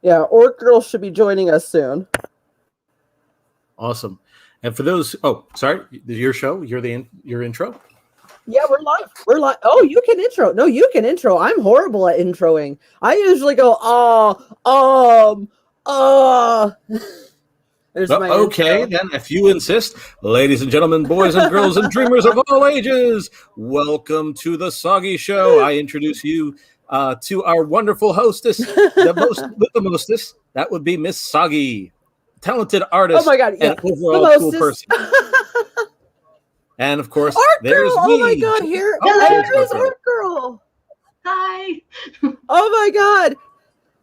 Yeah, Orc Girl should be joining us soon. Awesome. And for those, sorry, your show, your intro? Yeah, we're live. We're live. Oh, you can intro. No, you can intro. I'm horrible at introing. I usually go, There's my okay, intro. then, if you insist, ladies and gentlemen, boys and girls, and dreamers of all ages, welcome to the Soggy Show. I introduce you to our wonderful hostess, the mostest. That would be Miss Soggy, talented artist. Oh my God! Yeah, and overall cool person. And of course, Orc there's Girl! me. Oh my God! Here, there's Orc Girl. Hi. Oh my God!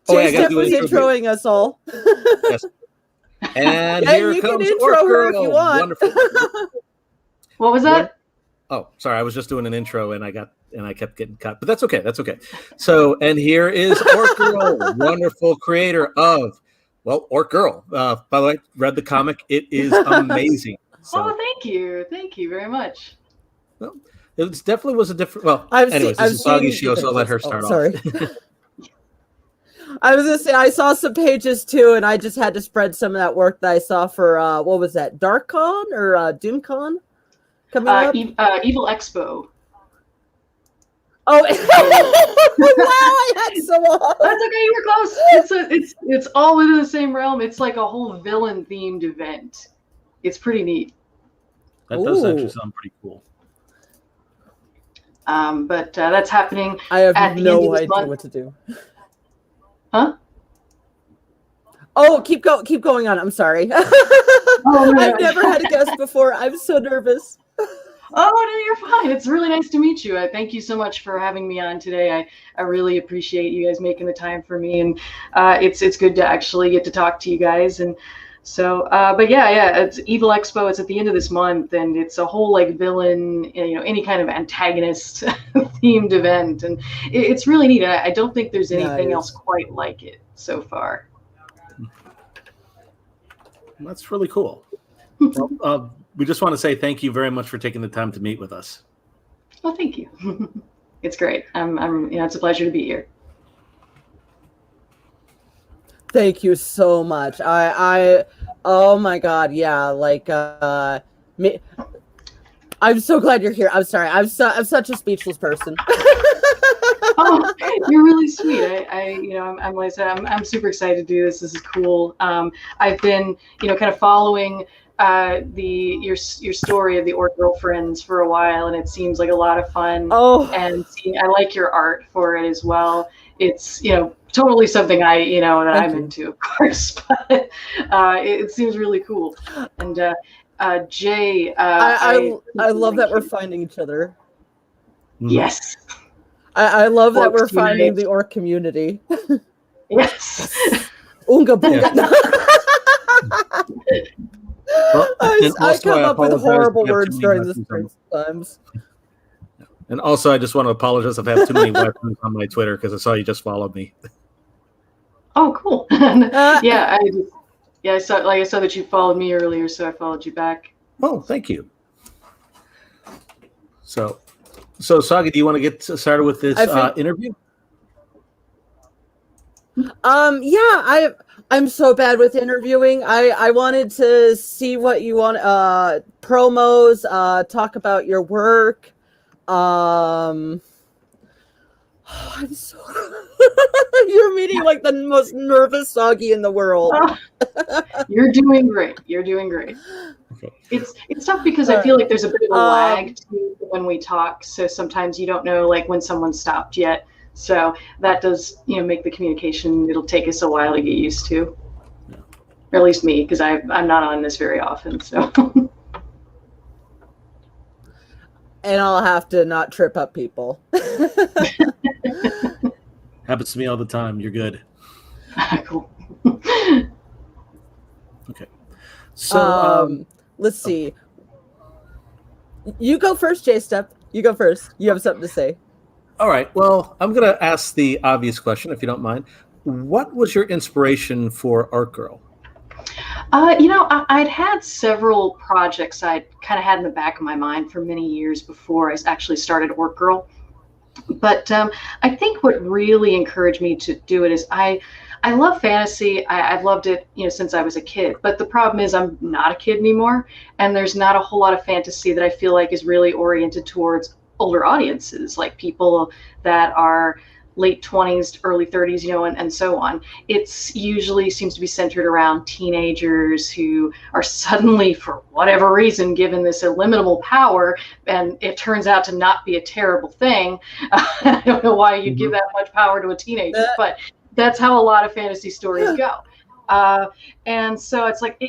J-Steph was introing us all. Yes. And yeah, here you comes can intro Orc her Girl. if you want. Wonderful. What was that? Oh, sorry, I was just doing an intro and I kept getting cut, but that's okay. That's okay. So, and here is Orc Girl, wonderful creator of, Orc Girl. By the way, read the comic. It is amazing. So, thank you very much. Well, it definitely was a different. Well, anyways, this is Soggy's show, so I'll let her start off. Sorry. I was gonna say I saw some pages too, and I just had to spread some of that work that I saw for what was that, DarkCon or DoomCon coming up? Evil Expo. Oh, wow! I had so long. That's okay. You were close. It's all within the same realm. It's like a whole villain themed event. It's pretty neat. That does actually sound pretty cool. But that's happening. I have at the no end of this idea month. what to do. Huh? Oh, keep going on. I'm sorry. I've never had a guest before. I'm so nervous. Oh, no, you're fine. It's really nice to meet you. Thank you so much for having me on today. I really appreciate you guys making the time for me, and it's good to actually get to talk to you guys. And so, but yeah, it's Evil Expo. It's at the end of this month, and it's a whole like villain, any kind of antagonist themed event, and it's really neat. I don't think there's anything else quite like it so far. That's really cool. Well, we just want to say thank you very much for taking the time to meet with us. Well, thank you. It's great. It's a pleasure to be here. Thank you so much. Oh my God, yeah, like I'm so glad you're here. I'm sorry. I'm such a speechless person. Oh, you're really sweet. I'm like I said, I'm super excited to do this. This is cool. I've been, kind of following your story of the Orc Girlfriends for a while, and it seems like a lot of fun. Oh, and I like your art for it as well. It's totally something that I'm into, of course, but it seems really cool. And Jay, I love that we're finding each other. Yes. I love that we're finding the Orc community. Yes. Oonga boonga. Well, I come up with horrible words during this sometimes. And also, I just want to apologize if I have too many weapons on my Twitter because I saw you just followed me. Oh, cool. Yeah, I saw that you followed me earlier, so I followed you back. Oh, thank you. So Soggy, do you want to get started with this interview? Yeah, I'm so bad with interviewing. I wanted to see what you want, promos, talk about your work. I'm so you're meeting like the most nervous Soggy in the world. You're doing great. Okay. It's tough because I feel like there's a bit of a lag to when we talk, so sometimes you don't know like when someone stopped yet. So that does make the communication. It'll take us a while to get used to, or at least me, because I'm not on this very often. So. And I'll have to not trip up people. Happens to me all the time. You're good. Cool. Okay. So let's see. You go first, J-Step. You go first. You have something to say. All right. Well, I'm going to ask the obvious question, if you don't mind. What was your inspiration for Orc Girl? I'd had several projects I'd kind of had in the back of my mind for many years before I actually started Orc Girl. But I think what really encouraged me to do it is I love fantasy. I've loved it, since I was a kid. But the problem is I'm not a kid anymore, and there's not a whole lot of fantasy that I feel like is really oriented towards older audiences, like people that are late 20s, early 30s, and so on. It's usually seems to be centered around teenagers who are suddenly, for whatever reason, given this illimitable power, and it turns out to not be a terrible thing. I don't know why you'd give that much power to a teenager, but that's how a lot of fantasy stories go. And so it's like,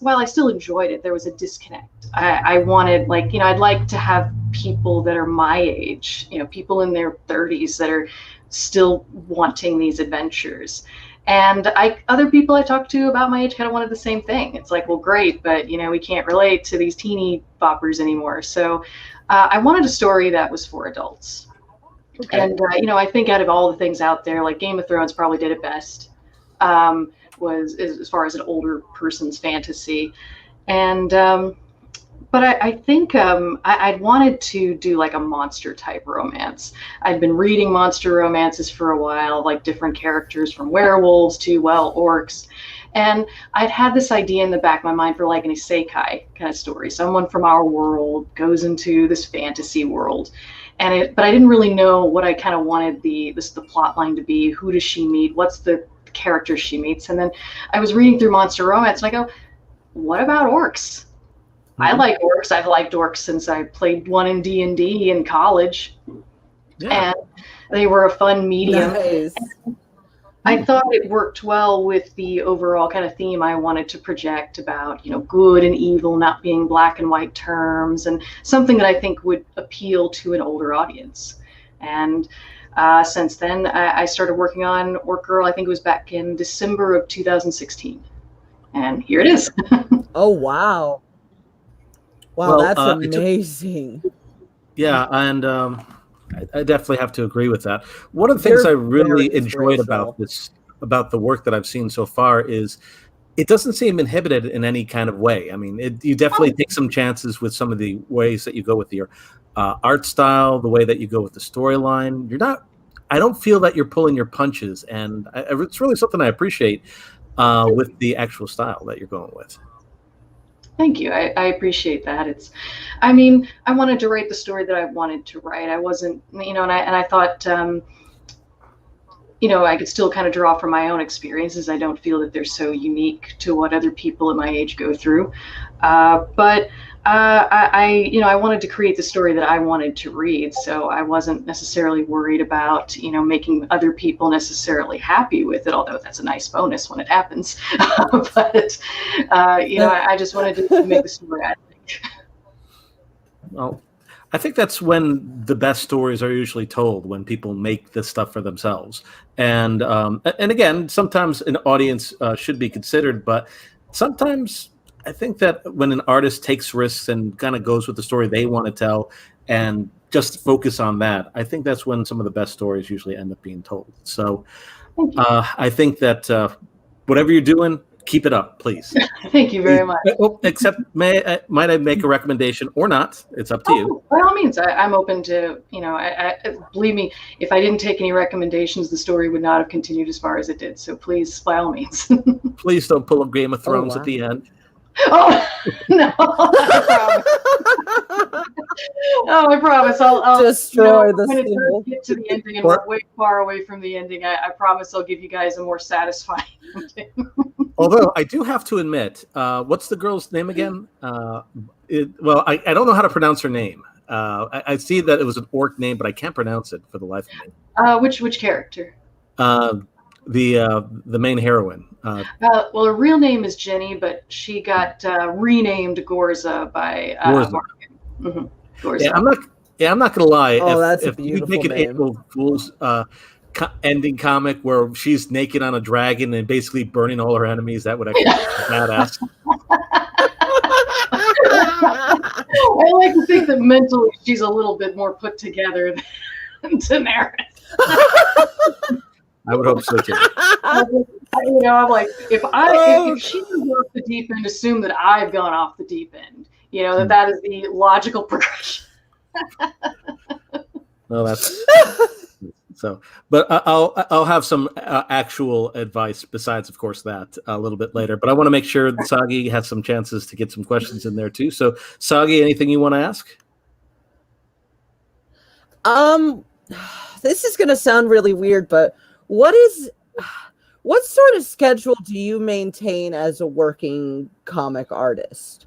while I still enjoyed it, there was a disconnect. I wanted, I'd like to have people that are my age, people in their 30s that are still wanting these adventures. And other people I talked to about my age kind of wanted the same thing. It's like, well, great, but we can't relate to these teeny boppers anymore. So I wanted a story that was for adults. Okay. And I think out of all the things out there, like Game of Thrones probably did it best. Was as far as an older person's fantasy, and but I think I'd wanted to do like a monster type romance. I'd been reading monster romances for a while, like different characters from werewolves to orcs, and I'd had this idea in the back of my mind for like an isekai kind of story. Someone from our world goes into this fantasy world. But I didn't really know what I kind of wanted the plot line to be. Who does she meet? What's the character she meets? And then I was reading through Monster Romance, and I go, what about orcs? Mm-hmm. I like orcs. I've liked orcs since I played one in D&D in college. Yeah. And they were a fun medium. Nice. I thought it worked well with the overall kind of theme I wanted to project about, good and evil not being black and white terms, and something that I think would appeal to an older audience. And since then, I started working on Orc Girl. I think it was back in December of 2016. And here it is. Oh, wow. Wow, well, that's amazing. Yeah, and I definitely have to agree with that. One of the things I really enjoyed about the work that I've seen so far is it doesn't seem inhibited in any kind of way. I mean, you definitely take some chances with some of the ways that you go with your art style, the way that you go with the storyline. I don't feel that you're pulling your punches, and it's really something I appreciate with the actual style that you're going with. Thank you. I appreciate that. I wanted to write the story that I wanted to write. I wasn't, and I thought, I could still kind of draw from my own experiences. I don't feel that they're so unique to what other people at my age go through. But I wanted to create the story that I wanted to read. So I wasn't necessarily worried about, making other people necessarily happy with it, although that's a nice bonus when it happens. But, I just wanted to make the story, I think. Well, I think that's when the best stories are usually told, when people make this stuff for themselves. And again, sometimes an audience should be considered, but sometimes I think that when an artist takes risks and kind of goes with the story they want to tell and just focus on that, I think that's when some of the best stories usually end up being told. So I think that whatever you're doing, keep it up, please. Thank you very much. Except, might I make a recommendation or not? It's up to you. By all means, I'm open to, believe me, if I didn't take any recommendations, the story would not have continued as far as it did. So please, by all means. Please don't pull up Game of Thrones at the end. Oh, no. I promise. I'll destroy the when it does get to the ending and we're way far away from the ending, I promise I'll give you guys a more satisfying ending. Although I do have to admit, what's the girl's name again? I don't know how to pronounce her name. I see that it was an orc name, but I can't pronounce it for the life of me. Which character? The main heroine. Well, her real name is Jenny, but she got renamed Gorza by Morgan. Mm-hmm. Gorza. Yeah, I'm not gonna lie. Oh, that's a if you beautiful make an name. April Fool's ending comic where she's naked on a dragon and basically burning all her enemies, that would actually be badass. I like to think that mentally she's a little bit more put together than Daenerys. I would hope so too. I'm like, if she goes off the deep end, assume that I've gone off the deep end. That is the logical progression. Well, that's so. But I'll have some actual advice besides, of course, that a little bit later. But I want to make sure that Soggy has some chances to get some questions in there too. So, Soggy, anything you want to ask? This is gonna sound really weird, but what sort of schedule do you maintain as a working comic artist?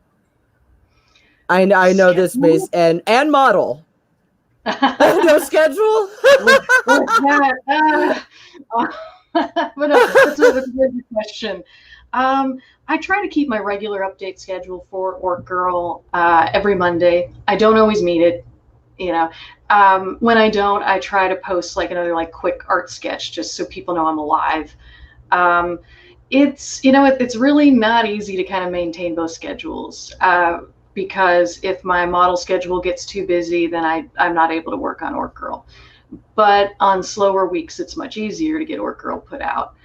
I know this may and model. No schedule. But no, that's a good question. I try to keep my regular update schedule for Orc Girl every Monday. I don't always meet it, you know. When I don't, I try to post like another like quick art sketch just so people know I'm alive. It's really not easy to kind of maintain those schedules. Because if my model schedule gets too busy, then I'm not able to work on Orc Girl. But on slower weeks, it's much easier to get Orc Girl put out.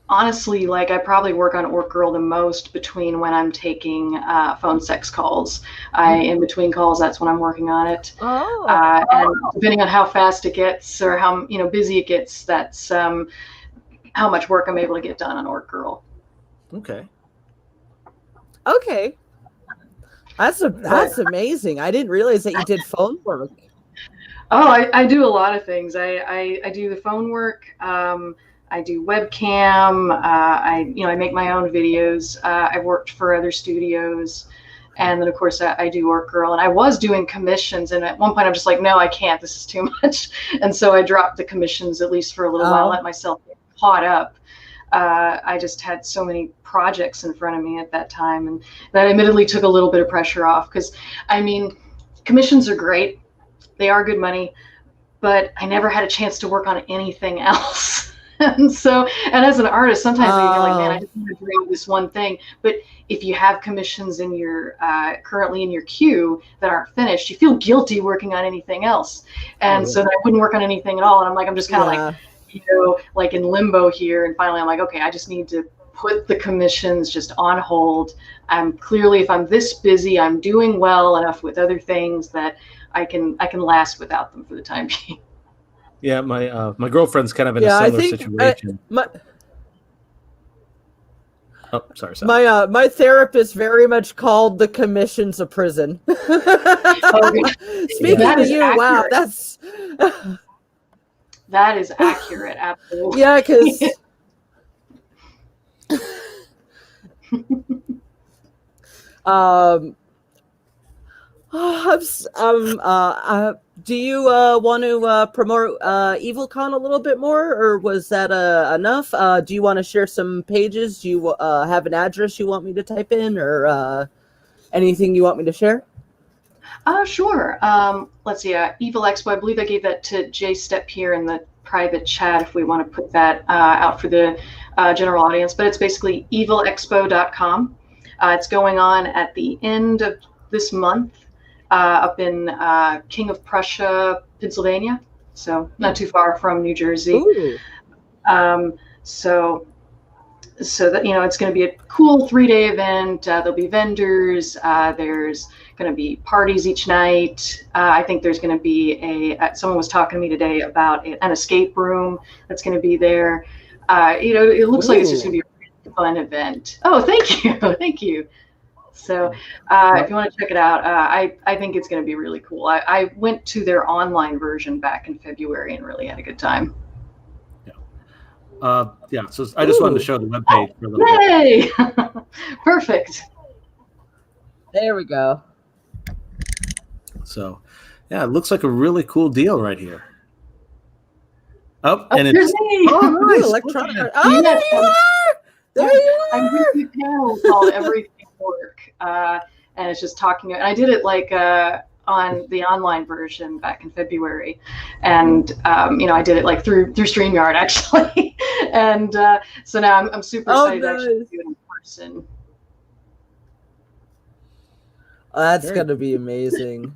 Honestly, like I probably work on Orc Girl the most between when I'm taking phone sex calls. In between calls, that's when I'm working on it. And depending on how fast it gets or how busy it gets, that's how much work I'm able to get done on Orc Girl. Okay. Okay. That's amazing. I didn't realize that you did phone work. Oh, I do a lot of things. I do the phone work. I do webcam. I make my own videos. I've worked for other studios, and then of course I do Orc Girl. And I was doing commissions, and at one point I'm just like, no, I can't. This is too much. And so I dropped the commissions at least for a little while, let myself get caught up. I just had so many projects in front of me at that time, and that admittedly took a little bit of pressure off because, I mean, commissions are great. They are good money, but I never had a chance to work on anything else. And as an artist, sometimes you're like, man, I just want to do this one thing. But if you have commissions in your currently in your queue that aren't finished, you feel guilty working on anything else. And so then I wouldn't work on anything at all. And I'm just kind of like, like in limbo here. And finally I'm like, okay, I just need to put the commissions just on hold. If I'm this busy, I'm doing well enough with other things that I can last without them for the time being. Yeah, my girlfriend's kind of in a similar situation. Sorry. My therapist very much called the commissions a prison. Speaking of you, accurate. Wow, that is accurate, absolutely. Yeah, because do you want to promote EvilCon a little bit more, or was that enough? Do you want to share some pages? Do you have an address you want me to type in, or anything you want me to share? Sure. Let's see. Evil Expo. I believe I gave that to Jay Stepp here in the private chat if we want to put that out for the general audience. But it's basically evilexpo.com. It's going on at the end of this month up in King of Prussia, Pennsylvania. So not too far from New Jersey. So that, it's going to be a cool 3-day event. There'll be vendors. There's going to be parties each night. I think there's going to be someone was talking to me today about an escape room that's going to be there. It looks like it's just going to be a really fun event. Oh, thank you. Thank you. So if you want to check it out, I think it's going to be really cool. I went to their online version back in February and really had a good time. So I just wanted to show the webpage for a little bit. Perfect. There we go. So, yeah, it looks like a really cool deal right here. And it's nice. Electronic. There you are. There you are. I'm doing a panel called Everything Work, and it's just talking. And I did it on the online version back in February, and I did it through StreamYard actually, and so now I'm super excited to actually do it in person. That's gonna be amazing.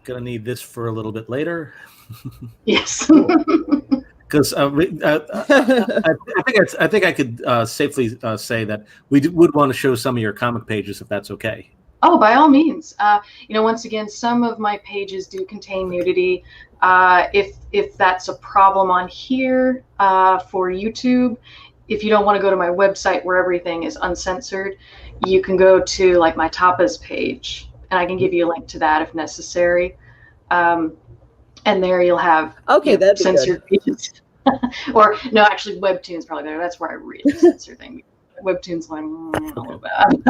Gonna need this for a little bit later. Yes. Because I think I could safely say that we would want to show some of your comic pages if that's okay. Oh, by all means. Once again, some of my pages do contain nudity. If that's a problem on here for YouTube, if you don't want to go to my website where everything is uncensored, you can go to like my tapas page, and I can give you a link to that if necessary. And there you'll have that'd be censored pages. Or no, actually, Webtoon's probably there. That's where I really censor things. Webtoon's like a little bad.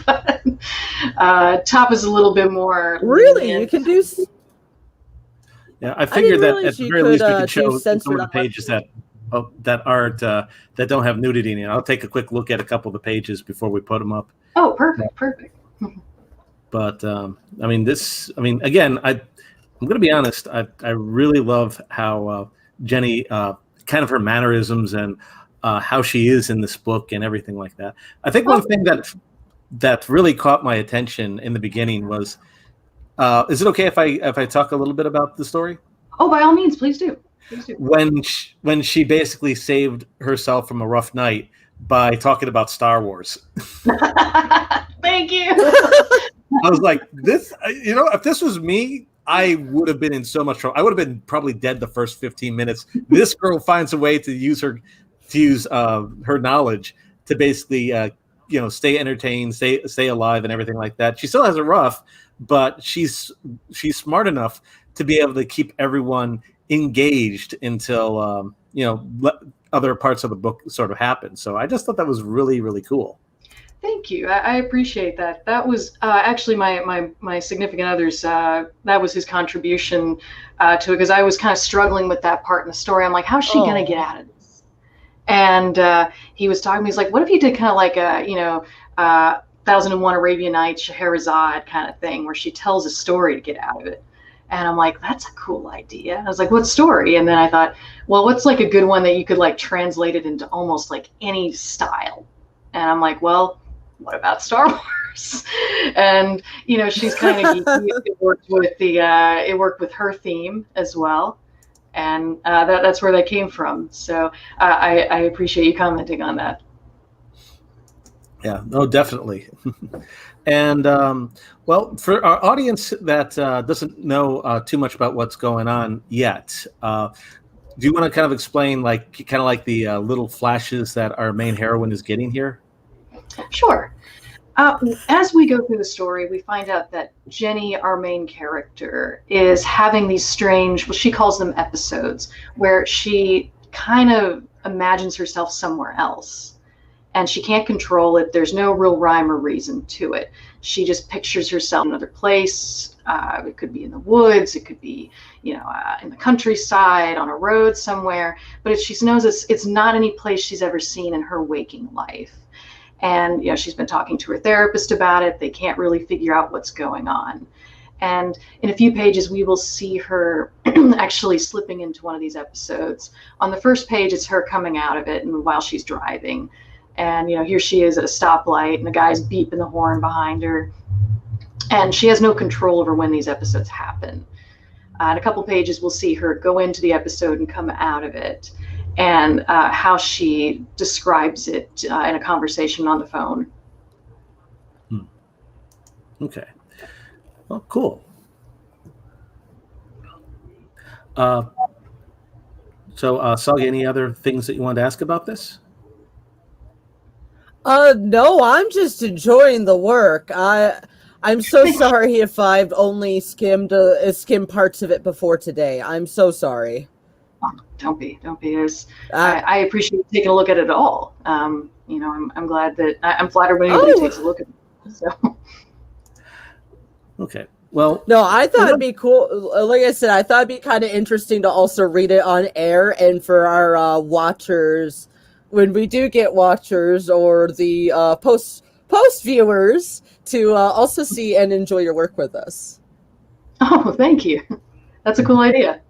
But, Top is a little bit more. Really, lenient. you can do. Yeah, I figured that realize at the you very could, least we could show do some censored of the on pages that aren't that don't have nudity in it. I'll take a quick look at a couple of the pages before we put them up. Oh, perfect. But again, I'm going to be honest. I really love how Jenny, kind of her mannerisms and how she is in this book and everything like that. I think one thing that really caught my attention in the beginning was, is it okay if I talk a little bit about the story? Oh, by all means, please do. When she basically saved herself from a rough night by talking about Star Wars. Thank you. I was like, if this was me, I would have been in so much trouble. I would have been probably dead the first 15 minutes. This girl finds a way to use her knowledge to basically stay entertained, stay alive, and everything like that. She still has a rough, but she's smart enough to be able to keep everyone engaged until other parts of the book sort of happen. So I just thought that was really, really cool. Thank you. I appreciate that. That was actually my significant other's. That was his contribution to it, because I was kind of struggling with that part in the story. I'm like, how's she gonna get out of this? And he was talking. He's like, what if you did kind of like a 1001 Arabian Nights, Scheherazade kind of thing, where she tells a story to get out of it. And I'm like, that's a cool idea. I was like, what story? And then I thought, well, what's like a good one that you could like translate it into almost like any style? And I'm like, well, what about Star Wars? And she's kind of geeky. It worked with her theme as well, and that's where that came from. So I appreciate you commenting on that. Yeah, no, definitely. And for our audience that doesn't know too much about what's going on yet, do you want to kind of explain, like the little flashes that our main heroine is getting here? Sure. As we go through the story, we find out that Jenny, our main character, is having these strange, well, she calls them episodes, where she kind of imagines herself somewhere else. And she can't control it. There's no real rhyme or reason to it. She just pictures herself in another place. It could be in the woods. It could be, in the countryside, on a road somewhere. But she knows it's not any place she's ever seen in her waking life. And she's been talking to her therapist about it. They can't really figure out what's going on. And in a few pages, we will see her actually slipping into one of these episodes. On the first page, it's her coming out of it, and while she's driving. And here she is at a stoplight, and the guy's beeping the horn behind her. And she has no control over when these episodes happen. In a couple pages, we'll see her go into the episode and come out of it, and how she describes it in a conversation on the phone. Okay. Well, cool. So, Soggy, any other things that you wanted to ask about this? No, I'm just enjoying the work. I'm so sorry if I've only skimmed parts of it before today. I'm so sorry. Don't be. I appreciate you taking a look at it all. I'm glad that I'm flattered when anybody takes a look at it. So. Okay. Well, no, I thought it'd be cool. Like I said, I thought it'd be kind of interesting to also read it on air, and for our watchers, when we do get watchers or the post viewers, to also see and enjoy your work with us. Oh, thank you. That's a cool idea.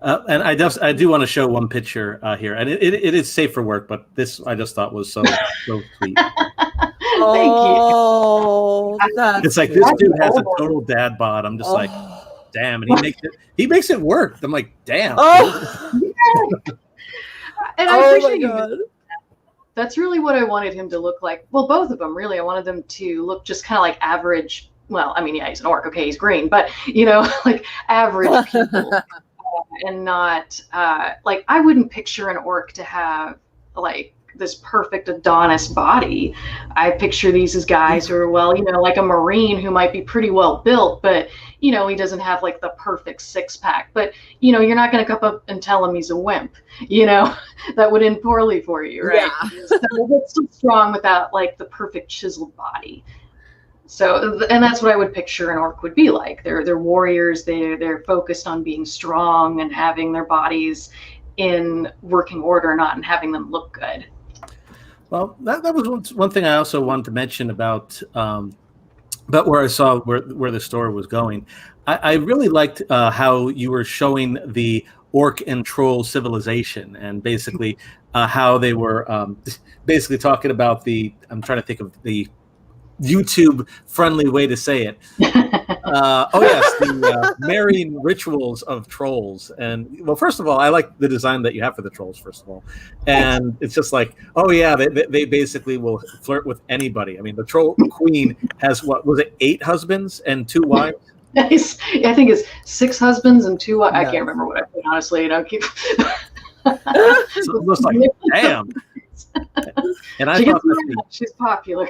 And I do want to show one picture here, and it is safe for work, but this I just thought was so sweet. Thank you. It's like this dude has a total dad bod. I'm just like, damn, and he makes it work. I'm like, damn. And I appreciate you. That's really what I wanted him to look like. Well, both of them, really. I wanted them to look just kind of like average. Well, I mean, yeah, he's an orc. Okay, he's green, but like average people, and not like I wouldn't picture an orc to have like this perfect Adonis body. I picture these as guys who are, well, like a Marine who might be pretty well built, but he doesn't have like the perfect six pack. But you're not going to come up and tell him he's a wimp. That would end poorly for you, right? Yeah. So it's still strong without like the perfect chiseled body. So, and that's what I would picture an orc would be like. They're warriors. They're focused on being strong and having their bodies in working order, not in having them look good. Well, that was one thing I also wanted to mention about where I saw where the story was going. I really liked how you were showing the Orc and Troll civilization, and basically how they were basically talking about I'm trying to think of the YouTube friendly way to say it. The marrying rituals of trolls. And well, first of all, I like the design that you have for the trolls, first of all. And it's just like, oh yeah, they basically will flirt with anybody. I mean, the troll queen has, what was it, 8 husbands and 2 wives? Nice. I think it's 6 husbands and 2 wives. I can't remember what I put, honestly. Keep so it looks like, damn. And I thought she's popular.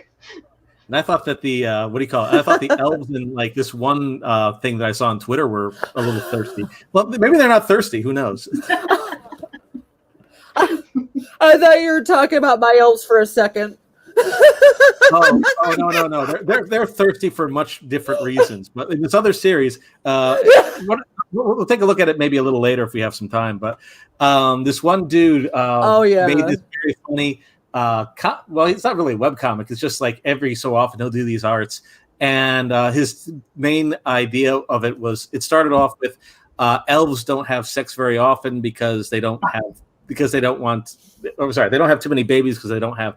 And I thought that I thought the elves in like this one thing that I saw on Twitter were a little thirsty. Well, maybe they're not thirsty. Who knows? I thought you were talking about my elves for a second. Oh no. They're thirsty for much different reasons. But in this other series, we'll take a look at it maybe a little later if we have some time. But this one dude made this very funny. Well, it's not really a webcomic. It's just like every so often he'll do these arts, and his main idea of it was, it started off with elves don't have sex very often because they don't have too many babies because they don't have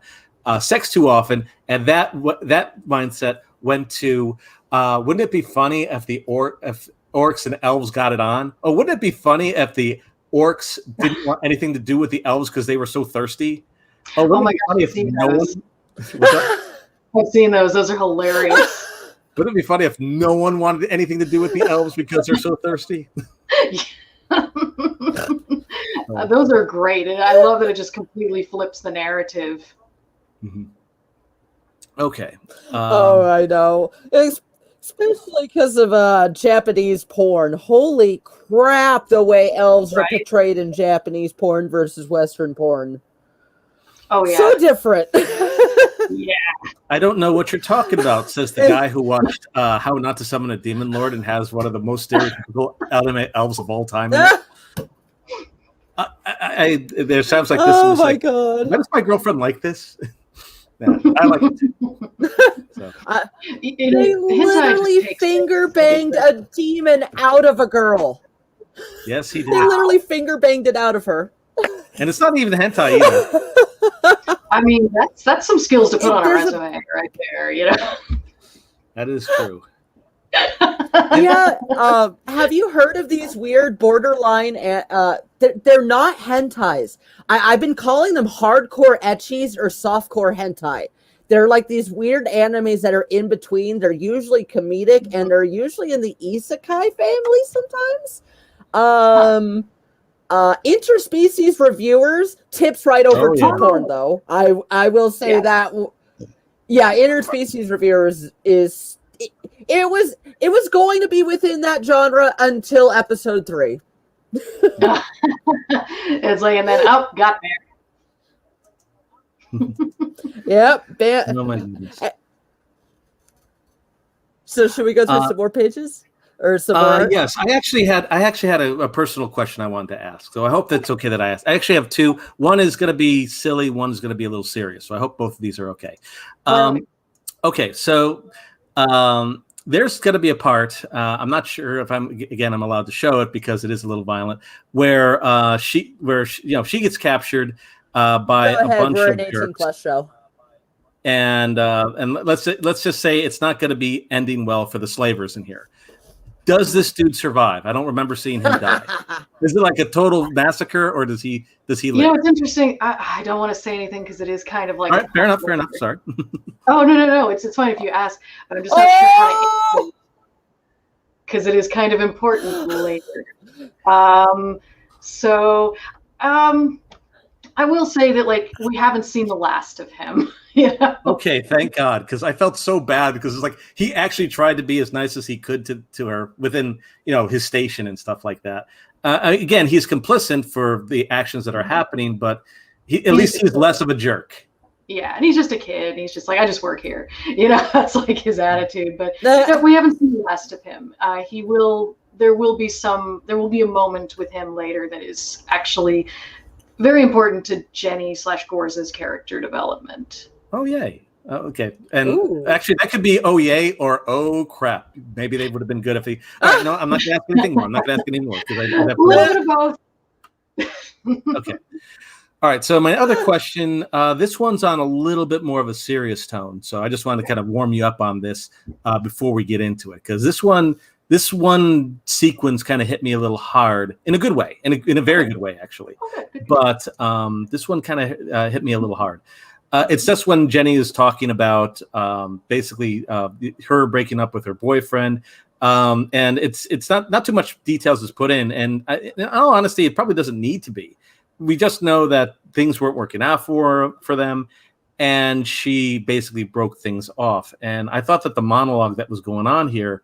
sex too often, and that mindset went to wouldn't it be funny if if orcs and elves got it on? Or wouldn't it be funny if the orcs didn't want anything to do with the elves because they were so thirsty? Oh my God! I've seen those. Those are hilarious. Wouldn't it be funny if no one wanted anything to do with the elves because they're so thirsty? Those are great, and I love that it just completely flips the narrative. Mm-hmm. Okay. I know. Especially because of Japanese porn. Holy crap, the way elves are portrayed in Japanese porn versus Western porn. Oh yeah. So different. Yeah. I don't know what you're talking about, says the guy who watched How Not to Summon a Demon Lord and has one of the most stereotypical anime elves of all time. There sounds like this was like, God. Why does my girlfriend like this? Yeah, I like it too. So. They literally finger banged a demon out of a girl. Yes, he did. They literally finger banged it out of her. And it's not even hentai either. I mean, that's some skills to put on a resume right there, That is true. Yeah. Have you heard of these weird borderline? They're not hentais. I've been calling them hardcore ecchis or softcore hentai. They're like these weird animes that are in between. They're usually comedic and they're usually in the isekai family sometimes. Interspecies reviewers tips right over to porn though. I will say that. Yeah, interspecies reviewers is it was going to be within that genre until episode 3. It's like, and then got there. Yep. So should we go through some more pages? Or some more? Yes, I actually had a personal question I wanted to ask. So I hope that's okay that I ask. I actually have 2. One is going to be silly. One is going to be a little serious. So I hope both of these are okay. Okay, so there's going to be a part. I'm not sure if I'm allowed to show it because it is a little violent. Where she gets captured by a bunch of jerks. Plus show. And let's just say it's not going to be ending well for the slavers in here. Does this dude survive? I don't remember seeing him die. Is it like a total massacre, or does he live? You know, it's interesting. I don't want to say anything because it is kind of like. All right, fair enough. Sorry. Oh no! It's fine if you ask, but I'm just not sure how to answer because it is kind of important later. I will say that like we haven't seen the last of him. You know? Okay, thank God, because I felt so bad because it's like he actually tried to be as nice as he could to her within his station and stuff like that. Again, he's complicit for the actions that are happening, but at least he's less of a jerk. Yeah, and he's just a kid. He's just like, I just work here. You know, that's like his attitude. But no, we haven't seen the last of him. There will be a moment with him later that is actually very important to Jenny/Gorza's character development. Oh, yay. Okay. And actually, that could be oh, yay or oh, crap. Maybe they would have been good if he. All right, no, I'm not going to ask anything more. I'm not going to ask anymore. A little bit of both. Okay. All right. So, my other question this one's on a little bit more of a serious tone. So, I just wanted to kind of warm you up on this before we get into it. Because this one sequence kind of hit me a little hard in a good way, in a very good way, actually. But this one kind of hit me a little hard. It's just when Jenny is talking about basically her breaking up with her boyfriend, and it's not too much details is put in. And in all honesty, it probably doesn't need to be. We just know that things weren't working out for them, and she basically broke things off. And I thought that the monologue that was going on here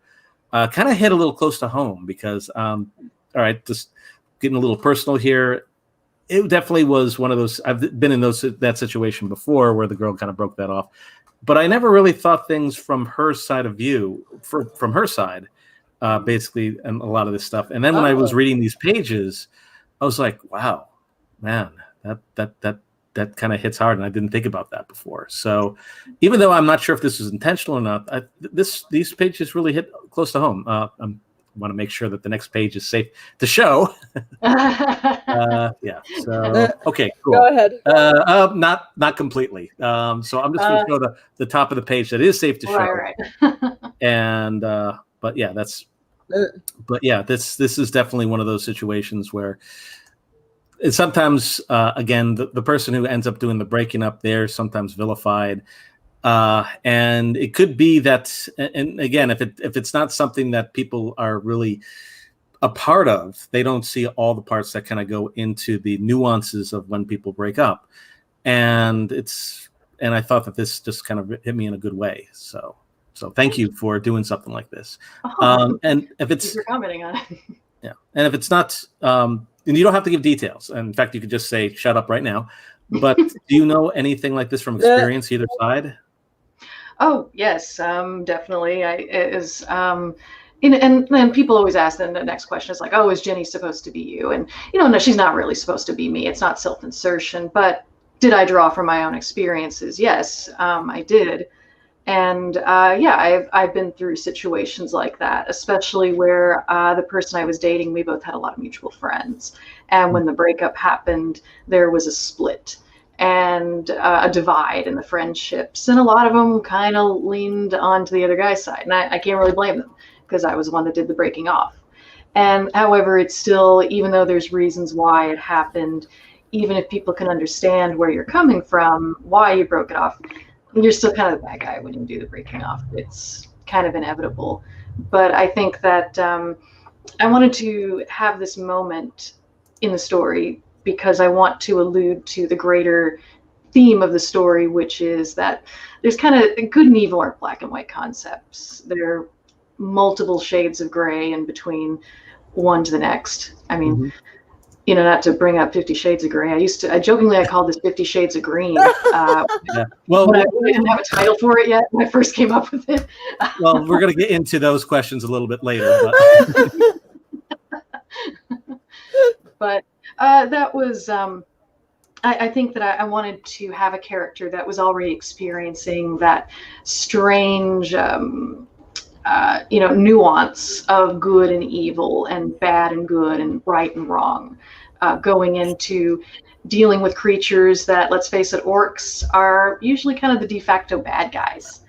kind of hit a little close to home because, all right, just getting a little personal here. It definitely was one of those. I've been in that situation before where the girl kind of broke that off, but I never really thought things from her side of view, from her side, basically, and a lot of this stuff. And then when I was reading these pages, I was like, wow, man, that kind of hits hard, and I didn't think about that before. So even though I'm not sure if this was intentional or not, these pages really hit close to home. I want to make sure that the next page is safe to show. Yeah. So okay, cool. Go ahead. Not completely. So I'm just going to show the top of the page that is safe to show. Right. And but yeah, this is definitely one of those situations where it's sometimes again the person who ends up doing the breaking up there sometimes vilified. And it could be that, and again, if it's not something that people are really a part of, they don't see all the parts that kind of go into the nuances of when people break up. And I thought that this just kind of hit me in a good way. So thank you for doing something like this. And if it's, you're commenting on it. Yeah. And if it's not, and you don't have to give details. And in fact, you could just say, shut up right now. But do you know anything like this from experience, either side? Oh yes, definitely. And people always ask. Then the next question is like, "Oh, is Jenny supposed to be you?" And no, she's not really supposed to be me. It's not self-insertion. But did I draw from my own experiences? Yes, I did. And I've been through situations like that, especially where the person I was dating, we both had a lot of mutual friends, and when the breakup happened, there was a split and a divide in the friendships, and a lot of them kind of leaned onto the other guy's side, and I can't really blame them because I was the one that did the breaking off. And however, it's still, even though there's reasons why it happened, even if people can understand where you're coming from, why you broke it off, you're still kind of the bad guy when you do the breaking off. It's kind of inevitable. But I think that I wanted to have this moment in the story because I want to allude to the greater theme of the story, which is that there's kind of good and evil aren't black and white concepts. There are multiple shades of gray in between one to the next. I mean, not to bring up 50 Shades of Grey. I jokingly called this 50 Shades of Green. Yeah. Well, I didn't have a title for it yet when I first came up with it. Well, we're going to get into those questions a little bit later. But that was, I think that I wanted to have a character that was already experiencing that strange, nuance of good and evil and bad and good and right and wrong, going into dealing with creatures that, let's face it, orcs are usually kind of the de facto bad guys.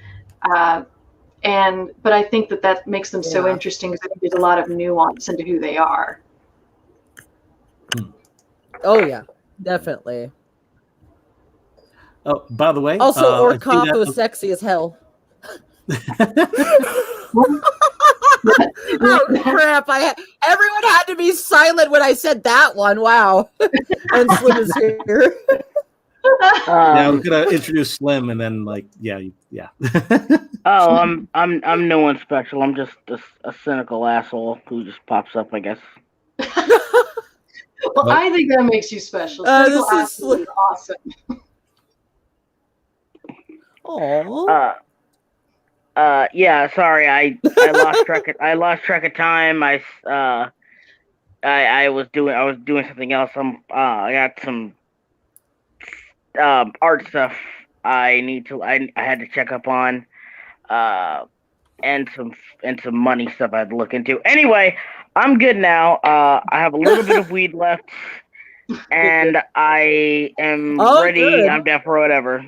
But I think that makes them so interesting because I think there's a lot of nuance into who they are. Oh yeah, definitely. Oh, by the way, also Orc Cop was sexy as hell. Oh crap! Everyone had to be silent when I said that one. Wow. And Slim is here. Yeah, we're gonna introduce Slim, and then yeah. Oh, I'm no one special. I'm just a cynical asshole who just pops up, I guess. Well, I think that makes you special. This is awesome. Aww. Yeah. Sorry, I lost track of time. I was doing something else. I got some art stuff I had to check up on, and some money stuff I had to look into. Anyway, I'm good now. I have a little bit of weed left, and I am ready. Good. I'm down for whatever.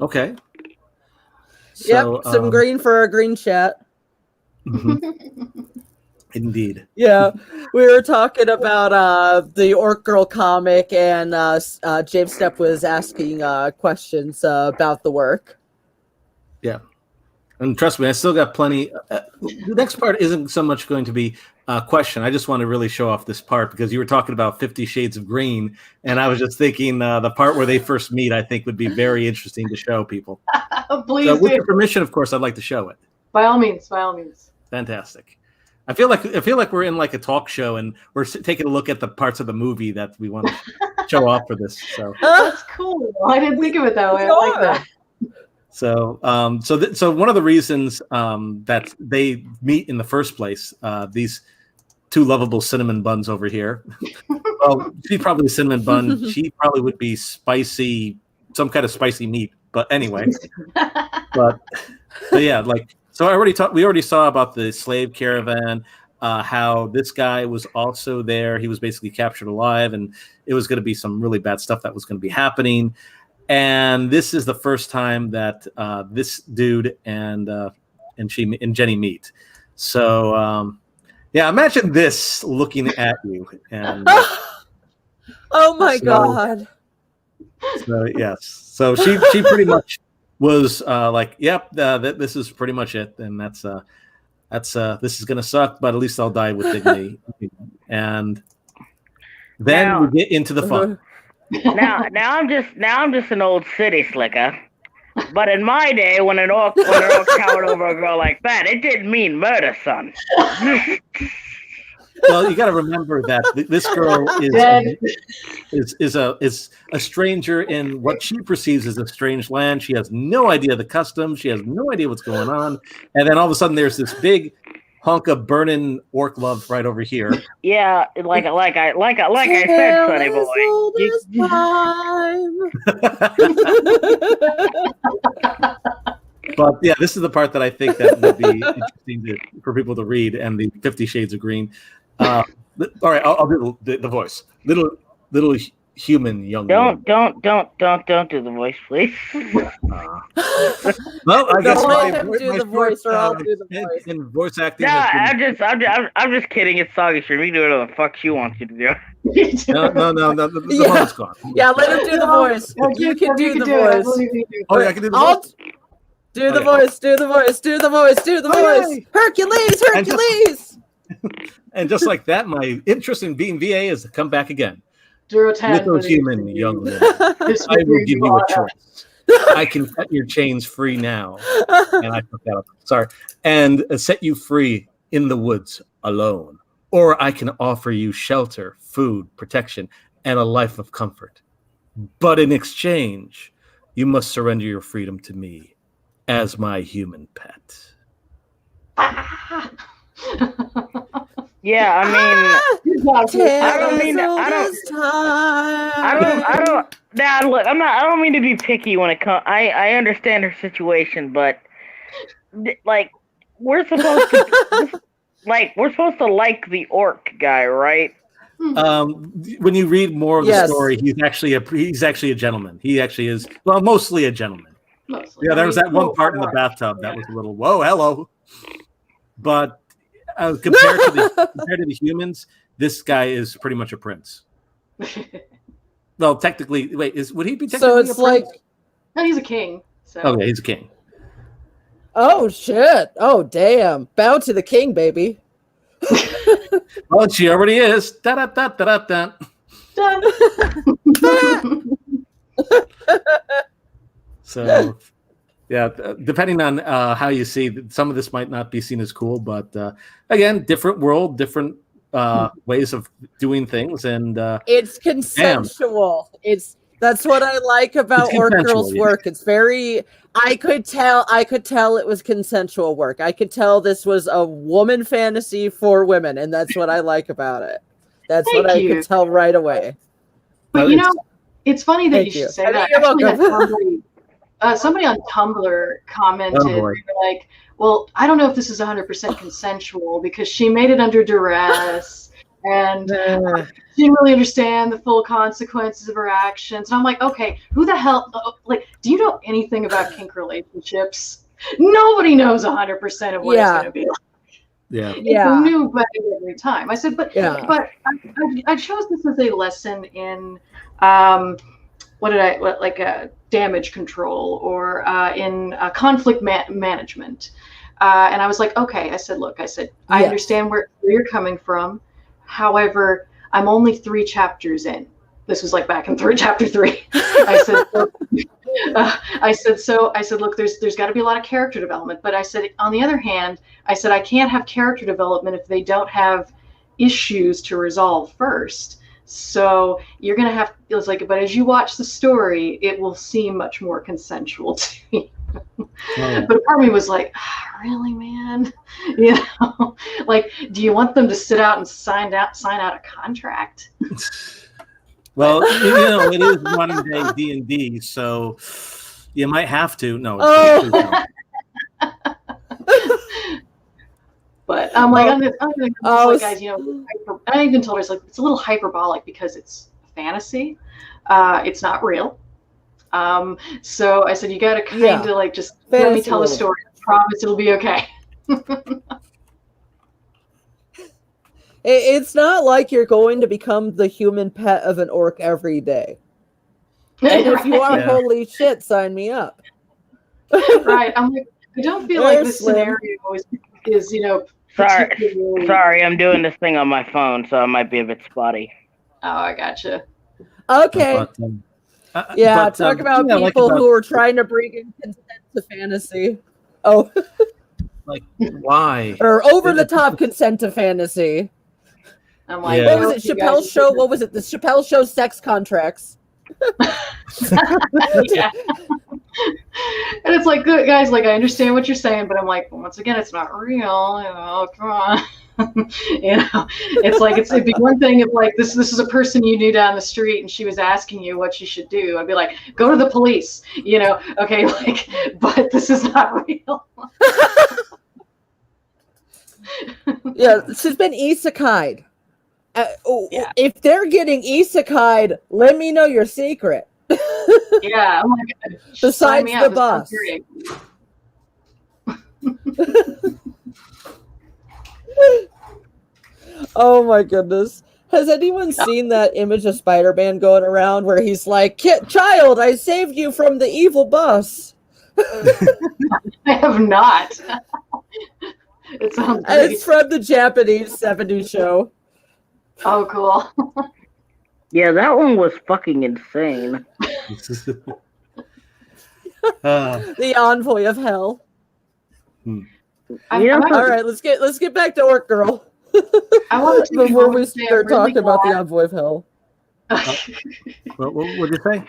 Okay. So, yep, some green for a green chat. Indeed. Yeah, we were talking about the Orc Girl comic, and James Stepp was asking questions about the work. Yeah. And trust me, I still got plenty. The next part isn't so much going to be a question. I just want to really show off this part because you were talking about 50 Shades of Green, and I was just thinking the part where they first meet, I think, would be very interesting to show people. Please so, with do. your permission, of course, I'd like to show it. By all means, by all means. Fantastic. I feel like we're in like a talk show, and we're taking a look at the parts of the movie that we want to show off for this. So that's cool. I didn't think of it that way. I like that. So, so one of the reasons that they meet in the first place, these two lovable cinnamon buns over here. Well, she's probably a cinnamon bun. She probably would be spicy, some kind of spicy meat. But anyway, but yeah, like so. We already saw about the slave caravan. How this guy was also there. He was basically captured alive, and it was going to be some really bad stuff that was going to be happening. And this is the first time that this dude and Jenny meet. So yeah, imagine this looking at you. And oh my god! So yes, so she pretty much was like, yep, this is pretty much it, and that's this is gonna suck, but at least I'll die with dignity. And then we get into the fun. Now I'm just an old city slicker. But in my day, when an orc cowered over a girl like that, it didn't mean murder, son. Well, you got to remember that this girl is a stranger in what she perceives as a strange land. She has no idea the customs. She has no idea what's going on. And then all of a sudden, there's this big hunk of burning orc love right over here. Yeah, like I said, Sonny boy. But yeah, this is the part that I think that would be interesting for people to read, and the 50 Shades of Green. All right, I'll do the voice. Little human young. Don't do the voice, please. Well, I guess I'll do the voice, or I'll do the voice. And voice acting. No, I'm just kidding. It's Soggy Stream. You can do whatever the fuck she wants you to do. No. The moment's gone. Yeah, let him do the voice. You can do the voice. Oh, yeah, I can do the voice. Do the voice. Do the voice. Do the voice. Do the voice. Hercules. And just like that, my interest in being VA has come back again. Little human young woman, I will give you a choice. I can cut your chains free now, and I took that up. Sorry, and set you free in the woods alone, or I can offer you shelter, food, protection, and a life of comfort. But in exchange, you must surrender your freedom to me as my human pet. Yeah, I mean, Now, look, I don't mean to be picky when it comes. I understand her situation, but like, we're supposed to like the orc guy, right? When you read more of the story, he's actually a gentleman. He actually is, well, mostly a gentleman. Mostly. Yeah, I there was mean, that one cool, part in the alright. bathtub that was a little whoa, hello. But compared to the humans, this guy is pretty much a prince. Well, technically, wait, would he be technically So a it's prince? like, No, he's a king. So. Oh yeah, he's a king. oh shit, oh damn, bow to the king, baby. Well, she already is. Da da da da da. Done. So, yeah, depending on how you see, some of this might not be seen as cool, but again, different world, different ways of doing things, and It's consensual. That's what I like about It's Orc consensual, Girl's yeah. work. It's very. I could tell it was consensual work. I could tell this was a woman fantasy for women, and that's what I like about it. That's Thank what I you. could tell right away. But you know, it's funny that Thank you you. should say I mean, that. you're Actually, welcome. somebody on Tumblr commented, Oh, they boy. were like, well, I don't know if this is 100% consensual because she made it under duress and she didn't really understand the full consequences of her actions. And I'm like, okay, who the hell, like, do you know anything about kink relationships? Nobody knows 100% of what it's going to be like. Yeah. It's a new buddy every time. I said, but Yeah. but I chose this as a lesson in damage control or in conflict management. And I was like, okay. I said, look, I understand where you're coming from. However, I'm only 3 chapters in. This was like back in chapter 3. I said, look, there's got to be a lot of character development. But I said, on the other hand, I said, I can't have character development if they don't have issues to resolve first. So you're going to have, it was like, but as you watch the story, it will seem much more consensual to me. But part of me was like, really, man? You know, like, do you want them to sit out and sign out a contract? Well, you know, it is modern day D&D, so you might have to. No. But I'm like, like, guys, you know, I even told her, it's like, it's a little hyperbolic because it's fantasy. It's not real. So I said, you got to kind of like just let me tell the story. I promise it'll be okay. It's not like you're going to become the human pet of an orc every day. And if you are, holy shit, sign me up. Right. I'm like, I don't feel like this scenario is, you know, Sorry, I'm doing this thing on my phone, so it might be a bit spotty. Oh, I gotcha. Okay. Talk about people who are trying to bring in consent to fantasy. Oh. Like, why? Or over-the-top consent to fantasy. I'm like, what was it, Chappelle's Show? What was it? The Chappelle Show sex contracts. Yeah. And it's like, good guys, like, I understand what you're saying, but I'm like, well, once again, it's not real, you know, come on. You know, it's like, it'd be one thing if, like, this is a person you knew down the street and she was asking you what you should do. I'd be like, go to the police, you know, okay, like, but this is not real. Yeah, she's been isekai'd. If they're getting isekai'd, let me know your secret. Yeah, I'm like, besides the bus. Oh my goodness. Has anyone seen that image of Spider-Man going around where he's like, child, I saved you from the evil bus? I have not. It sounds great. It's from the Japanese 70s show. Oh, cool. Yeah, that one was fucking insane. The envoy of hell. All right, let's get back to Orc Girl. I want to before we start talking about the envoy of hell. What did you say?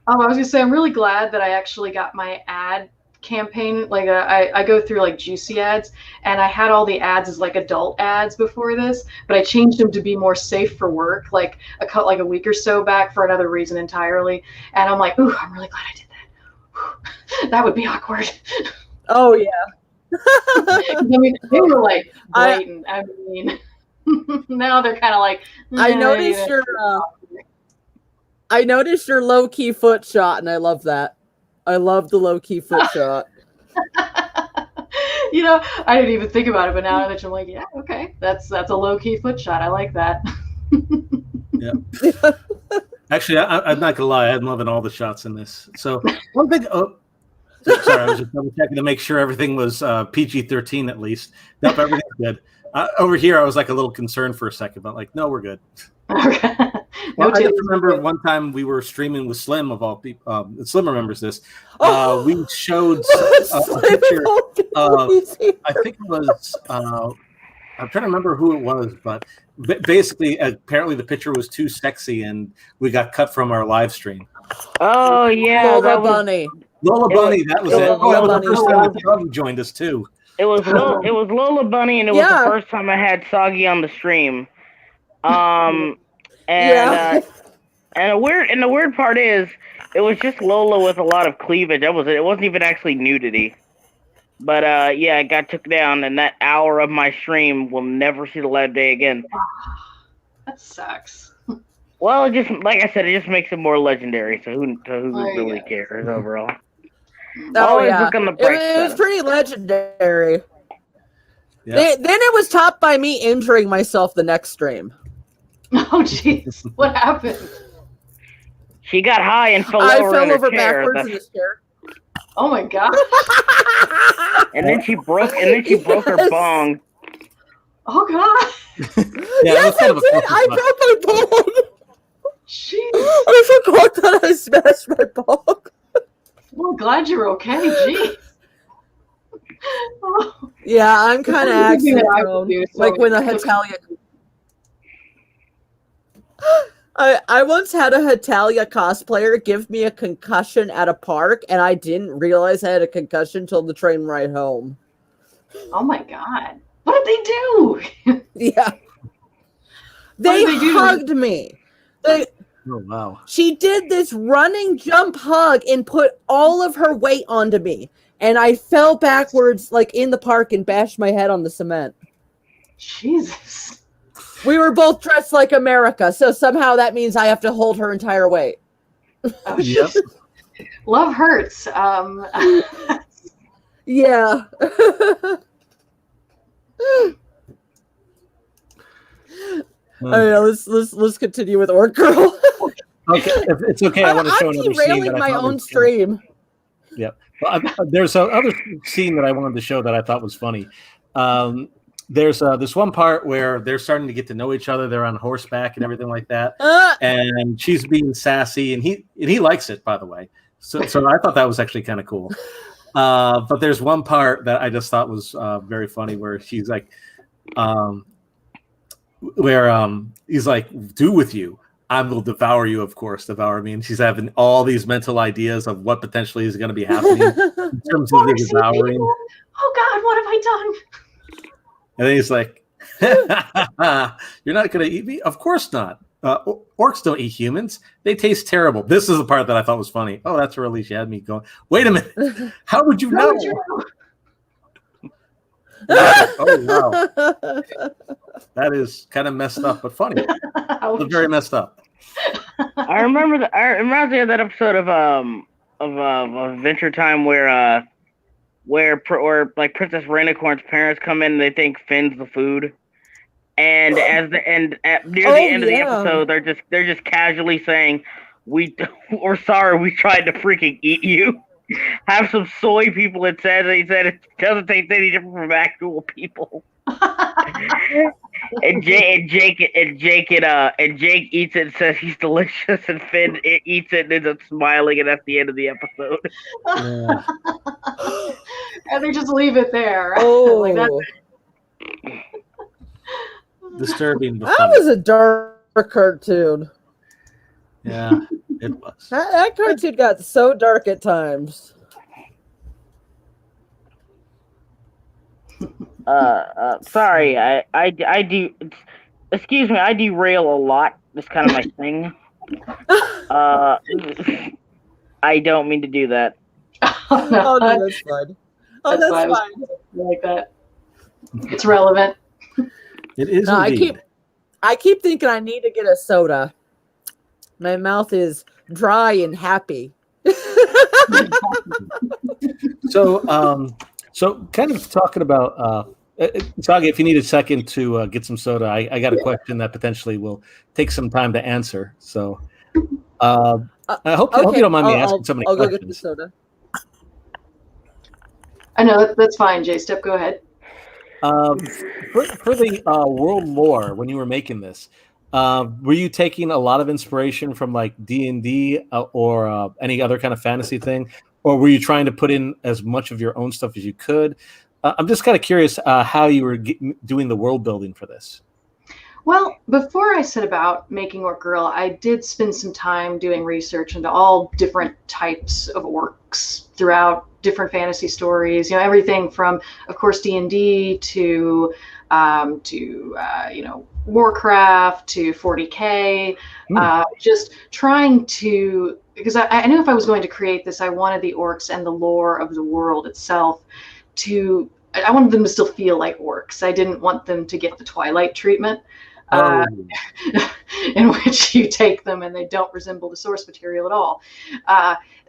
I was gonna say, I'm really glad that I actually got my ad campaign. Like, I go through like juicy ads, and I had all the ads as like adult ads before this, but I changed them to be more safe for work, like a week or so back for another reason entirely. And I'm like, ooh, I'm really glad I did that. That would be awkward. Oh yeah. I mean, they were like blatant. I mean, now they're kind of like. I noticed your Lowkey Footshot, and I love that. I love the Lowkey Footshot. I didn't even think about it, but now that I'm like, yeah, okay, that's a Lowkey Footshot. I like that. Yeah. Actually, I'm not gonna lie. I'm loving all the shots in this. So one thing. Oh, sorry, I was just double checking to make sure everything was PG-13 at least. Nope, everything's good. Over here, I was like a little concerned for a second, but like, no, we're good. Okay. Well, I just remember one time we were streaming with Slim of all people. Slim remembers this. We showed a picture. I think it was. I'm trying to remember who it was, but basically, apparently the picture was too sexy, and we got cut from our live stream. Oh yeah, Lola Bunny. Lola Bunny, that was it. Lola Oh, that was Bunny. the first time that Soggy joined us too. It was Lola Bunny, and it was the first time I had Soggy on the stream. And the weird part is, it was just Lola with a lot of cleavage. That was it. It wasn't even actually nudity. But yeah, it got took down, and that hour of my stream will never see the light of day again. That sucks. Well, it just like I said, it just makes it more legendary. So who really cares overall? Oh yeah, look on the bright it was side. pretty legendary. Yeah. Then it was topped by me injuring myself the next stream. Oh jeez, what happened? She got high and fell I over fell in her over chair. backwards in the chair. Oh my god. And then she broke her bong. Oh god. Yes, I did. I broke my bong. Jeez. I forgot that I smashed my bong. Well, glad you're okay. Jeez. Oh. Yeah, I'm kind of That's something that I accident would do, so- like when a Hetalia. I once had a Hetalia cosplayer give me a concussion at a park, and I didn't realize I had a concussion till the train ride home. Oh my god. What did they do? Yeah. They hugged me. Oh wow. She did this running jump hug and put all of her weight onto me. And I fell backwards like in the park and bashed my head on the cement. Jesus. We were both dressed like America, so somehow that means I have to hold her entire weight. Oh, Yep. Love hurts. Yeah. Let's continue with Orc Girl. Okay, if it's okay. I want to show I'm another scene derailing that I my thought own was stream. Yeah, well, there's another scene that I wanted to show that I thought was funny. There's this one part where they're starting to get to know each other. They're on horseback and everything like that, and she's being sassy, and he likes it, by the way. So I thought that was actually kind of cool. But there's one part that I just thought was very funny where she's like, he's like, "Do with you. I will devour you, of course, devour me." And she's having all these mental ideas of what potentially is going to be happening in terms of the devouring. Oh God, what have I done? And then he's like, "You're not going to eat me? Of course not. Orcs don't eat humans. They taste terrible." This is the part that I thought was funny. Oh, that's where Alicia had me going, wait a minute. How would you know? Oh, wow. That is kind of messed up, but funny. It's very messed up. I remember that episode of Adventure Time where Princess Rainicorn's parents come in and they think Finn's the food, and near the end of the episode they're just casually saying, "We're sorry, we tried to freaking eat you." Have some soy people it doesn't taste any different from actual people. and Jake eats it and says he's delicious, and Finn eats it and ends up smiling, and that's the end of the episode. Yeah. And they just leave it there. Oh, Like that. Disturbing. But that funny. was a dark cartoon. Yeah, it was. That cartoon got so dark at times. Sorry, I do. Excuse me, I derail a lot. That's kind of my thing. I don't mean to do that. Oh, no. Oh no, that's fine. Oh, that's fine. I like that. It's relevant. It is. No, indeed. I keep thinking I need to get a soda. My mouth is dry and happy. So kind of talking about Soggy, if you need a second to get some soda, I got a question that potentially will take some time to answer. So I hope you don't mind me asking so many I'll questions. go get the soda. I know that's fine, Jay. Step, go ahead. For the world lore, when you were making this, were you taking a lot of inspiration from like D&D or any other kind of fantasy thing, or were you trying to put in as much of your own stuff as you could? I'm just kind of curious how you were doing the world building for this. Well, before I set about making Orc Girl, I did spend some time doing research into all different types of orcs throughout different fantasy stories. You know, everything from, of course, D&D to Warcraft to 40K. Just trying to, because I knew if I was going to create this, I wanted the orcs and the lore of the world itself I wanted them to still feel like orcs. I didn't want them to get the Twilight treatment. In which you take them and they don't resemble the source material at all.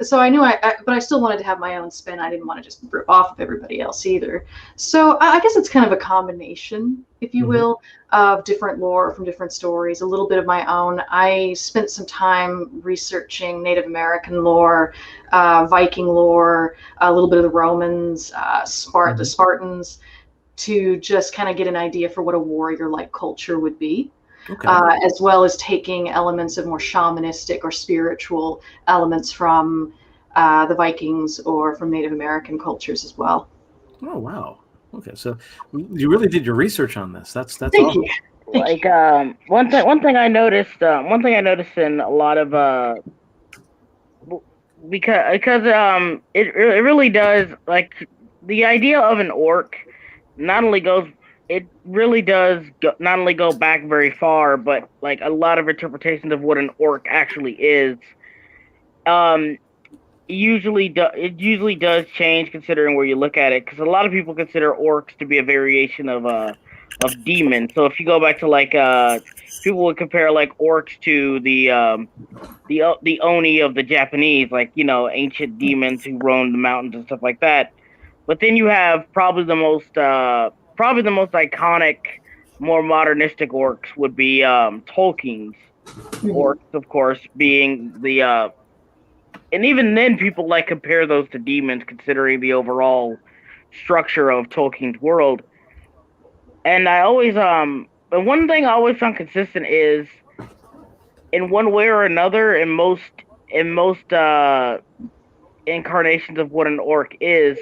So I knew but I still wanted to have my own spin. I didn't want to just rip off of everybody else either. So I guess it's kind of a combination, if you will, of different lore from different stories, a little bit of my own. I spent some time researching Native American lore, Viking lore, a little bit of the Romans, the Spartans, to just kind of get an idea for what a warrior-like culture would be, as well as taking elements of more shamanistic or spiritual elements from the Vikings or from Native American cultures as well. Oh, wow. Okay, so you really did your research on this. That's Thank awesome. you. Like one thing I noticed in a lot of because it really does, like, the idea of an orc not only goes back very far, but like a lot of interpretations of what an orc actually is usually does change considering where you look at it, because a lot of people consider orcs to be a variation of demons. So if you go back to like people would compare like orcs to the Oni of the Japanese, like, you know, ancient demons who roamed the mountains and stuff like that. But then you have probably the most iconic, more modernistic orcs would be Tolkien's orcs, of course, being the and even then people like compare those to demons considering the overall structure of Tolkien's world. And I always but one thing I always found consistent is, in one way or another, in most incarnations of what an orc is,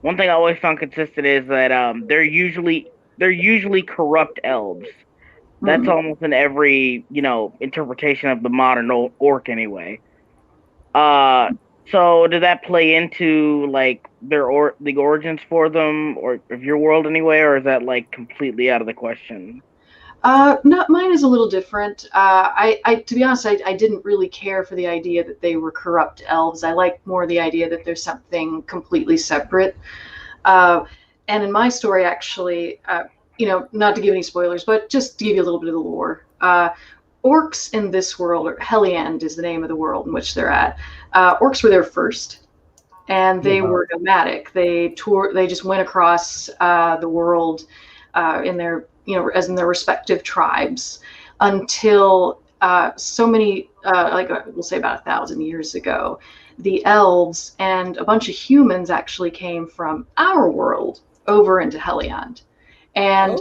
one thing I always found consistent is that they're usually corrupt elves. That's almost in every, you know, interpretation of the modern orc anyway. So did that play into like the origins for them, or of your world anyway, or is that like completely out of the question? Not mine is a little different. I to be honest, I didn't really care for the idea that they were corrupt elves. I liked more the idea that there's something completely separate. And in my story, actually, you know, not to give any spoilers, but just to give you a little bit of the lore. Orcs in this world, or Helliand is the name of the world in which they're at. Orcs were there first, and they were nomadic. They just went across the world in their, you know, as in their respective tribes, until so many, like we'll say about 1,000 years ago, the elves and a bunch of humans actually came from our world over into Helliand. And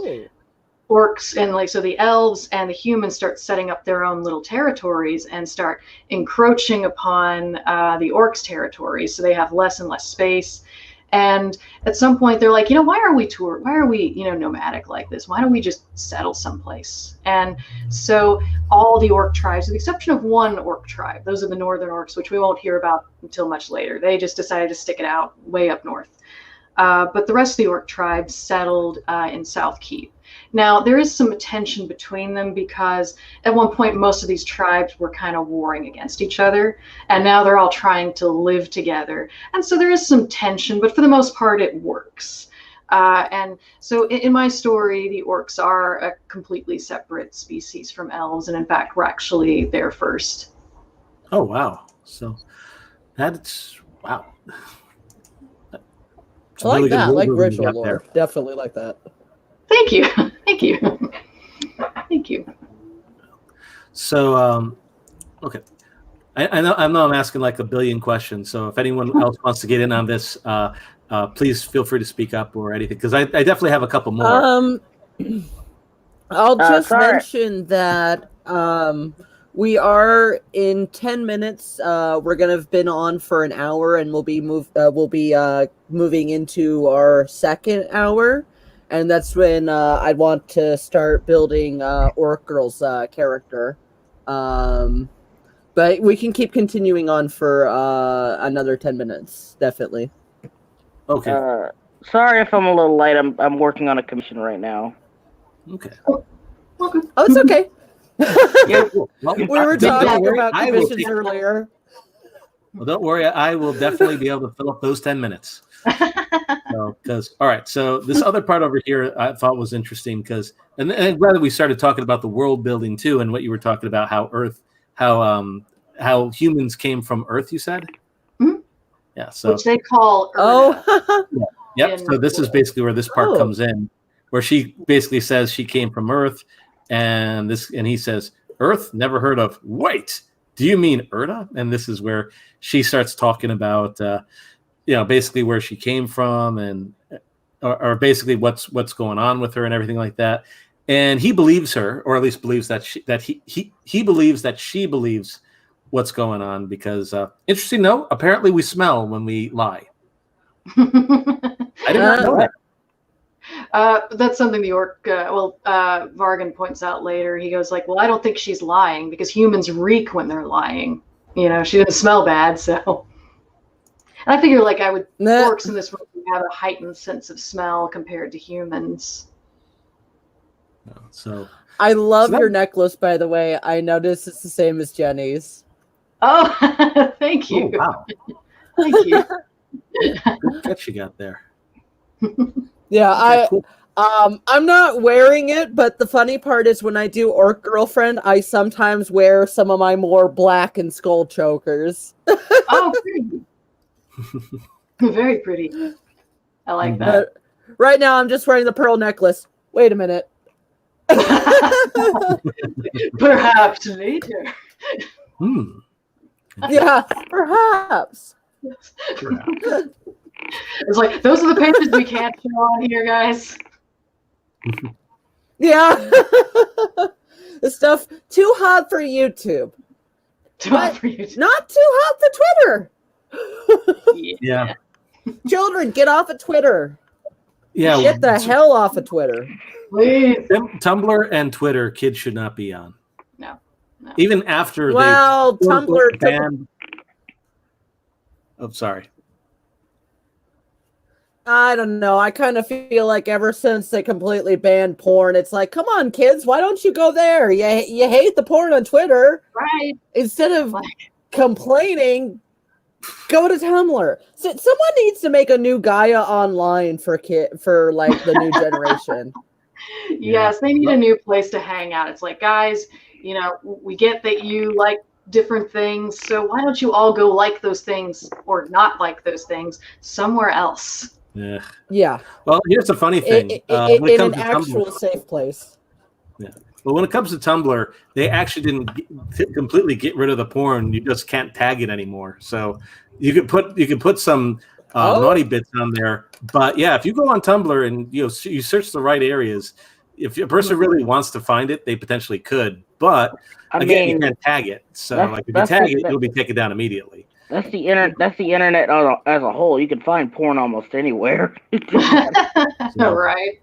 orcs, and like, so the elves and the humans start setting up their own little territories and start encroaching upon the orcs' territories. So they have less and less space. And at some point they're like, you know, why are we, you know, nomadic like this? Why don't we just settle someplace? And so all the orc tribes, with the exception of one orc tribe, those are the northern orcs, which we won't hear about until much later. They just decided to stick it out way up north. But the rest of the orc tribes settled in South Keep. Now, there is some tension between them because at one point most of these tribes were kind of warring against each other, and now they're all trying to live together. And so there is some tension, but for the most part it works. And so in my story, the orcs are a completely separate species from elves, and in fact we're actually there first. Oh, wow. So That's wow. It's I like really good that. I like world building you ritual got lore. there. Definitely like that. Thank you. Thank you. Thank you. So, okay. I know I'm asking like a billion questions. So if anyone else wants to get in on this, please feel free to speak up or anything, because I definitely have a couple more. I'll just sorry. mention that we are in 10 minutes. We're gonna have been on for an hour, and we'll be moving into our second hour, and that's when I want to start building Orc Girl's character. But we can keep continuing on for another 10 minutes, definitely. Okay. Sorry if I'm a little late. I'm working on a commission right now. Okay. Okay. Oh, it's okay. Yeah. Well, We were don't talking worry, about I will commissions take- earlier. Well, don't worry. I will definitely be able to fill up those 10 minutes. Because all right, so this other part over here I thought was interesting because, and I'm glad that we started talking about the world building too, and what you were talking about how humans came from Earth. You said, Mhm. yeah. So Which they call Oh, yep. So this is basically where this part Oh. comes in, where she basically says she came from Earth, and he says, Earth, never heard of. Wait, do you mean Erda? And this is where she starts talking about, basically where she came from, and or basically what's going on with her and everything like that. And he believes her, or at least believes that he believes that she believes what's going on, because interesting note, apparently we smell when we lie. I did not know that. That's something the orc, Vargan points out later. He goes like, well, I don't think she's lying because humans reek when they're lying. You know, she didn't smell bad, so. And I figure like orcs in this world have a heightened sense of smell compared to humans. So I love that- your necklace, by the way. I noticed it's the same as Jenny's. Oh, thank you. Oh, wow. Thank you. Good catch you got there. Yeah, Okay, cool. I'm not wearing it, but the funny part is when I do Orc Girlfriend, I sometimes wear some of my more black and skull chokers. Oh, pretty. Very pretty. I like that. But right now, I'm just wearing the pearl necklace. Wait a minute. Perhaps later. Yeah, perhaps. It's like, those are the pages we can't show on here, guys. Yeah. The stuff too hot for YouTube. Too hot for you. Not too hot for Twitter. Yeah. Children, get off of Twitter. Yeah. Get the hell off of Twitter. Please. Tumblr and Twitter, kids should not be on. No. Even after Well, they Tumblr banned. Oh, sorry. I don't know. I kind of feel like ever since they completely banned porn, it's like, come on, kids, why don't you go there? You hate the porn on Twitter. Right. Instead of complaining, go to Tumblr. So, someone needs to make a new Gaia Online for like the new generation. Yes, they need a new place to hang out. It's like, guys, you know, we get that you like different things, so why don't you all go like those things or not like those things somewhere else? Yeah. Well, here's the funny thing. In When an actual safe place. Yeah. But when it comes to Tumblr, they actually didn't completely get rid of the porn. You just can't tag it anymore. So you can put some naughty bits on there. But yeah, if you go on Tumblr and you search the right areas, if a person really wants to find it, they potentially could. But again, you can't tag it. So like if you tag it, it'll be taken down immediately. That's the internet as a whole. You can find porn almost anywhere. Right.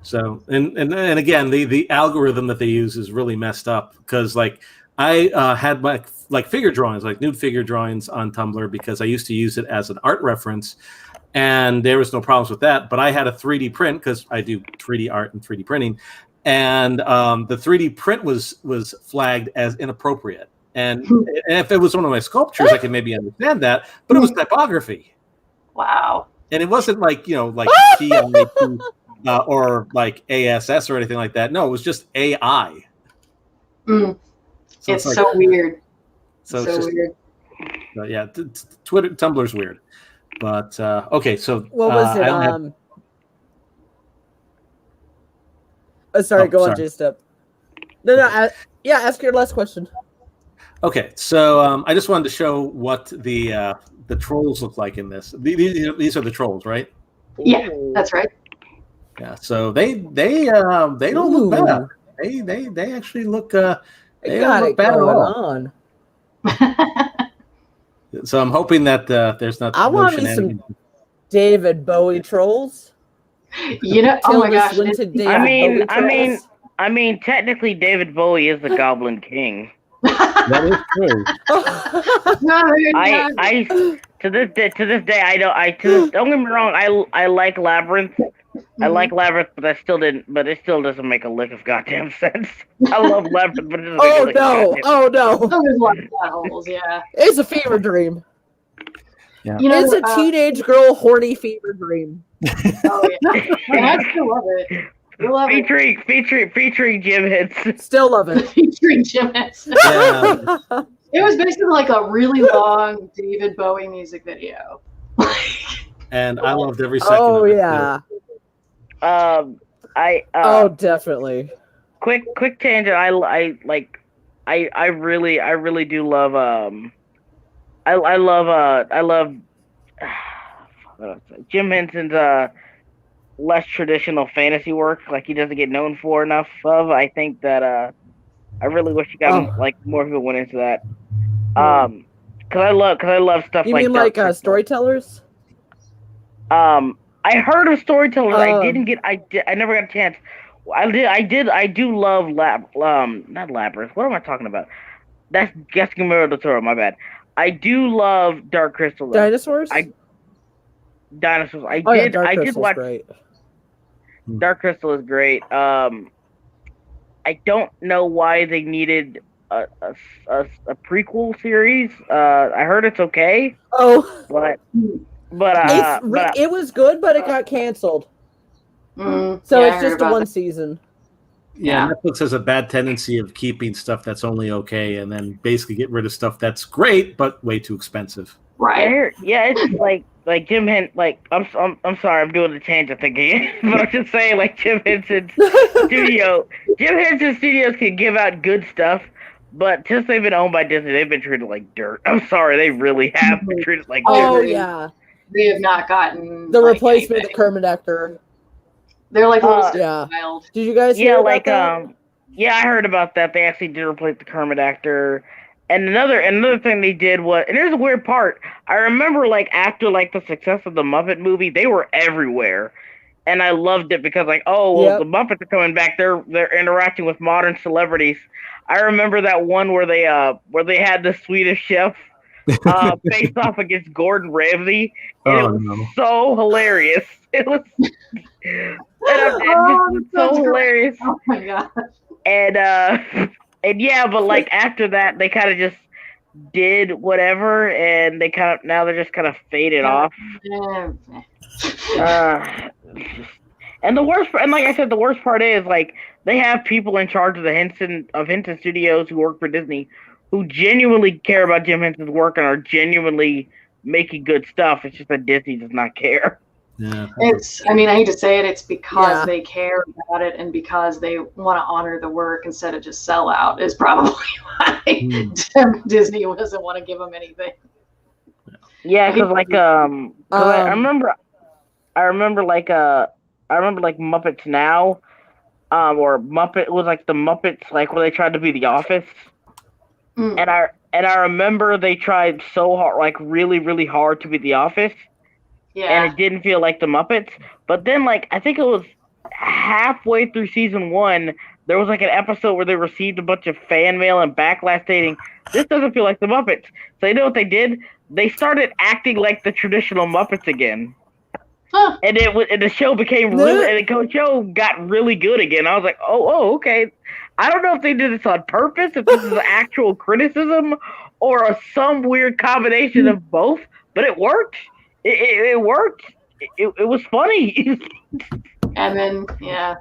So and again, the algorithm that they use is really messed up, because like I had my figure drawings, like nude figure drawings on Tumblr, because I used to use it as an art reference, and there was no problems with that. But I had a 3D print, because I do 3D art and 3D printing, and the 3D print was flagged as inappropriate. And if it was one of my sculptures, I could maybe understand that, but it was typography. Wow. And it wasn't like PIP or like ASS or anything like that. No, it was just AI. So it's so weird. So it's so weird. yeah, Twitter, Tumblr's weird. But okay, so What was it? I don't have, sorry, go on, sorry. J-Step. No, ask your last question. Okay, so I just wanted to show what the trolls look like in this. These are the trolls, right? Yeah, that's right. Yeah, so they don't look bad. They actually look they don't look bad at all. On. So I'm hoping that there's not. I want me some David Bowie trolls. You know, oh my gosh! I mean, technically, David Bowie is the Goblin King. That is true. I to this day I don't. Don't get me wrong. I like Labyrinth. I like Labyrinth, but it still doesn't make a lick of goddamn sense. I love Labyrinth, but it doesn't make a lick of goddamn sense. Oh no! There's a lot of plot holes, yeah. It's a fever dream. Yeah. You know, it's a teenage girl horny fever dream. Oh yeah, and I still love it. Featuring Jim Hits. Still love it. Featuring Jim Hits. Yeah. It was basically like a really long David Bowie music video. And I loved every second. Oh of it, yeah. too. Definitely. Quick tangent. I really do love I love Jim Henson's less traditional fantasy work, like he doesn't get known for enough of. I think that I really wish he got like more people went into that. Cause I love stuff You like. mean Dark like storytellers? I heard of storytellers. I never got a chance. I do love not Labyrinth. What am I talking about? That's Guillermo del Toro. My bad. I do love Dark Crystal. Though. Dinosaurs. Dinosaurs. I Dark did watch. Great. Dark Crystal is great. I don't know why they needed a prequel series. I heard it's okay. But it was good, but it got canceled. So it's just one season. Yeah, Netflix has a bad tendency of keeping stuff that's only okay, and then basically get rid of stuff that's great but way too expensive. Right. Yeah, it's like Jim Henson. Like I'm sorry, I'm doing the tangent thing again, but I'm just saying like Jim Henson's studio. Jim Henson's studios can give out good stuff, but since they've been owned by Disney, they've been treated like dirt. I'm sorry, they really have been treated like dirt. Oh yeah. They have not gotten the replacement of the Kermit actor. They're like wild. Did you guys hear about that? Yeah, I heard about that. They actually did replace the Kermit actor. And another thing they did was, and here's a weird part. I remember like after like the success of the Muppet movie, they were everywhere. And I loved it because like, the Muppets are coming back. They're interacting with modern celebrities. I remember that one where they had the Swedish chef face off against Gordon Ramsay, and it was so hilarious. It was so hilarious. Oh my gosh. And yeah, but like after that, they kind of just did whatever, and now they're just kind of faded off. And the worst, and like I said, the worst part is like they have people in charge of the Henson Studios who work for Disney, who genuinely care about Jim Henson's work and are genuinely making good stuff. It's just that Disney does not care. Yeah. I hate to say it, it's because they care about it and because they want to honor the work instead of just sell out is probably why Disney doesn't want to give them anything. Yeah, because like I remember like Muppets Now, or Muppet, it was like the Muppets like where they tried to be The Office. And I remember they tried so hard, like really, really hard to be The Office. Yeah. And it didn't feel like the Muppets. But then like I think it was halfway through season 1, there was like an episode where they received a bunch of fan mail and backlash stating, this doesn't feel like the Muppets. So you know what they did? They started acting like the traditional Muppets again. Huh. And the show became really, and the show got really good again. I was like, oh, okay. I don't know if they did this on purpose, if this is an actual criticism or some weird combination of both, but it worked. It worked. It was funny. And then, yeah.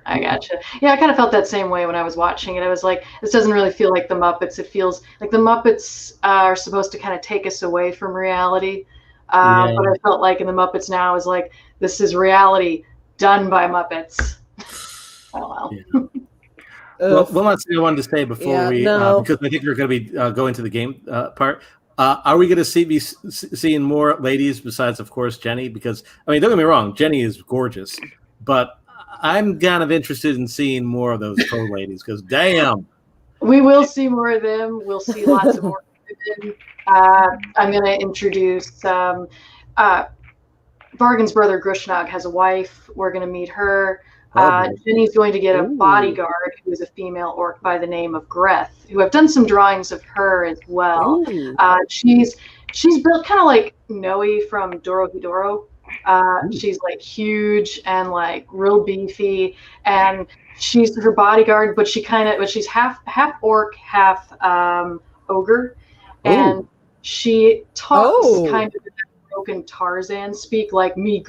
I gotcha. Yeah, I kind of felt that same way when I was watching it. I was like, this doesn't really feel like the Muppets. It feels like the Muppets are supposed to kind of take us away from reality. Yeah. But I felt like in the Muppets now is like, this is reality done by Muppets. Oh, well. Yeah. Well, one last thing I wanted to say before because I think we're going to be going to the game part. Are we going to be seeing more ladies besides, of course, Jenny? Because, I mean, don't get me wrong, Jenny is gorgeous, but I'm kind of interested in seeing more of those troll ladies because, damn. We will see more of them. We'll see lots of more women. I'm going to introduce Vargan's brother, Grushnog, has a wife. We're going to meet her. Jenny's going to get a bodyguard who is a female orc by the name of Greth, who I've done some drawings of her as well. She's built kind of like Noe from Dorohedoro. She's like huge and like real beefy, and she's her bodyguard, but she's half orc, half ogre, and she talks kind of in that broken Tarzan speak, like me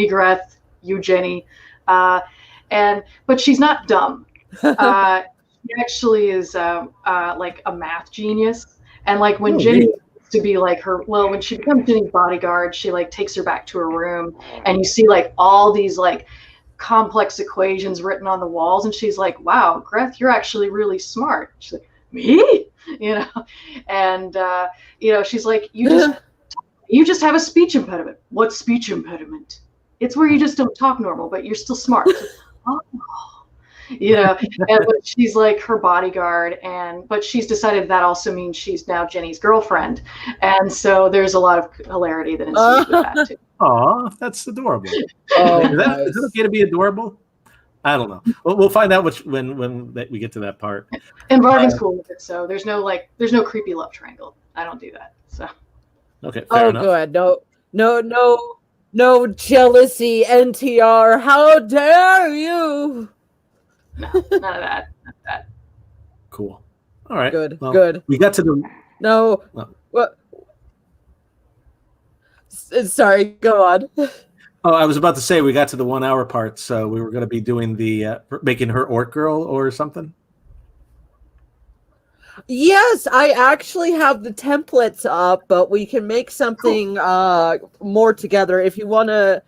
Greth, you Jenny. But she's not dumb. She actually is like a math genius. And like when Jenny used to be like when she becomes Jenny's bodyguard, she like takes her back to her room, and you see like all these like complex equations written on the walls, and she's like, "Wow, Greth, you're actually really smart." She's like, "Me?" And she's like, "You just have a speech impediment." "What speech impediment?" "It's where you just don't talk normal, but you're still smart." But she's like her bodyguard, but she's decided that also means she's now Jenny's girlfriend, and so there's a lot of hilarity that ensues with that too. Aw, that's adorable. Is that okay to be adorable? I don't know. We'll find out when we get to that part. And Vargan's cool with it, so there's no creepy love triangle. I don't do that. So okay, fair enough. Good. No jealousy, NTR. How dare you? No, none of that. None of that. Cool. All right. Good. Well, Good. We got to the no. What? Sorry. Go on. Oh, I was about to say we got to the 1 hour part, so we were going to be doing the making her orc girl or something. Yes, I actually have the templates up, but we can make something more together. If you want to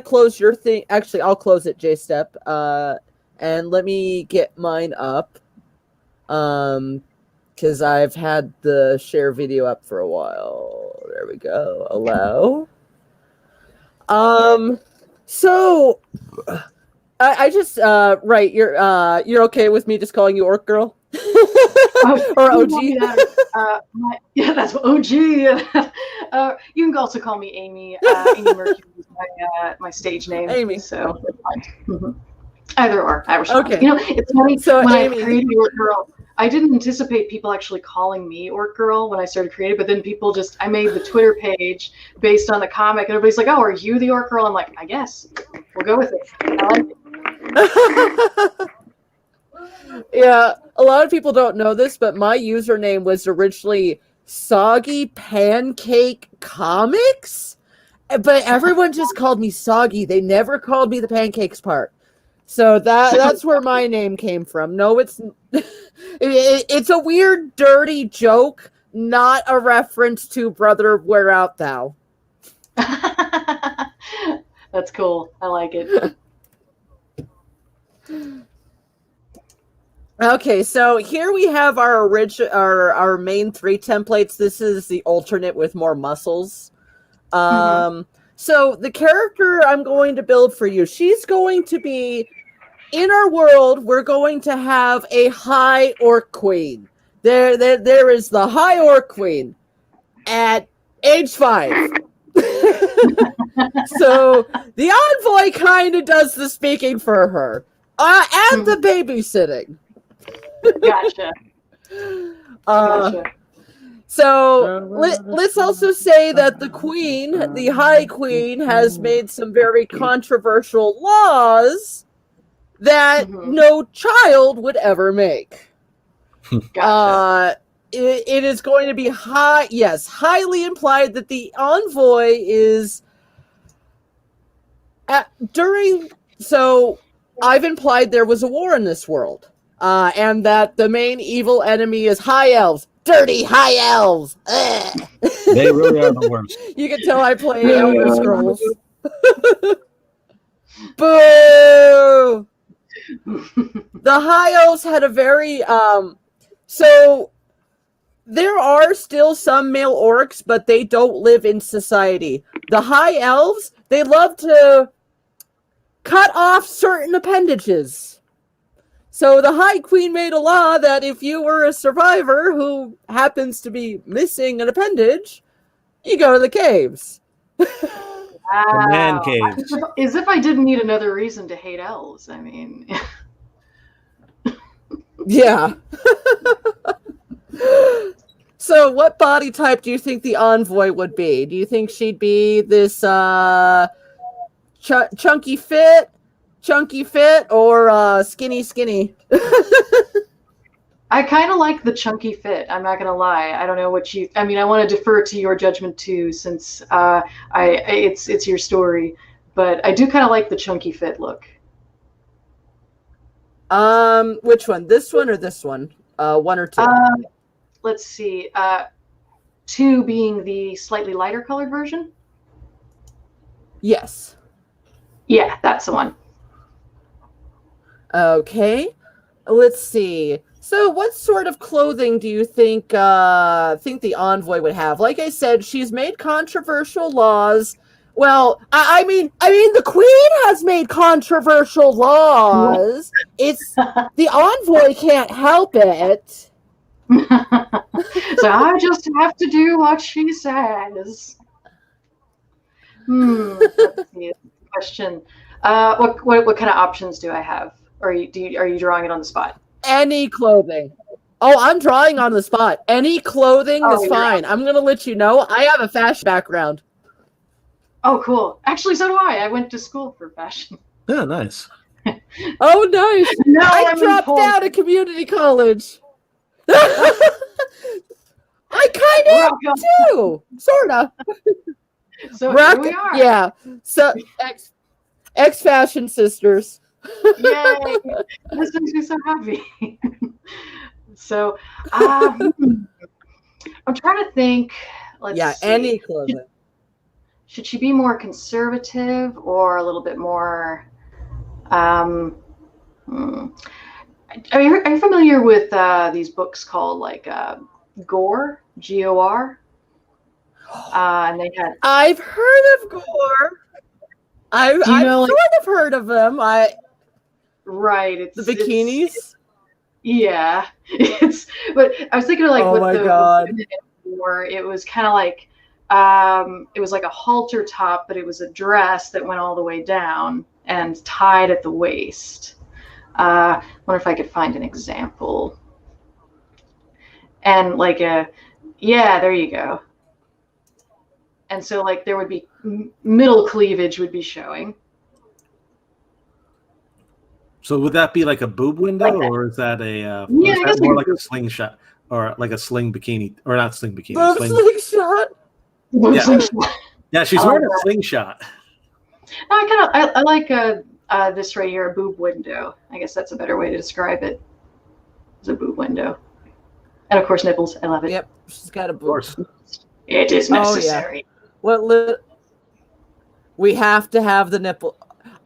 close your thing, actually, I'll close it, J-Step, and let me get mine up, because I've had the share video up for a while. There we go. Allow. So I just right, you're okay with me just calling you Orc Girl? Or OG? Yeah, that's OG. You can also call me Amy. Amy Mercury is my stage name. Amy. So either or, I respond. Okay. It's funny. So when Amy, I created Orc Girl, I didn't anticipate people actually calling me Orc Girl when I started creating, but then I made the Twitter page based on the comic, and everybody's like, "Oh, are you the Orc Girl?" I'm like, "I guess. We'll go with it." I like it. Yeah, a lot of people don't know this, but my username was originally Soggy Pancake Comics, but everyone just called me Soggy. They never called me the pancakes part. So that's where my name came from. No, it's a weird, dirty joke, not a reference to Brother, Where Art Thou? That's cool. I like it. Okay, so here we have our main 3 templates. This is the alternate with more muscles. So the character I'm going to build for you, she's going to be in our world. We're going to have a high orc queen. There is the high orc queen at age 5. So the envoy kind of does the speaking for her, and the babysitting. Gotcha. So let's also say that the queen, the high queen, has made some very controversial laws that no child would ever make. Gotcha. It is going to be highly implied that the envoy is during So I've implied there was a war in this world, and that the main evil enemy is high elves. Dirty high elves. Ugh. They really are the worst. You can tell I play Elder Scrolls. Boo! The high elves had a very so there are still some male orcs, but they don't live in society. The high elves, they love to cut off certain appendages. So the High Queen made a law that if you were a survivor who happens to be missing an appendage, you go to the caves. The man caves. As if I didn't need another reason to hate elves. I mean, Yeah. So what body type do you think the envoy would be? Do you think she'd be this chunky fit, or skinny? I kind of like the chunky fit. I'm not gonna lie. I don't know what you. I mean, I want to defer to your judgment too, since it's your story. But I do kind of like the chunky fit look. Which one? This one or this one? One or two? Let's see. 2 being the slightly lighter colored version. Yes. Yeah, that's the one. Okay. Let's see. So what sort of clothing do you think the envoy would have? Like I said, she's made controversial laws. Well, I mean, the queen has made controversial laws. It's the envoy can't help it. So I just have to do what she says. Let's see. Question. What kind of options do I have? Or are you drawing it on the spot? Any clothing. Oh, I'm drawing on the spot. Any clothing is fine. I'm gonna let you know. I have a fashion background. Oh, cool. Actually, so do I. I went to school for fashion. Yeah, nice. Oh, nice. No, I dropped out of community college. I kind of too, sorta. So here we are. Yeah. So ex fashion sisters. Yay! This makes me so happy. So, I'm trying to think. Let's see. Any clothing. Should she be more conservative or a little bit more? Are you familiar with these books called like Gore, G-O-R? And they had. I've heard of Gore. I've sort of heard of them. Right. It's the bikinis. Yeah. But I was thinking of like oh my god. War, it was kind of like it was like a halter top, but it was a dress that went all the way down and tied at the waist. Wonder if I could find an example. And like there you go. And so like there would be middle cleavage would be showing. So would that be like a boob window, or is that a more like a slingshot, or like a sling bikini, or not sling bikini? Slingshot. Yeah, she's wearing a slingshot. I like this right here, a boob window. I guess that's a better way to describe it. It's a boob window, and of course nipples. I love it. Yep, she's got a boob. It is necessary. We have to have the nipple.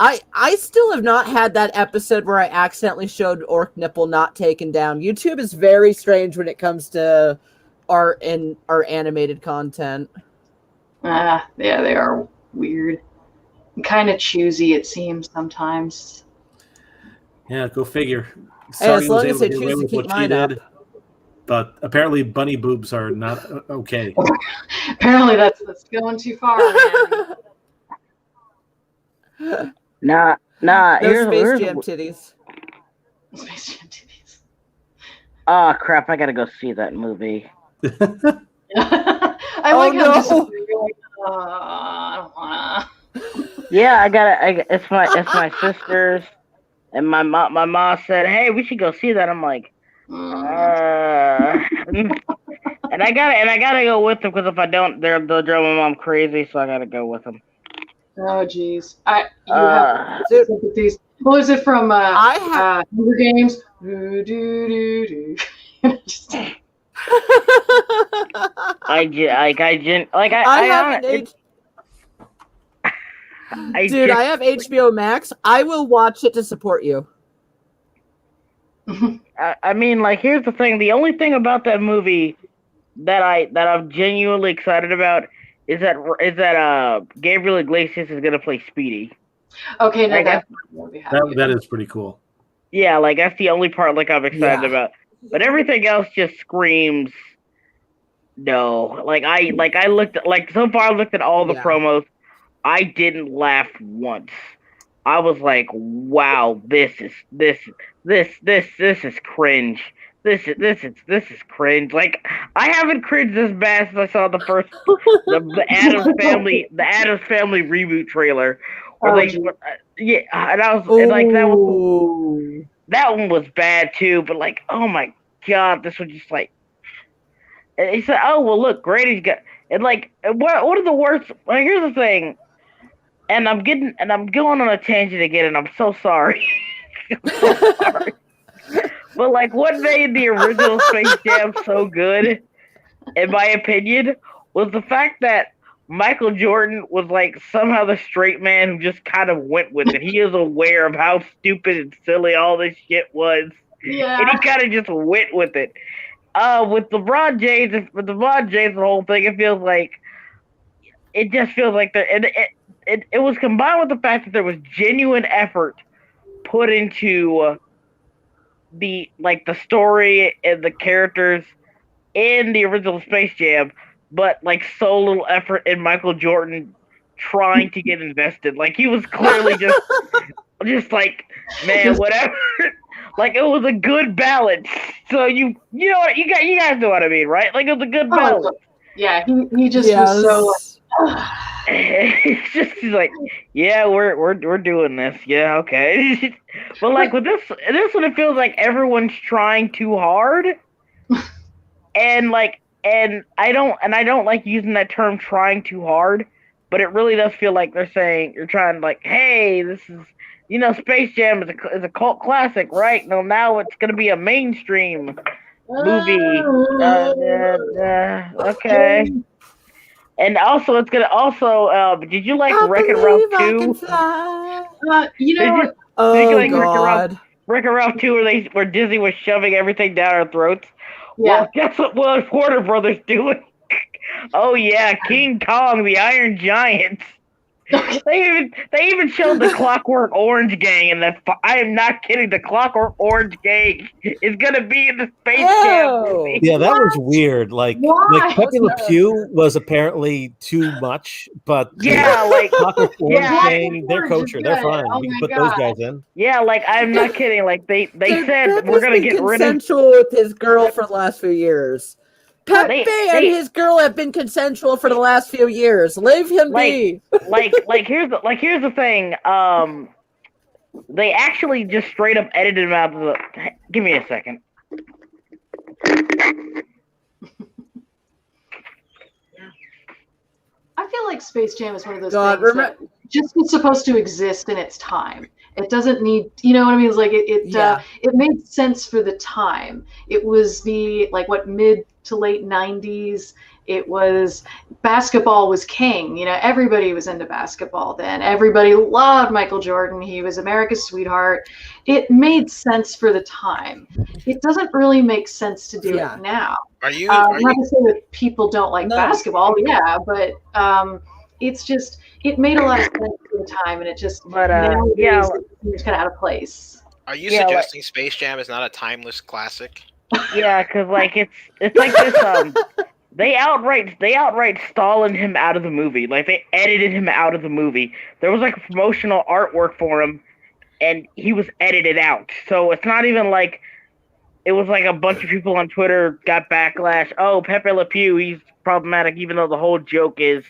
I still have not had that episode where I accidentally showed orc nipple not taken down. YouTube is very strange when it comes to art and our animated content. Yeah, they are weird. Kind of choosy, it seems sometimes. Yeah, go figure. Hey, as long as they choose to keep mine up. But apparently bunny boobs are not okay. Apparently that's going too far, man. Nah. No here's Space Jam titties. Space Jam titties. Oh crap! I gotta go see that movie. I like how you're like, I don't wanna. Yeah, it's my sister's, and my mom said, "Hey, we should go see that." I'm like, and I gotta go with them because if I don't, they'll drive my mom crazy. So I gotta go with them. Oh, geez. You Uh, have sympathies. What was it from I have. Hunger Games? Do, do, do, do. Just- I have an H. Dude, I have HBO Max. I will watch it to support you. I mean, like, here's the thing. The only thing about that movie that I'm genuinely excited about is that Gabriel Iglesias is gonna play Speedy. Okay, no, Like, that will be happy. That is pretty cool. Yeah, like that's the only part like I'm excited Yeah. about. But everything else just screams no. Like I looked at so far I looked at all the Yeah. promos. I didn't laugh once. I was like, wow, this is cringe. This is cringe. Like I haven't cringed this bad since I saw the first the Addams Family reboot trailer where yeah, and I was and like that one was bad too, but like, oh my god, this was just like. And he said, "Oh well, look, Grady's got." And like, what are the worst? Like, here's the thing, and I'm going on a tangent again, and I'm so sorry. I'm so sorry. But like, what made the original Space Jam so good, in my opinion, was the fact that Michael Jordan was like somehow the straight man who just kind of went with it. He is aware of how stupid and silly all this shit was. Yeah. And he kind of just went with it. With LeBron James, the whole thing, it just feels like it was combined with the fact that there was genuine effort put into the story and the characters in the original Space Jam, but like so little effort in Michael Jordan trying to get invested. Like he was clearly just like, man, whatever. Like it was a good balance. So you know what you guys know what I mean, right? Like it was a good balance. Yeah, he just was so. He's like, yeah, we're doing this. Yeah, okay. But like with this one, it feels like everyone's trying too hard, and I don't like using that term "trying too hard," but it really does feel like they're saying you're trying to like, hey, this is. You know, Space Jam is a cult classic, right? No, now it's gonna be a mainstream movie. Okay. And also, it's gonna did you like Wreck-It Ralph 2? You know, did you like God. Wreck-It Ralph 2 where Disney was shoving everything down our throats? Yeah. Well, guess what Warner Brothers doing? Oh yeah, King Kong, the Iron Giant. They even showed the Clockwork Orange gang, and I am not kidding. The Clockwork Orange gang is gonna be in the Space Jam movie. Yeah, that was weird. Like Pepe Le Pew was apparently too much, but yeah, like Clockwork Orange Yeah. gang, they're kosher, they're fine. Oh You my can put God. those guys in. Yeah, like I'm not kidding. Like they Dude, said Pepe's we're gonna been get rid of. consensual with his girl for the last few years. Pepe and his girl have been consensual for the last few years. Leave him be. Here's the thing. They actually just straight up edited him out of the. Give me a second. I feel like Space Jam is one of those God, things that just is supposed to exist in its time. It doesn't need, you know what I mean? It's like it made sense for the time. It was the mid to late 90s. It was basketball was king. You know, everybody was into basketball then. Everybody loved Michael Jordan. He was America's sweetheart. It made sense for the time. It doesn't really make sense to do it now. Are you? Not to say that people don't like basketball, but it's just it made a lot of sense for the time, and it just nowadays it's kind of out of place. Are you suggesting Space Jam is not a timeless classic? Yeah, because it's like this. They outright stalling him out of the movie. Like they edited him out of the movie. There was like promotional artwork for him, and he was edited out. So it's not even like it was like a bunch of people on Twitter got backlash. Oh, Pepe Le Pew, he's problematic, even though the whole joke is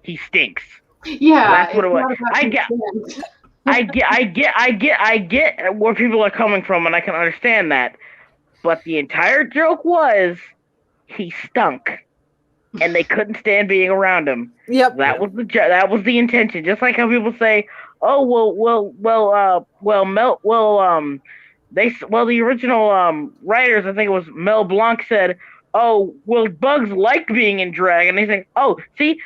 he stinks. Yeah, that's what it was. I get where people are coming from, and I can understand that. But the entire joke was he stunk. and they couldn't stand being around him. Yep. That was the intention. Just like how people say, "Oh, the original writers, I think it was Mel Blanc, said, oh, well, Bugs liked being in drag," and they say, "Oh, see,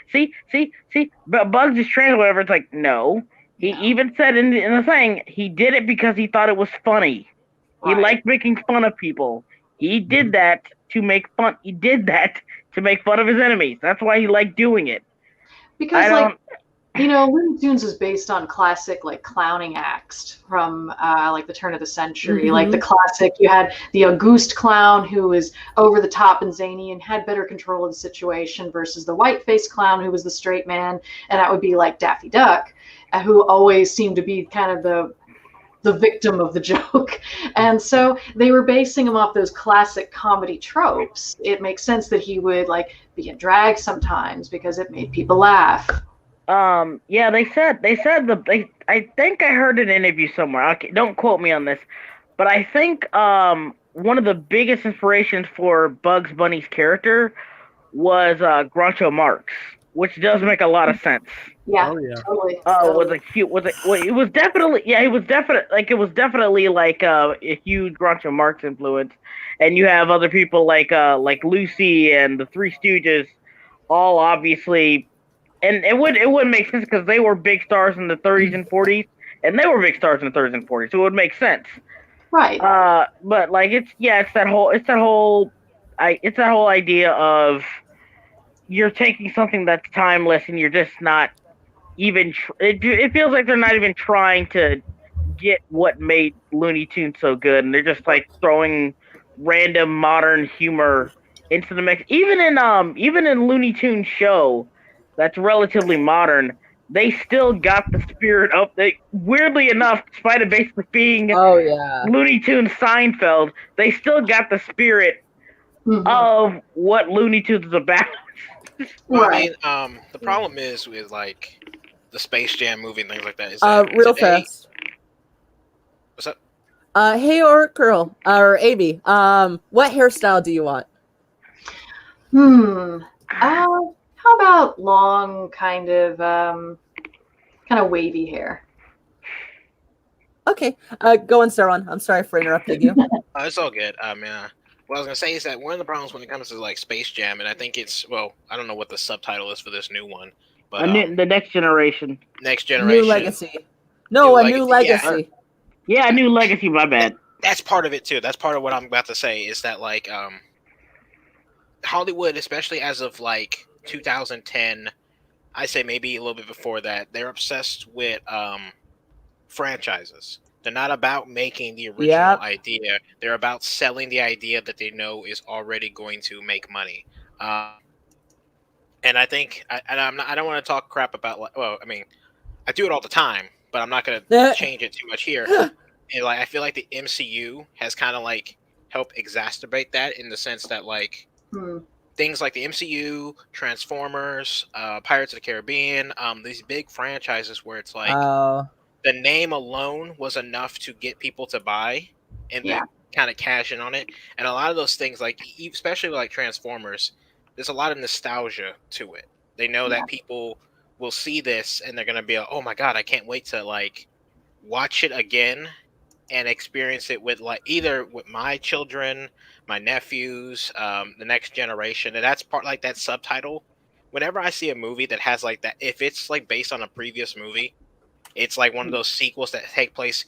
but Bugs is trans or whatever." It's like, no. He even said in the thing, he did it because he thought it was funny. He liked making fun of people. He did that to make fun. He did that to make fun of his enemies. That's why he liked doing it. Because Looney Tunes is based on classic like clowning acts from like the turn of the century. Mm-hmm. Like the classic, you had the Auguste clown who was over the top and zany and had better control of the situation versus the white-faced clown who was the straight man, and that would be like Daffy Duck, who always seemed to be kind of the victim of the joke. And so they were basing him off those classic comedy tropes. It makes sense that he would like be in drag sometimes because it made people laugh. Yeah, they said I think I heard an interview somewhere. Okay, don't quote me on this, but I think one of the biggest inspirations for Bugs Bunny's character was Groucho Marx, which does make a lot of sense. Yeah, totally. It was definitely like a huge Groucho Marx influence, and you have other people like Lucy and the Three Stooges, all obviously. And it wouldn't make sense because they were big stars in the 30s and 40s, and they were big stars in the 30s and 40s, so it would make sense. Right. But like it's that whole idea of you're taking something that's timeless and you're just not even. It feels like they're not even trying to get what made Looney Tunes so good, and they're just like throwing random modern humor into the mix. Even in Looney Tunes show. That's relatively modern. They still got the spirit of the. Weirdly enough, despite it basically being Looney Tunes Seinfeld, they still got the spirit of what Looney Tunes is about. Well, I mean, the problem is with like the Space Jam movie and things like that. Is real fast. What's up? Hey, Orc Girl or Amy. What hairstyle do you want? How about long, kind of wavy hair? Okay, go on, Saron. I'm sorry for interrupting you. It's all good. What I was gonna say is that one of the problems when it comes to like Space Jam, and I think it's I don't know what the subtitle is for this new one, but the Next Generation. Next Generation. New Legacy. No, a new legacy. Yeah, a new legacy. My bad. That's part of it too. That's part of what I'm about to say is that like Hollywood, especially as of like 2010, I say maybe a little bit before that, they're obsessed with franchises. They're not about making the original idea. They're about selling the idea that they know is already going to make money. And I think, I don't want to talk crap about. I do it all the time, but I'm not going to change it too much here. And like, I feel like the MCU has kind of like helped exacerbate that in the sense that like. Things like the MCU, Transformers, Pirates of the Caribbean, these big franchises where it's like the name alone was enough to get people to buy and then kind of cash in on it. And a lot of those things, like especially like Transformers, there's a lot of nostalgia to it. They know that people will see this and they're gonna be like, "Oh my god, I can't wait to like watch it again and experience it with like either with my children, my nephews, the next generation." And that's part like that subtitle. Whenever I see a movie that has like that, if it's like based on a previous movie, it's like one of those sequels that take place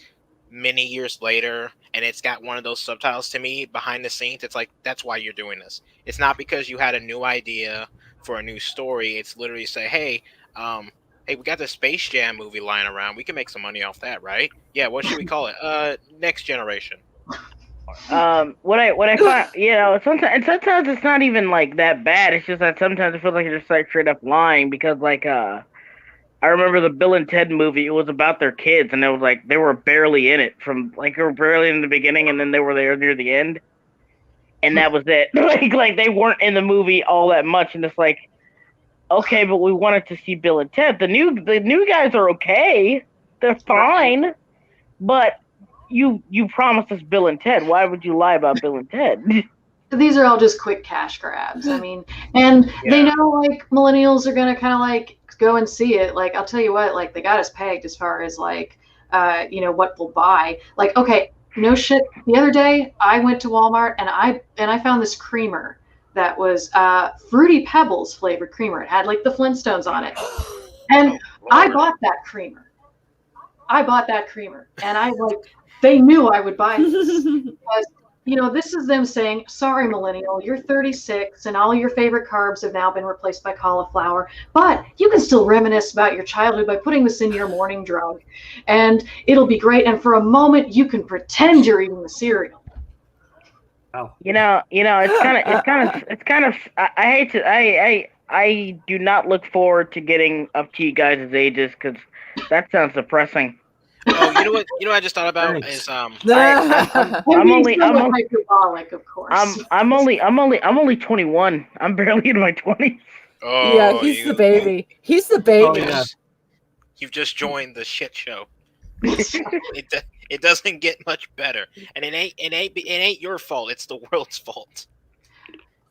many years later, and it's got one of those subtitles to me behind the scenes. It's like, that's why you're doing this. It's not because you had a new idea for a new story. It's literally say, hey, we got the Space Jam movie lying around. We can make some money off that, right? Yeah, what should we call it? Next Generation. What I find, sometimes it's not even like that bad. It's just that sometimes I feel like you're just like straight up lying because like I remember the Bill and Ted movie. It was about their kids, and it was like they were barely in it from like they were barely in the beginning, and then they were there near the end, and that was it. like they weren't in the movie all that much, and it's like, okay, but we wanted to see Bill and Ted. The new guys are okay, they're fine, but you promised us Bill and Ted. Why would you lie about Bill and Ted? these are all just quick cash grabs. I mean, and they know like millennials are gonna kind of like go and see it. Like I'll tell you what, like they got us pegged as far as like what we'll buy. Like okay, no shit. The other day I went to Walmart and I found this creamer that was Fruity Pebbles flavored creamer. It had like the Flintstones on it, and I bought that creamer. And I like they knew I would buy this because. This is them saying, sorry, millennial, you're 36 and all your favorite carbs have now been replaced by cauliflower, but you can still reminisce about your childhood by putting this in your morning drug and it'll be great. And for a moment, you can pretend you're eating the cereal. Oh. It's kind of, I do not look forward to getting up to you guys' ages because that sounds depressing. Oh, you know what? I just thought about is I'm only hyperbolic, of course. I'm only 21. I'm barely in my 20s. Oh, yeah, he's the baby. He's the baby. You've just joined the shit show. It doesn't get much better, and it ain't your fault. It's the world's fault.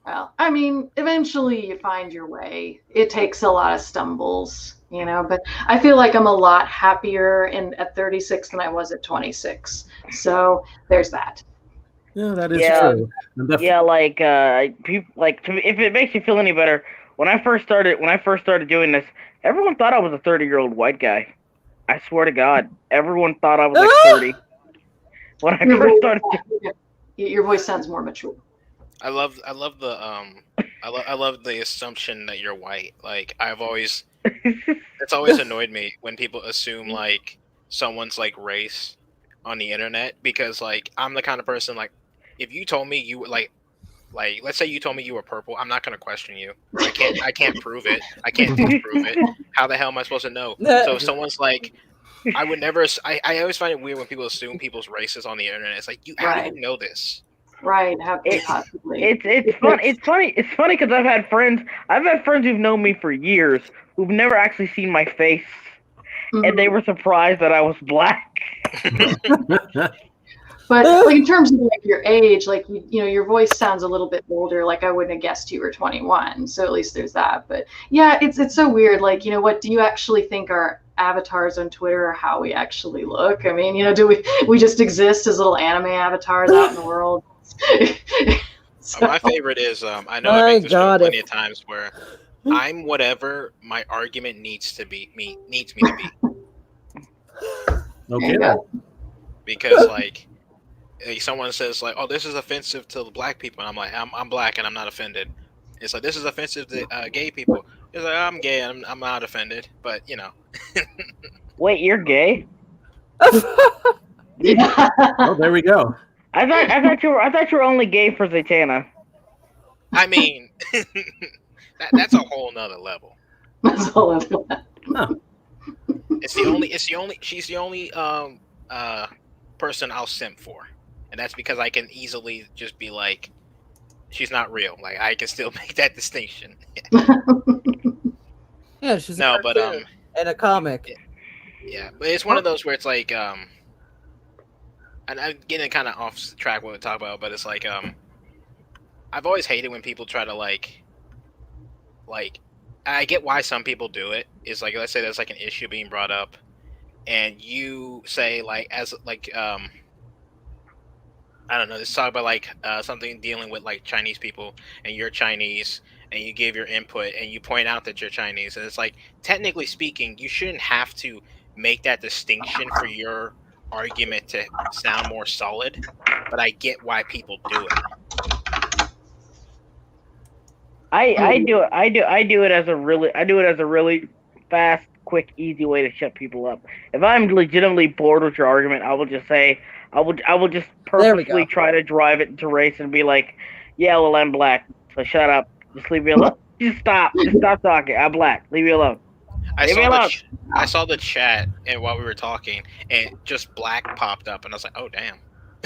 Well, I mean, eventually you find your way. It takes a lot of stumbles. But I feel like I'm a lot happier at 36 than I was at 26. So there's that. Yeah, that is true. Yeah, if it makes you feel any better, when I first started doing this, everyone thought I was a 30-year-old white guy. I swear to God, everyone thought I was like 30. When I first started, your voice sounds more mature. I love the assumption that you're white. Like it's always annoyed me when people assume like someone's like race on the internet because like I'm the kind of person like if you told me you were like let's say you told me you were purple, I'm not gonna question you. I can't prove it. I can't prove it. How the hell am I supposed to know? So if someone's like I would never. I always find it weird when people assume people's races on the internet. It's like how do you know this? Right. How could you possibly? It's funny because I've had friends who've known me for years who've never actually seen my face, and they were surprised that I was black. But like, in terms of like your age, like your voice sounds a little bit older. Like I wouldn't have guessed you were 21. So at least there's that. But yeah, it's so weird. Like what do you actually think our avatars on Twitter are how we actually look? I mean, do we just exist as little anime avatars out in the world? So. My favorite is I know I make this joke plenty of times where I'm whatever my argument needs me to be. Okay. Because like someone says like, oh, this is offensive to the black people, and I'm like, I'm black and I'm not offended. It's like this is offensive to gay people. It's like I'm gay and I'm not offended, but Wait, you're gay? Oh, there we go. I thought you were only gay for Zatanna. I mean, that's a whole nother level. That's a whole other level. Huh. She's the only person I'll simp for, and that's because I can easily just be like, she's not real. Like I can still make that distinction. Yeah, she's no, a but and a comic. Yeah, but it's one of those where it's like and I'm getting kind of off track what we talk about, but it's like I've always hated when people try to like I get why some people do it. It's like, let's say there's like an issue being brought up and you say like as like I don't know, let's talk about like something dealing with like Chinese people and you're Chinese and you give your input and you point out that you're Chinese, and it's like technically speaking you shouldn't have to make that distinction for your argument to sound more solid, but I get why people do it. I do it as a really fast, quick, easy way to shut people up. If I'm legitimately bored with your argument, I will just say I will just purposely try to drive it into race and be like, yeah, well, I'm black, so shut up, just leave me alone. Just stop talking. I'm black. Leave me alone. I saw the chat and while we were talking, and just black popped up, and I was like, oh damn.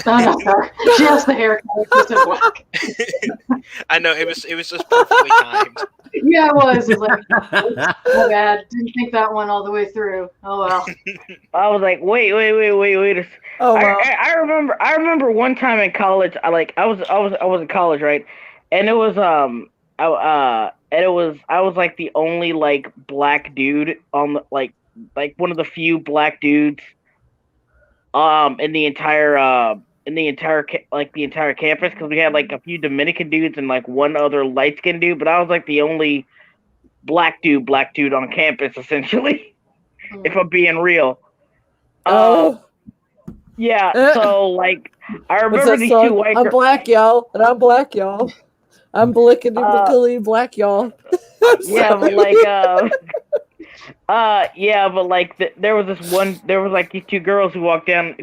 No, not her. She has the hair color black. I know it was just perfectly timed. Yeah, it was. It was like, my bad. Didn't think that one all the way through. Oh well. I was like, wait. Oh wow. I remember one time in college. I was in college, right? And it was I was like the only like black dude on the like one of the few black dudes in the entire campus, because we had like a few Dominican dudes and like one other light skinned dude, but I was like the only black dude on campus essentially. If I'm being real. Yeah, so like I remember these two white I'm black, y'all, and I'm black, y'all. I'm blickety black, y'all. Yeah, but like there was like these two girls who walked down,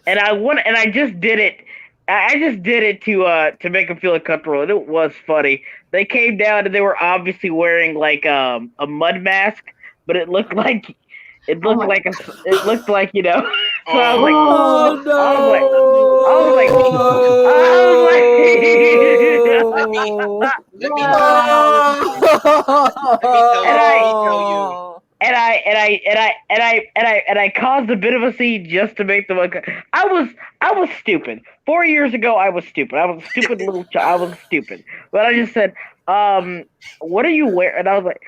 and I just did it. I just did it to make them feel uncomfortable, and it was funny. They came down and they were obviously wearing like a mud mask, but it looked like you know. So I was like, and I caused a bit of a scene just to make them look. I was stupid. 4 years ago, I was stupid. I was a stupid little child. I was stupid. But I just said, what are you wearing? And I was like,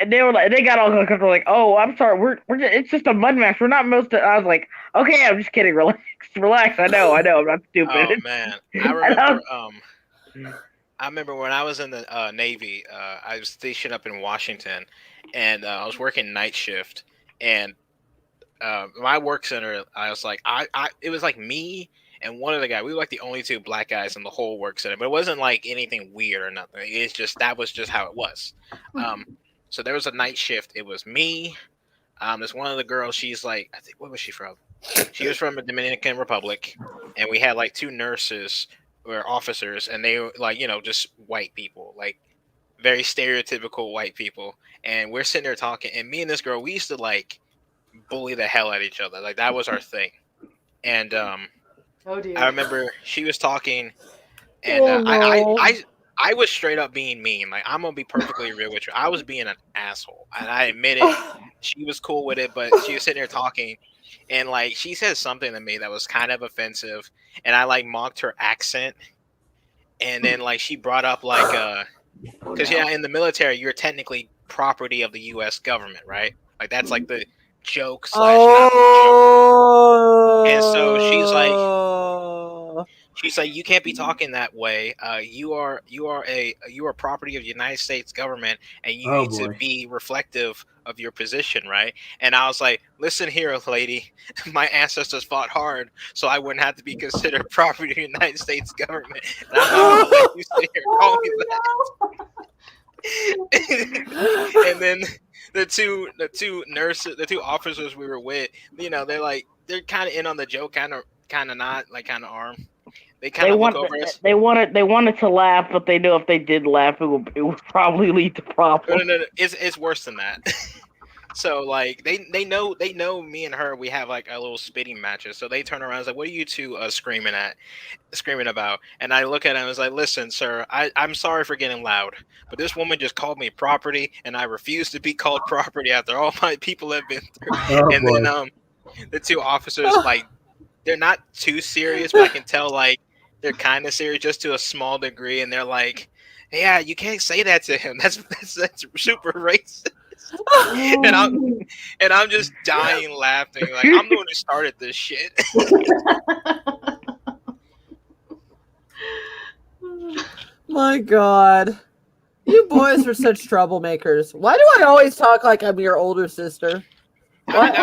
they were like, they got all uncomfortable, like, oh, I'm sorry, it's just a mud mask. We're not most of. I was like, okay, I'm just kidding. Relax. I know, I'm not stupid. Oh man, I remember when I was in the Navy. I was stationed up in Washington, and I was working night shift. And my work center, I was like, it was like me and one other guy. We were like the only two black guys in the whole work center, but it wasn't like anything weird or nothing. It's just that was just how it was. So there was a night shift. It was me. There's one of the girls. She's like, I think, what was she from? She was from the Dominican Republic, and we had like two nurses or officers, and they were like, you know, just white people, like very stereotypical white people. And we're sitting there talking, and me and this girl, we used to like bully the hell out of each other. Like that was our thing. And Oh dear. I remember she was talking, and I was straight up being mean. Like, I'm gonna be perfectly real with you. I was being an asshole, and I admit it. She was cool with it, but she was sitting there talking, and like she said something to me that was kind of offensive, and I like mocked her accent, and then like she brought up like because yeah, in the military you're technically property of the U.S. government, right? Like that's like the joke / not joke. And so she's like, you can't be talking that way. You are property of the United States government, and you need to be reflective of your position, right? And I was like, listen here, lady, my ancestors fought hard, so I wouldn't have to be considered property of the United States government. And I'm not gonna let you sit here and call me that. And then the two nurses, the two officers we were with, you know, they're kind of in on the joke, kind of not, like kind of arm. They kind of look over us. They wanted to laugh, but they knew if they did laugh, it would probably lead to problems. No. It's worse than that. So like they know me and her, we have like a little spitting matches. So they turn around and is like, what are you two screaming about? And I look at him and I was like, listen, sir, I'm sorry for getting loud, but this woman just called me property, and I refuse to be called property after all my people have been through. Then the two officers, like, they're not too serious, but I can tell like they're kind of serious just to a small degree, and they're like, yeah, you can't say that to him. That's super racist. And I'm just dying laughing. Like, I'm the one who started this shit. My God. You boys are such troublemakers. Why do I always talk like I'm your older sister? I mean,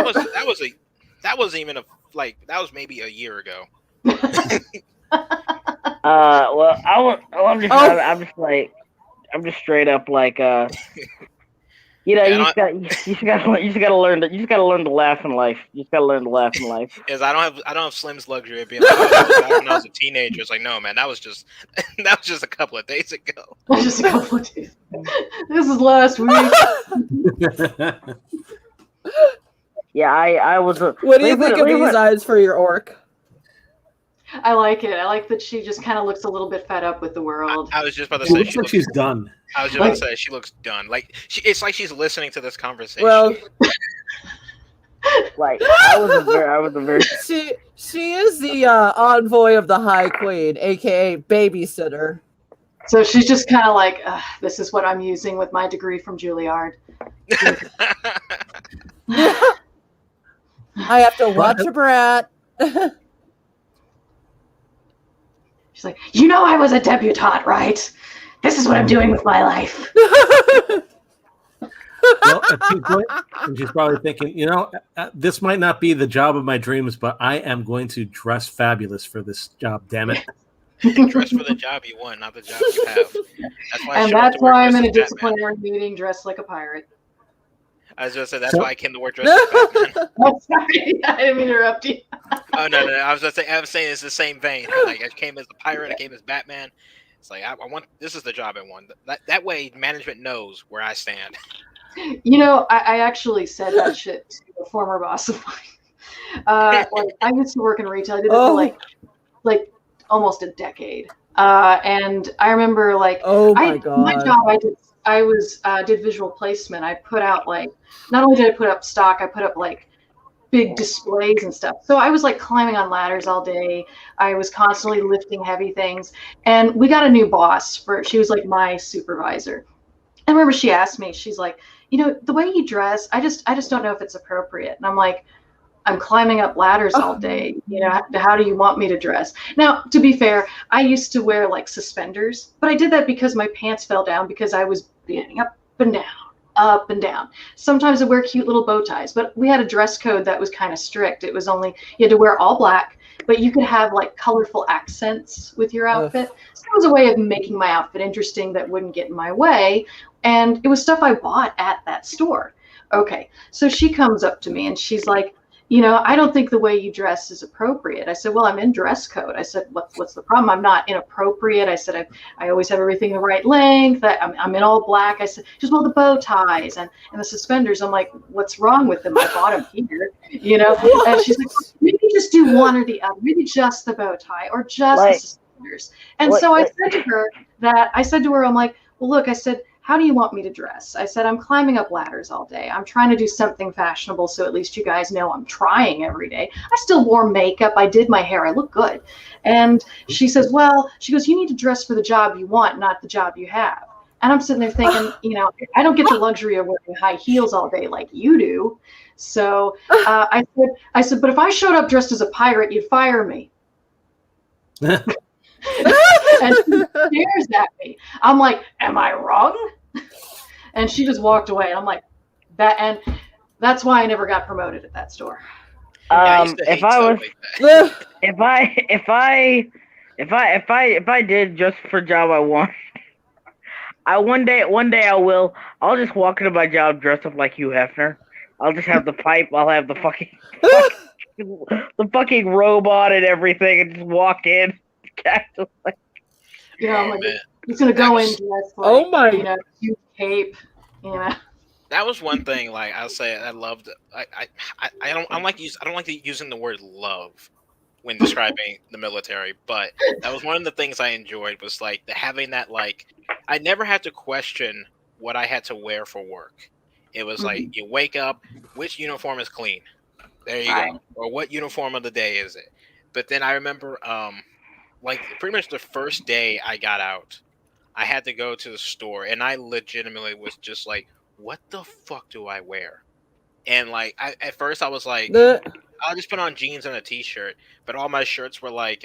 that was maybe a year ago. I'm just straight up like you know, you just gotta learn to laugh in life. You just gotta learn to laugh in life. Is I don't have Slim's luxury of being like, oh, when I was a teenager. It's like, no, man, that was just a couple of days ago. Just a couple of days. This is last week. Yeah, I was. What do you think of these eyes for your orc? I like it. I like that she just kind of looks a little bit fed up with the world. I was just about to She say looks like she's done. I was just about to say she looks done. Like it's like she's listening to this conversation. Well, Like I was a very she is the envoy of the High Queen, aka babysitter. So she's just kind of like, this is what I'm using with my degree from Juilliard. I have to watch a brat. She's like, you know, I was a debutante, right? This is what I'm doing with my life. Well, at some point, and she's probably thinking, you know, this might not be the job of my dreams, but I am going to dress fabulous for this job. Damn it! Dress for the job you want, not the job you have. That's why I'm in a disciplinary meeting dressed like a pirate. I was just saying that's why I came to work dressed like Batman. Oh, sorry, I didn't mean to interrupt you. Oh no! I was saying it's the same vein. Like I came as a pirate, I came as Batman. It's like I want. This is the job I want. That way, management knows where I stand. You know, I actually said that shit to a former boss of mine. Like I used to work in retail. I did it for like almost a decade. And I remember like my job I did visual placement. I put out like not only did I put up stock, I put up like big displays and stuff. So I was like climbing on ladders all day. I was constantly lifting heavy things. And we got a new boss she was like my supervisor. I remember she asked me, she's like, you know, the way you dress, I just don't know if it's appropriate. And I'm like, I'm climbing up ladders all day. You know, how do you want me to dress? Now, to be fair, I used to wear like suspenders, but I did that because my pants fell down because I was bending up and down, up and down. Sometimes I wear cute little bow ties, but we had a dress code that was kind of strict. It was only, you had to wear all black, but you could have like colorful accents with your outfit. So it was a way of making my outfit interesting that wouldn't get in my way. And it was stuff I bought at that store. Okay, so she comes up to me and she's like, you know, I don't think the way you dress is appropriate. I said, well, I'm in dress code. I said, what's the problem? I'm not inappropriate. I said, I always have everything the right length. I'm in all black. I said, just well, the bow ties and the suspenders. I'm like, what's wrong with them? I bought them here, you know? And she's like, maybe just do one or the other. Maybe just the bow tie or just the suspenders. And so I said to her, I'm like, well, look, I said, how do you want me to dress? I said, I'm climbing up ladders all day. I'm trying to do something fashionable so at least you guys know I'm trying every day. I still wore makeup. I did my hair. I look good. And she says, well, she goes, you need to dress for the job you want, not the job you have. And I'm sitting there thinking, you know, I don't get the luxury of wearing high heels all day like you do. So I said, but if I showed up dressed as a pirate, you'd fire me. And she stares at me. I'm like, am I wrong? And she just walked away. And I'm like, and that's why I never got promoted at that store. If I did just for job I want, one day I'll just walk into my job dressed up like Hugh Hefner. I'll just have the pipe. I'll have the fucking robot and everything, and just walk in. You know, I'm like, he's gonna go in dressed like, you know, cute cape, you know. That was one thing. Like I'll say, I loved. I don't like using the word love when describing the military, but that was one of the things I enjoyed was like having that. Like I never had to question what I had to wear for work. It was like you wake up, which uniform is clean? There you go. Or what uniform of the day is it? But then I remember, like pretty much the first day I got out, I had to go to the store, and I legitimately was just like, "What the fuck do I wear?" And like, at first I was like, "I'll just put on jeans and a t-shirt," but all my shirts were like,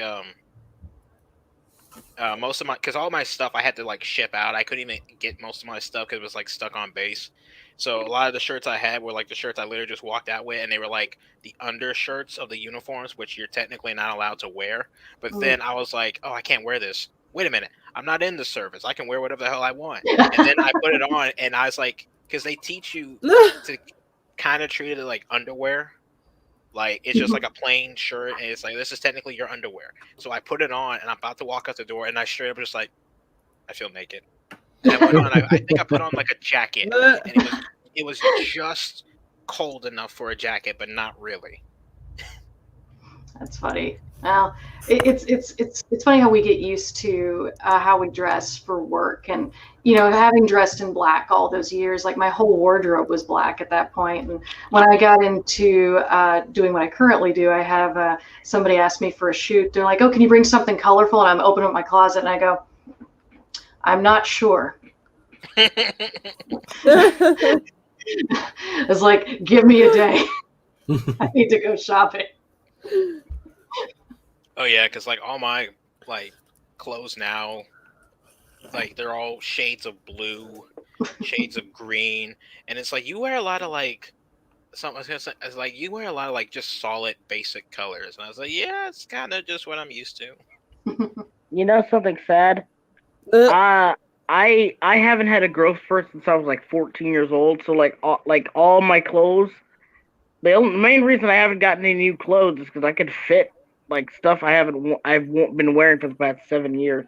most of my, because all my stuff I had to like ship out. I couldn't even get most of my stuff because it was like stuck on base. So a lot of the shirts I had were like the shirts I literally just walked out with, and they were like the undershirts of the uniforms, which you're technically not allowed to wear. But then I was like, oh, I can't wear this. Wait a minute. I'm not in the service. I can wear whatever the hell I want. And then I put it on, and I was like, because they teach you to kind of treat it like underwear. Like, it's just like a plain shirt, and it's like, this is technically your underwear. So I put it on, and I'm about to walk out the door, and I straight up just like, I feel naked. And I went on, I think I put on like a jacket, and it was just cold enough for a jacket, but not really. That's funny. Well, it's funny how we get used to how we dress for work, and having dressed in black all those years, like my whole wardrobe was black at that point. And when I got into doing what I currently do, I have somebody ask me for a shoot. They're like, "Oh, can you bring something colorful?" And I'm opening up my closet and I go, "I'm not sure." It's like, give me a day. I need to go shopping. Oh yeah, because like all my like clothes now, like they're all shades of blue, shades of green, and it's like you wear a lot of like something. I was gonna say, it's like you wear a lot of like just solid basic colors, and I was like, yeah, it's kind of just what I'm used to. You know something sad? I haven't had a growth spurt since I was like 14 years old. So like all my clothes. The main reason I haven't gotten any new clothes is because I could fit like stuff I've been wearing for the past 7 years.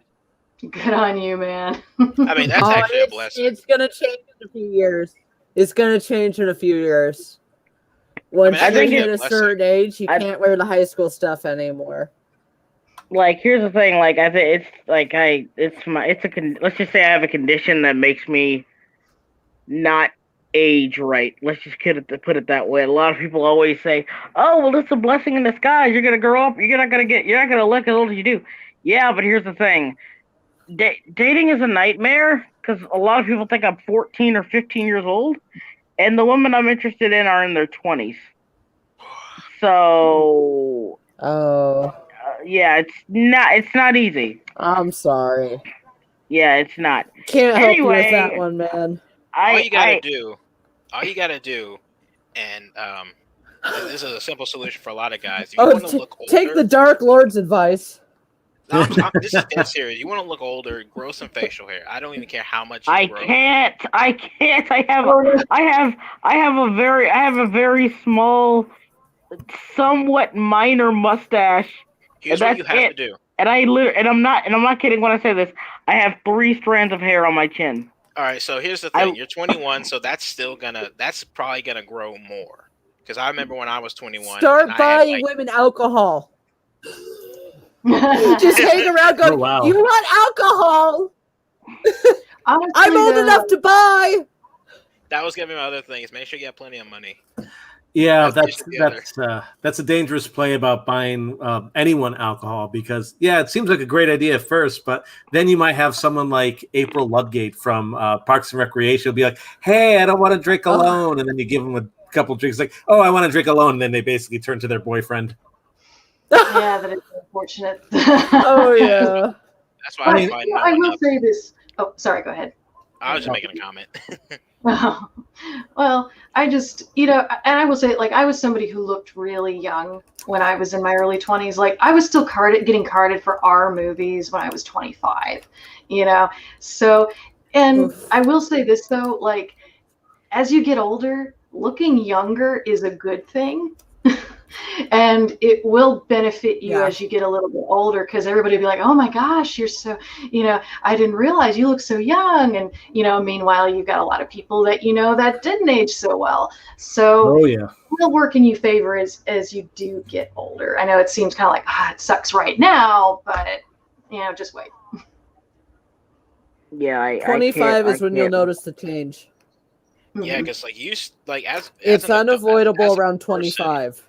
Good on you, man. I mean, that's actually a blessing. It's gonna change in a few years. It's gonna change in a few years. Once I you mean, hit a certain age, you can't wear the high school stuff anymore. Like, here's the thing. Like, I think it's like let's just say I have a condition that makes me not age right. Let's just put it that way. A lot of people always say, "Oh, well, it's a blessing in disguise. You're gonna grow up. You're not gonna look as old as you do." Yeah, but here's the thing. Dating is a nightmare because a lot of people think I'm 14 or 15 years old, and the women I'm interested in are in their 20s. So, yeah, it's not easy. I'm sorry. Yeah, it's not. Can't help you with that one, man. All you gotta do, and this is a simple solution for a lot of guys. If you want to look older, take the Dark Lord's advice. No, this is dead serious. You want to look older, grow some facial hair. I don't even care how much you grow. I can't. I have a very small, somewhat minor mustache. Here's what you have to do. And I'm not kidding when I say this. I have 3 strands of hair on my chin. All right, so here's the thing. You're 21, so that's probably gonna grow more. Because I remember when I was 21. Start buying women alcohol. Just hang around going, you want alcohol? I'm old enough to buy. That was gonna be my other thing, is make sure you have plenty of money. Yeah, that's a dangerous play about buying anyone alcohol, because it seems like a great idea at first, but then you might have someone like April Ludgate from Parks and Recreation will be like, "Hey, I don't want to drink alone," and then you give them a couple drinks, like, "Oh, I want to drink alone," and then they basically turn to their boyfriend. Yeah, that is unfortunate. Oh yeah. That's why I will say this. Oh, sorry. Go ahead. I was just making a comment. Well, I just, and I will say, like, I was somebody who looked really young when I was in my early 20s. Like, I was still getting carded for R movies when I was 25, So, and I will say this, though, like, as you get older, looking younger is a good thing. And it will benefit you as you get a little bit older, because everybody will be like, "Oh my gosh, you're so, I didn't realize you look so young." And, meanwhile, you've got a lot of people that, that didn't age so well. So it will work in your favor as you do get older. I know it seems kind of like, it sucks right now, but, just wait. Yeah, 25 is when you'll notice the change. Yeah, because as it's unavoidable around 25.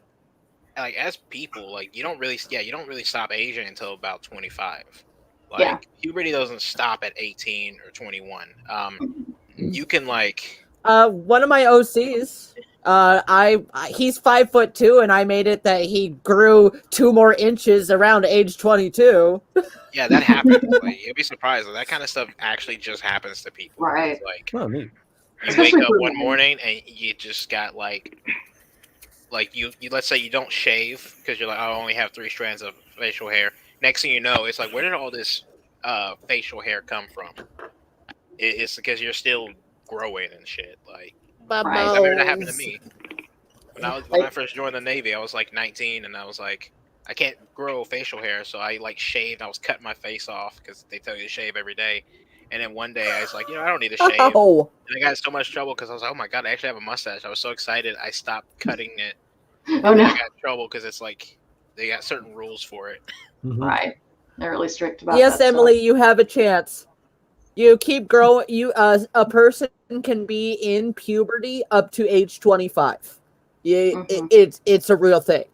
Like, as people, like, you don't really stop aging until about 25. Like, puberty doesn't stop at 18 or 21. You can one of my OCs, he's 5'2", and I made it that he grew 2 more inches around age 22. Yeah, that happens. You'll be surprised. That kind of stuff actually just happens to people. Right. You wake up one morning and you just got you let's say you don't shave because you're like, I only have 3 strands of facial hair. Next thing you know, it's like, where did all this facial hair come from? It's because you're still growing and shit. Like, I remember that happened to me when I first joined the Navy. I was like 19, and I was like, I can't grow facial hair, so I shaved. I was cutting my face off because they tell you to shave every day. And then one day I was like, I don't need to shave. And I got in so much trouble because I was like, oh my God, I actually have a mustache. I was so excited. I stopped cutting it. Oh, no. I got in trouble because it's like, they got certain rules for it. Mhm. Right. They're really strict about Yes, that Emily, you have a chance. You keep growing. A person can be in puberty up to age 25. It's a real thing.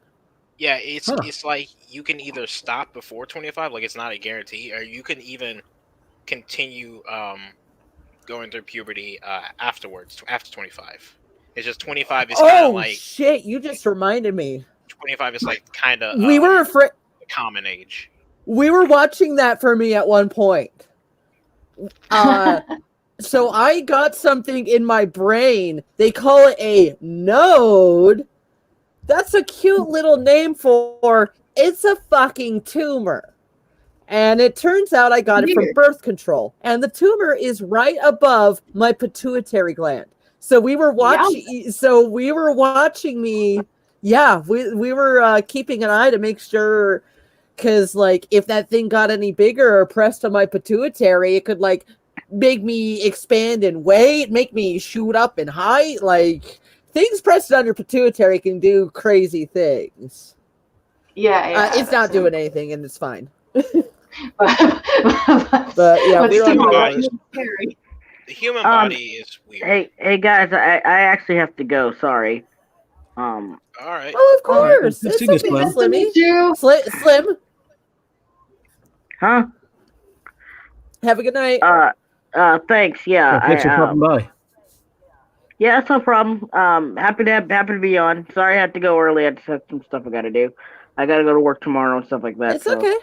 Yeah, Huh. it's like you can either stop before 25, like it's not a guarantee, or you can even continue going through puberty afterwards, after 25. It's just 25 is kind of Oh like shit! You just reminded me. 25 is like kind of We were afraid. the common age. We were watching that for me at one point. So I got something in my brain. They call it a node. That's a cute little name for it's a fucking tumor. And it turns out I got it from birth control. And the tumor is right above my pituitary gland. So we were watching me. Yeah, we were keeping an eye to make sure, because like if that thing got any bigger or pressed on my pituitary, it could like make me expand in weight, make me shoot up in height. Like things pressed on your pituitary can do crazy things. Yeah, it's not doing anything, and it's fine. But yeah, but we're still, on The human body is weird. Hey guys, I actually have to go. Sorry. All right. Oh, of course. Nice It's to meet okay, you, Slim. Slimmy. you. Slim. Huh? Have a good night. Thanks. Yeah. Thanks for stopping by. Yeah, that's no problem. Happy to be on. Sorry I had to go early. I just have some stuff I gotta do. I gotta go to work tomorrow and stuff like that. It's so. okay.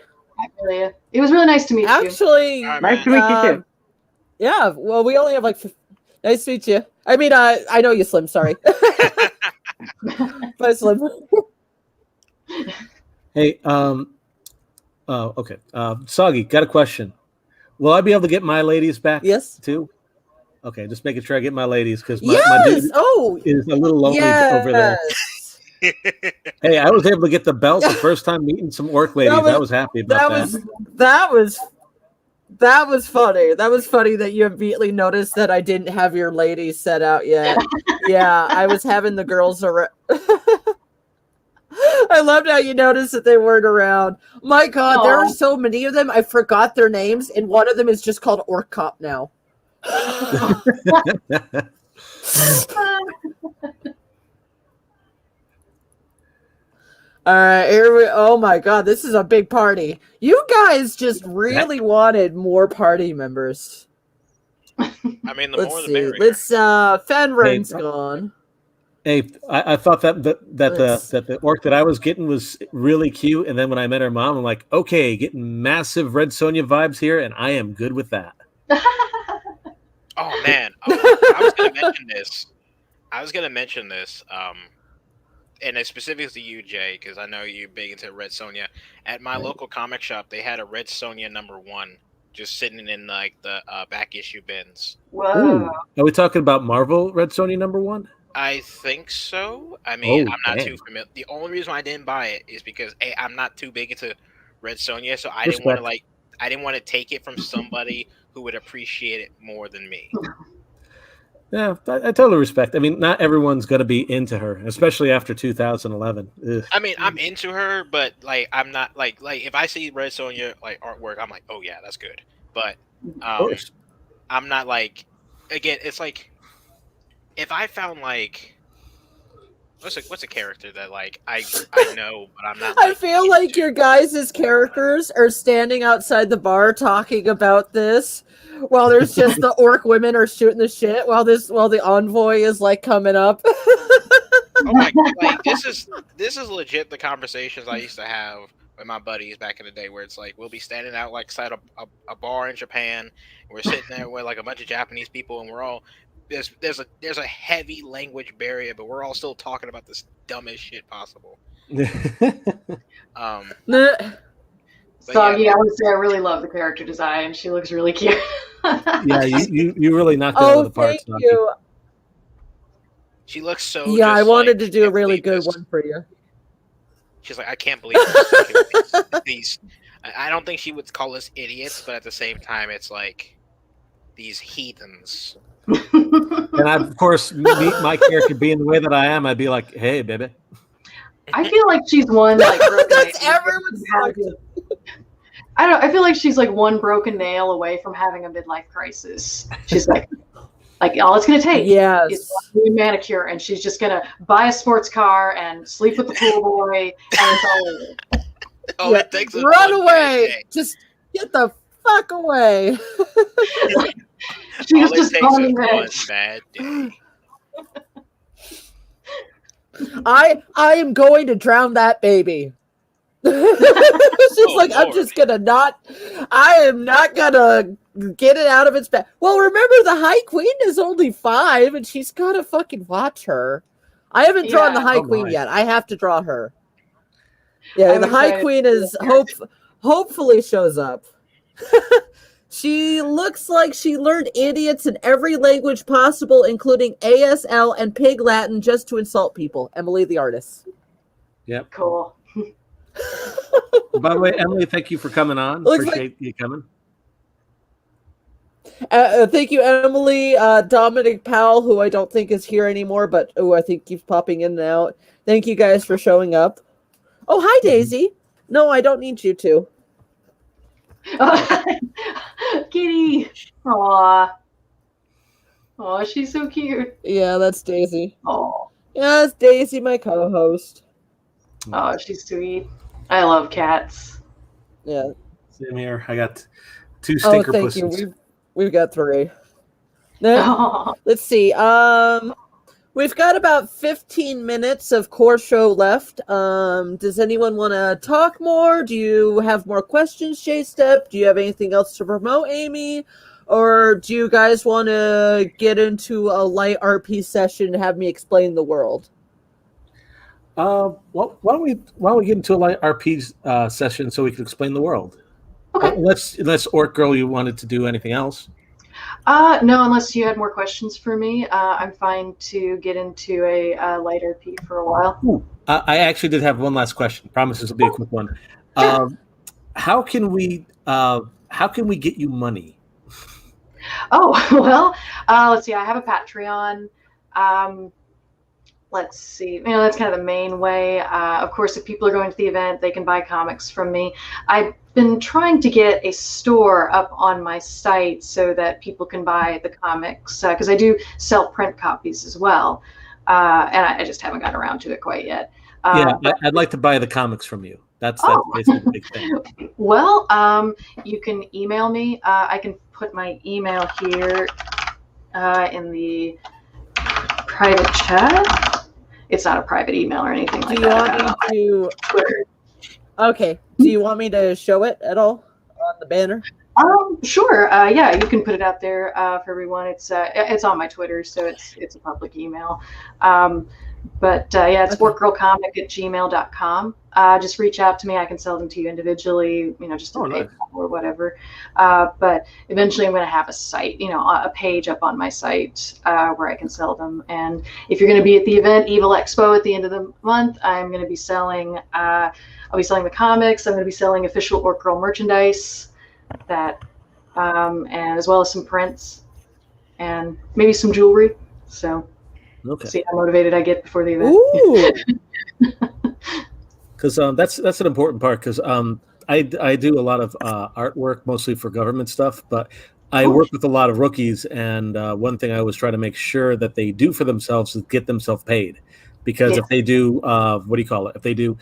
It was really nice to meet you. Actually, Nice to meet you too. Yeah, well, we only have like. Nice to meet you. I mean, I know you, Slim. Sorry. Bye, Slim. Hey, okay. Soggy, got a question. Will I be able to get my ladies back? Yes. Too. Okay, just making sure I get my ladies because my Yes. dude Oh, is a little lonely over there. Hey, I was able to get the belt the first time meeting some orc ladies. I was happy about that. That was funny. That was funny that you immediately noticed that I didn't have your ladies set out yet. Yeah, I was having the girls around. I loved how you noticed that they weren't around. My God, there are so many of them. I forgot their names, and one of them is just called Orc Cop now. All right, here we. Oh my God, this is a big party. You guys just really wanted more party members. I mean, the more the merrier. Let's Fenren's gone. Hey, I thought that the orc that I was getting was really cute, and then when I met her mom, I'm like, okay, getting massive Red Sonja vibes here, and I am good with that. Oh man, I was gonna mention this. And it's specific to you, Jay, because I know you're big into Red Sonja. At my local comic shop, they had a Red Sonja #1 just sitting in like the back issue bins. Whoa! Are we talking about Marvel Red Sonja #1? I think so. I mean, I'm not dang. too familiar. The only reason why I didn't buy it is because I'm not too big into Red Sonja, so I didn't want to take it from somebody who would appreciate it more than me. Yeah, I totally respect. I mean, not everyone's going to be into her, especially after 2011. Ugh. I mean, I'm into her, but like, I'm not like if I see Red Sonja like artwork, I'm like, oh yeah, that's good. But I'm not like, again, it's like if I found like what's a character that like I know, but I'm not. Like, I feel like your guys' characters are standing outside the bar talking about this, while there's just the orc women are shooting the shit while the envoy is like coming up. Oh my God, like this is legit the conversations I used to have with my buddies back in the day, where it's like we'll be standing out like beside a bar in Japan, and we're sitting there with like a bunch of Japanese people, and we're all there's a heavy language barrier, but we're all still talking about this dumbest shit possible. Soggy, I would say I really love the character design. She looks really cute. Yeah, you really knocked it out of the park. Thank you. She looks so. Yeah, I wanted like, to do a really good one for you. She's like, I can't believe these. I don't think she would call us idiots, but at the same time, it's like these heathens. And I, of course, my character being the way that I am, I'd be like, hey, baby. I feel like she's one like broken That's nail. everyone's. I feel like she's like one broken nail away from having a midlife crisis. She's like all it's gonna take is one new manicure, and she's just gonna buy a sports car and sleep with the pool boy, and it's all over. Oh, it takes run away! Just get the fuck away! She's just on the edge. Bad day. I am going to drown that baby. She's like, I'm just gonna I am not gonna get it out of its bed. Well, remember the High Queen is only 5 and she's gotta fucking watch her. I haven't drawn the High Queen yet. I have to draw her. Yeah, the High Queen is hopefully shows up. She looks like she learned idiots in every language possible, including ASL and Pig Latin, just to insult people. Emily the artist. Yep. Cool. By the way, Emily, thank you for coming on. Appreciate you coming. Thank you, Emily. Dominic Powell, who I don't think is here anymore, but I think keeps popping in and out. Thank you guys for showing up. Oh, hi, Daisy. No, I don't need you to. Kitty. Aw, she's so cute. Yeah, that's Daisy. Oh. Yeah, it's Daisy, my co-host. Oh, she's sweet. I love cats. Yeah. Same here. I got 2 stinker thank pussies. you. We've got 3. Now, let's see. We've got about 15 minutes of core show left. Does anyone want to talk more? Do you have more questions, J-Step? Do you have anything else to promote, Amy? Or do you guys want to get into a light RP session and have me explain the world? Well, why don't we get into a light RP session so we can explain the world? Okay. Unless Orc Girl, you wanted to do anything else? No, unless you had more questions for me. I'm fine to get into a light RP for a while. Ooh, I actually did have one last question. Promise this will be a quick one. Sure. How can we get you money? Oh, well, let's see. I have a Patreon. Let's see. That's kind of the main way. Of course, if people are going to the event, they can buy comics from me. I've been trying to get a store up on my site so that people can buy the comics, because I do sell print copies as well. And I just haven't gotten around to it quite yet. I'd like to buy the comics from you. That's basically the big thing. Well, you can email me. I can put my email here in the private chat. It's not a private email or anything like that. Do you want me to? Twitter. Okay. Do you want me to show it at all on the banner? Sure. Yeah, you can put it out there for everyone. It's on my Twitter, so it's a public email. It's workgirlcomic@gmail.com. Just reach out to me. I can sell them to you individually, just to PayPal or whatever. But eventually I'm going to have a site, a page up on my site where I can sell them. And if you're going to be at the event, Evil Expo, at the end of the month, I'm going to be selling, I'll be selling the comics. I'm going to be selling official Orc Girl merchandise, and as well as some prints and maybe some jewelry. So see how motivated I get before the event. Because that's an important part. Because I do a lot of artwork, mostly for government stuff, but I work with a lot of rookies, and one thing I always try to make sure that they do for themselves is get themselves paid. Because if they do, if they do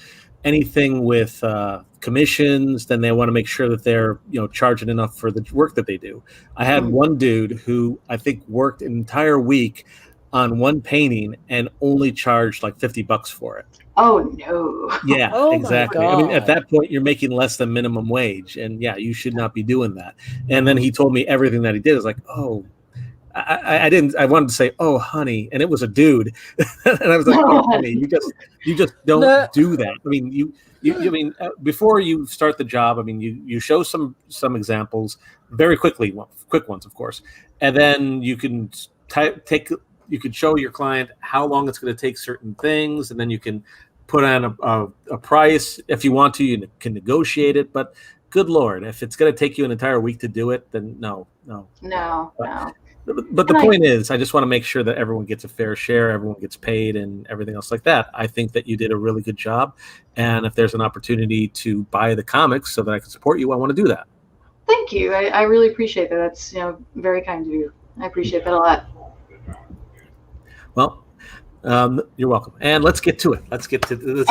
anything with commissions, then they want to make sure that they're charging enough for the work that they do. I had one dude who I think worked an entire week on one painting and only charged like $50 for it. Oh no. Yeah, exactly. I mean, at that point you're making less than minimum wage, and you should not be doing that. And then he told me everything that he did. I was like, oh, I wanted to say, oh honey, and it was a dude. And I was like, oh honey, you just don't do that. I mean, before you start the job, I mean, you show some examples very quickly, quick ones, of course, and then you can you could show your client how long it's going to take certain things, and then you can put on a price if you want to. You can negotiate it, but good Lord, if it's going to take you an entire week to do it, then no. But the point is, I just want to make sure that everyone gets a fair share, everyone gets paid, and everything else like that. I think that you did a really good job, and if there's an opportunity to buy the comics so that I can support you, I want to do that. Thank you. I really appreciate that. That's very kind of you. I appreciate that a lot. Well, you're welcome. And let's get to it. Let's get to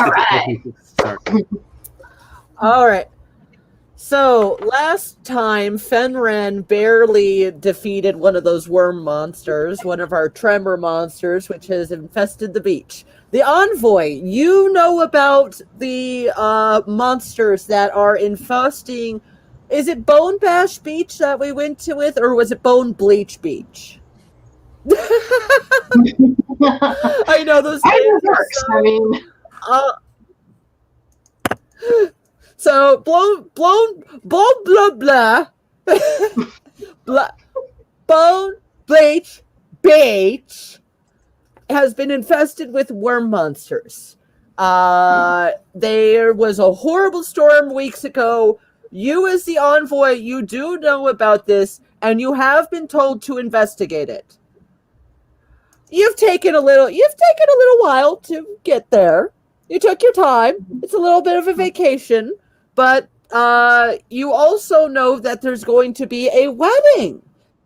All right. So last time, Fenren barely defeated one of those worm monsters, one of our tremor monsters, which has infested the beach. The Envoy, you know about the monsters that are infesting. Is it Bone Bash Beach that we went to with, or was it Bone Bleach Beach? I know those names works. I mean, so blah blah Bone Bleach Beach has been infested with worm monsters. There was a horrible storm weeks ago. You, as the Envoy, you do know about this, and you have been told to investigate it. You've taken a little while to get there. You took your time. It's a little bit of a vacation, but you also know that there's going to be a wedding.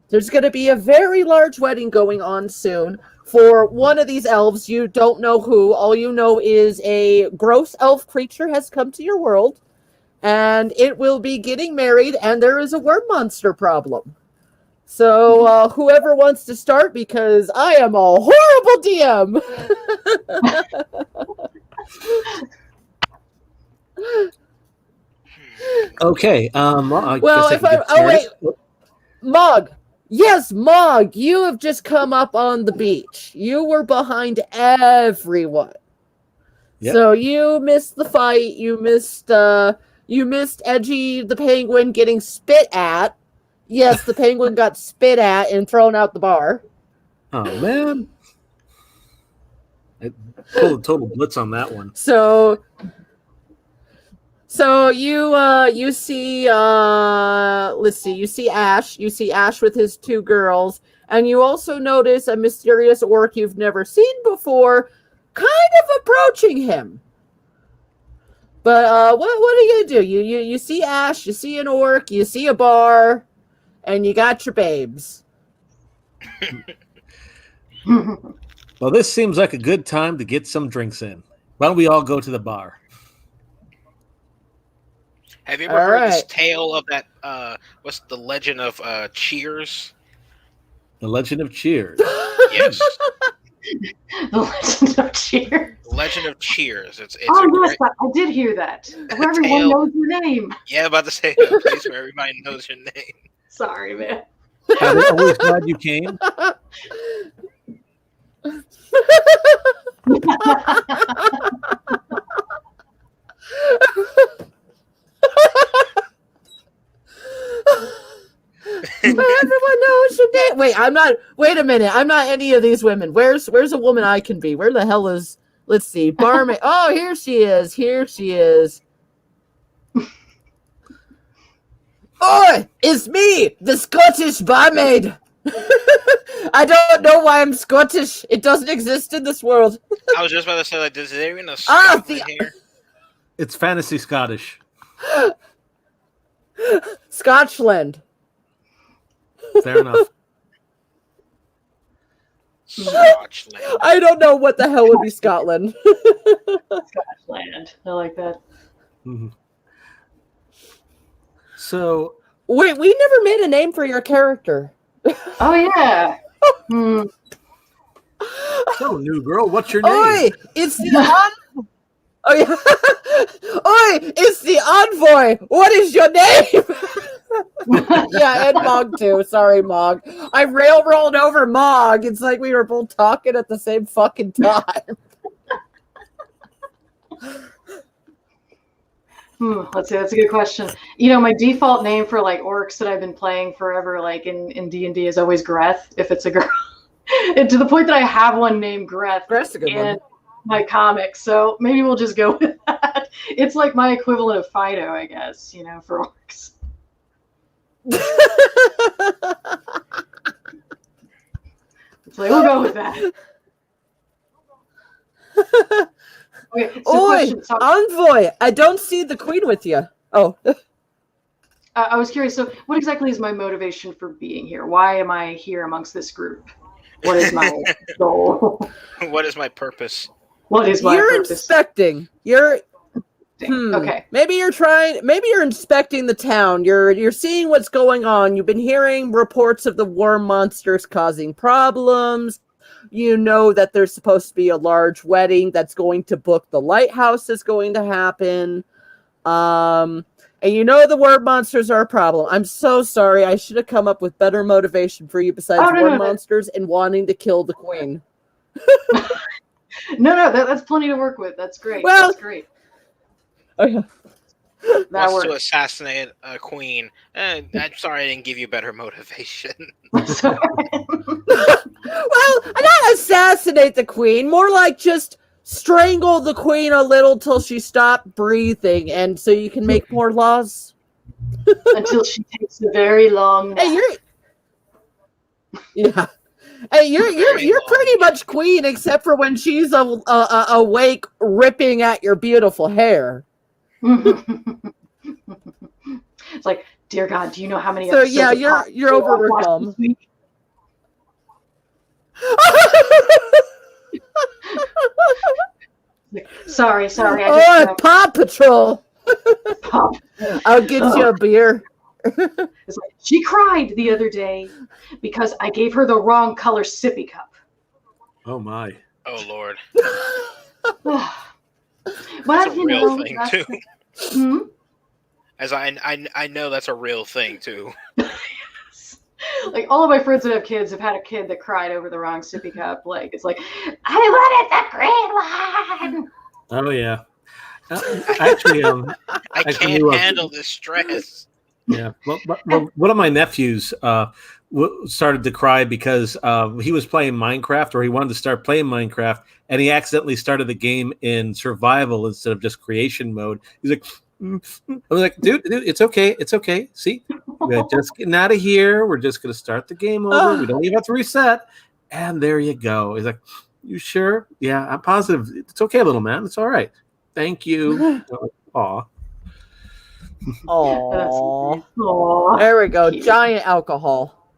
There's going to be a very large wedding going on soon for one of these elves. You don't know who. All you know is a gross elf creature has come to your world, and it will be getting married, and there is a worm monster problem. So whoever wants to start, because I am a horrible DM. Okay. Mog. Yes, Mog, you have just come up on the beach. You were behind everyone. Yep. So you missed the fight. You missed Edgy the penguin getting spit at. Yes, the penguin got spit at and thrown out the bar. Oh, man. I pulled a total blitz on that one. So you see let's see, you see Ash with his two girls, and you also notice a mysterious orc you've never seen before kind of approaching him. But what are you gonna do? You see Ash, you see an orc, you see a bar, and you got your babes. Well, this seems like a good time to get some drinks in. Why don't we all go to the bar? Have you ever heard this tale of that? What's the legend of Cheers? The Legend of Cheers. Yes. The Legend of Cheers. Legend of Cheers. It's yes, I did hear that. Where everyone knows your name. Yeah, about to say a place where everybody knows your name. Sorry, man. I'm always glad you came. Everyone knows your name. Wait a minute. I'm not any of these women. Where's a woman I can be? Where the hell is, let's see, barmaid. Oh, here she is. Oi, it's me, the Scottish barmaid. I don't know why I'm Scottish. It doesn't exist in this world. I was just about to say, like, is there even a Scotland here? It's fantasy Scottish. Scotchland. Fair enough. Scotchland. I don't know what the hell would be Scotland. Scotchland. I like that. Mm-hmm. So, wait, we never made a name for your character. Oh yeah. So, new girl, what's your name? Oi, it's the Oh yeah. Oi, it's the Envoy. What is your name? Yeah, and Mog too. Sorry, Mog. I railroaded over Mog. It's like we were both talking at the same fucking time. Let's see. That's a good question. You know, my default name for like orcs that I've been playing forever, like in D&D, is always Greth. If it's a girl, and to the point that I have one named Greth. Greth's a good one. My comics, so maybe we'll just go with that. It's like my equivalent of Fido, I guess, you know, for orcs. It's like, we'll go with that. Okay, so Oi, question. So, envoy! I don't see the queen with you. Oh. I was curious. So, what exactly is my motivation for being here? Why am I here amongst this group? What is my goal? What is my purpose? What is my You're purpose? inspecting. You're Okay. Maybe you're inspecting the town. You're seeing what's going on. You've been hearing reports of the war monsters causing problems. You know that there's supposed to be a large wedding that's going to book the lighthouse is going to happen. And you know the word monsters are a problem. I'm so sorry. I should have come up with better motivation for you besides monsters and wanting to kill the queen. No, that's plenty to work with. That's great. Well, that's great. Okay. That Wants works. to assassinate a queen. I'm sorry I didn't give you better motivation. Well, not assassinate the queen. More like just strangle the queen a little till she stopped breathing, and so you can make more laws. Until she takes a very long nap. Hey, you're pretty much queen, except for when she's awake, ripping at your beautiful hair. It's like, dear God, do you know how many? So episodes yeah, of you're over with mom. Sorry. Paw Patrol. I'll get you a beer. It's like, she cried the other day because I gave her the wrong color sippy cup. Oh my. Oh Lord. Well, That's a real thing that's too. As I know that's a real thing too. Like all of my friends that have kids have had a kid that cried over the wrong sippy cup. Like it's like, I wanted the green one. Oh yeah. Actually, I can't handle the stress. Yeah. Well, one of my nephews started to cry because he was playing Minecraft, or he wanted to start playing Minecraft, and he accidentally started the game in survival instead of just creation mode. He's like, I was like, dude, it's okay. See, we're just getting out of here. We're just going to start the game over. We don't even have to reset. And there you go. He's like, you sure? Yeah, I'm positive. It's okay, little man. It's all right. Thank you. Aw. Aww. There we go. Giant alcohol.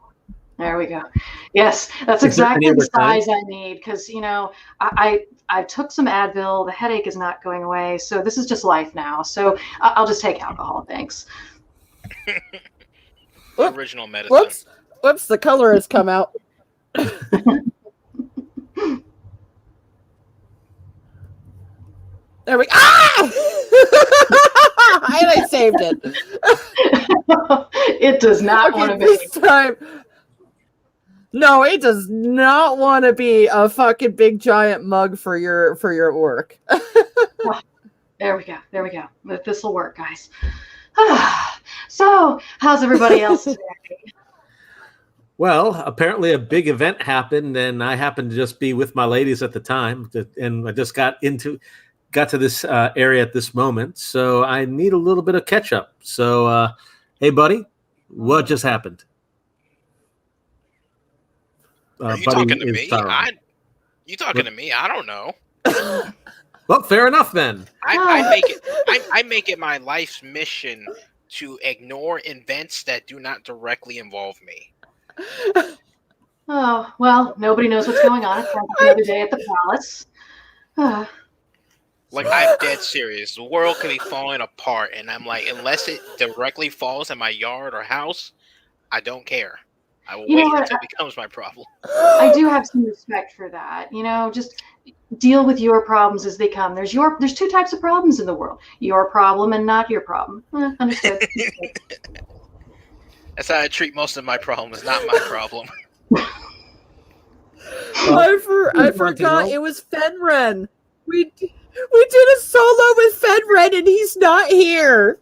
There we go. Yes, that's exactly the size I need because, I took some Advil. The headache is not going away. So this is just life now. So I'll just take alcohol. Thanks. Original medicine. Whoops, the color has come out. There we go. And I saved it. It does not want to be. This time. No, it does not want to be a fucking big giant mug for your orc. There we go. This will work, guys. So, how's everybody else today? Well, apparently a big event happened, and I happened to just be with my ladies at the time, and I just got to this area at this moment, so I need a little bit of catch up. So, hey, buddy, what just happened? Are you talking to me? You talking to me? I don't know. Well, fair enough then. I make it my life's mission to ignore events that do not directly involve me. Oh, well, nobody knows what's going on. It's like the other day at the palace. Like, I'm dead serious. The world could be falling apart, and I'm like, unless it directly falls in my yard or house, I don't care. I will wait until it becomes my problem. I do have some respect for that. Just deal with your problems as they come. There's two types of problems in the world. Your problem and not your problem. Understood. That's how I treat most of my problems, not my problem. I forgot it was Fenren. We did a solo with Fenren and he's not here.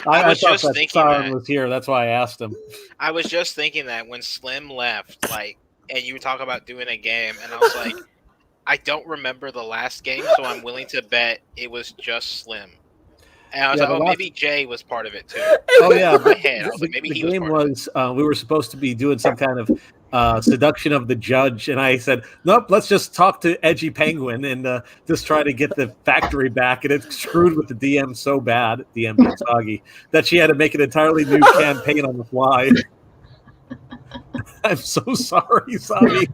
I thought that Sauron was here. That's why I asked him. I was just thinking that when Slim left, and you were talking about doing a game, and I was like, I don't remember the last game, so I'm willing to bet it was just Slim. And I was like, maybe Jay was part of it too. Oh yeah, in my head, I was like, maybe he was part of it. We were supposed to be doing some kind of seduction of the judge, and I said, nope, let's just talk to Edgy Penguin and just try to get the factory back. And it screwed with the DM so bad, DM being Soggy, that she had to make an entirely new campaign on the fly. I'm so sorry, Soggy.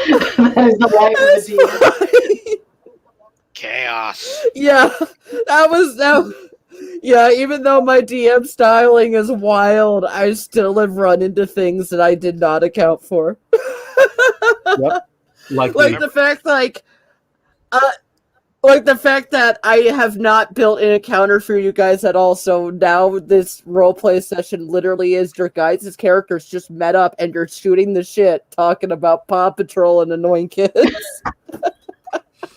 That is the life of the DM. Chaos. Yeah, yeah, even though my DM styling is wild, I still have run into things that I did not account for. Yep. Like the fact, like the fact that I have not built an encounter for you guys at all. So now this roleplay session literally is your guys' characters just met up and you're shooting the shit, talking about Paw Patrol and annoying kids.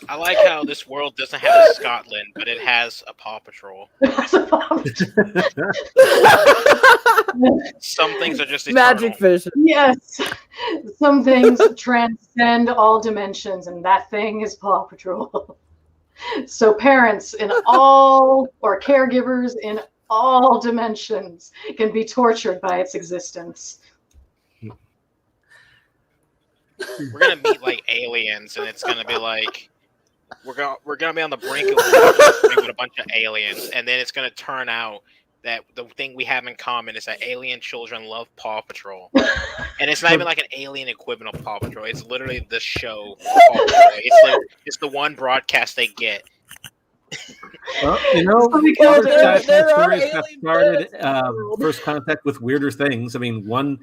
I like how this world doesn't have a Scotland, but it has a Paw Patrol. Some things are just eternal. Magic vision. Yes. Some things transcend all dimensions, and that thing is Paw Patrol. So parents in all, or caregivers in all dimensions can be tortured by its existence. We're gonna meet like aliens, and it's gonna be like we're gonna be on the brink of with a bunch of aliens, and then it's gonna turn out that the thing we have in common is that alien children love Paw Patrol, and it's not even like an alien equivalent of Paw Patrol. It's literally the show Paw Patrol. It's the one broadcast they get. Well, you know, there are started first contact with weirder things. I mean, one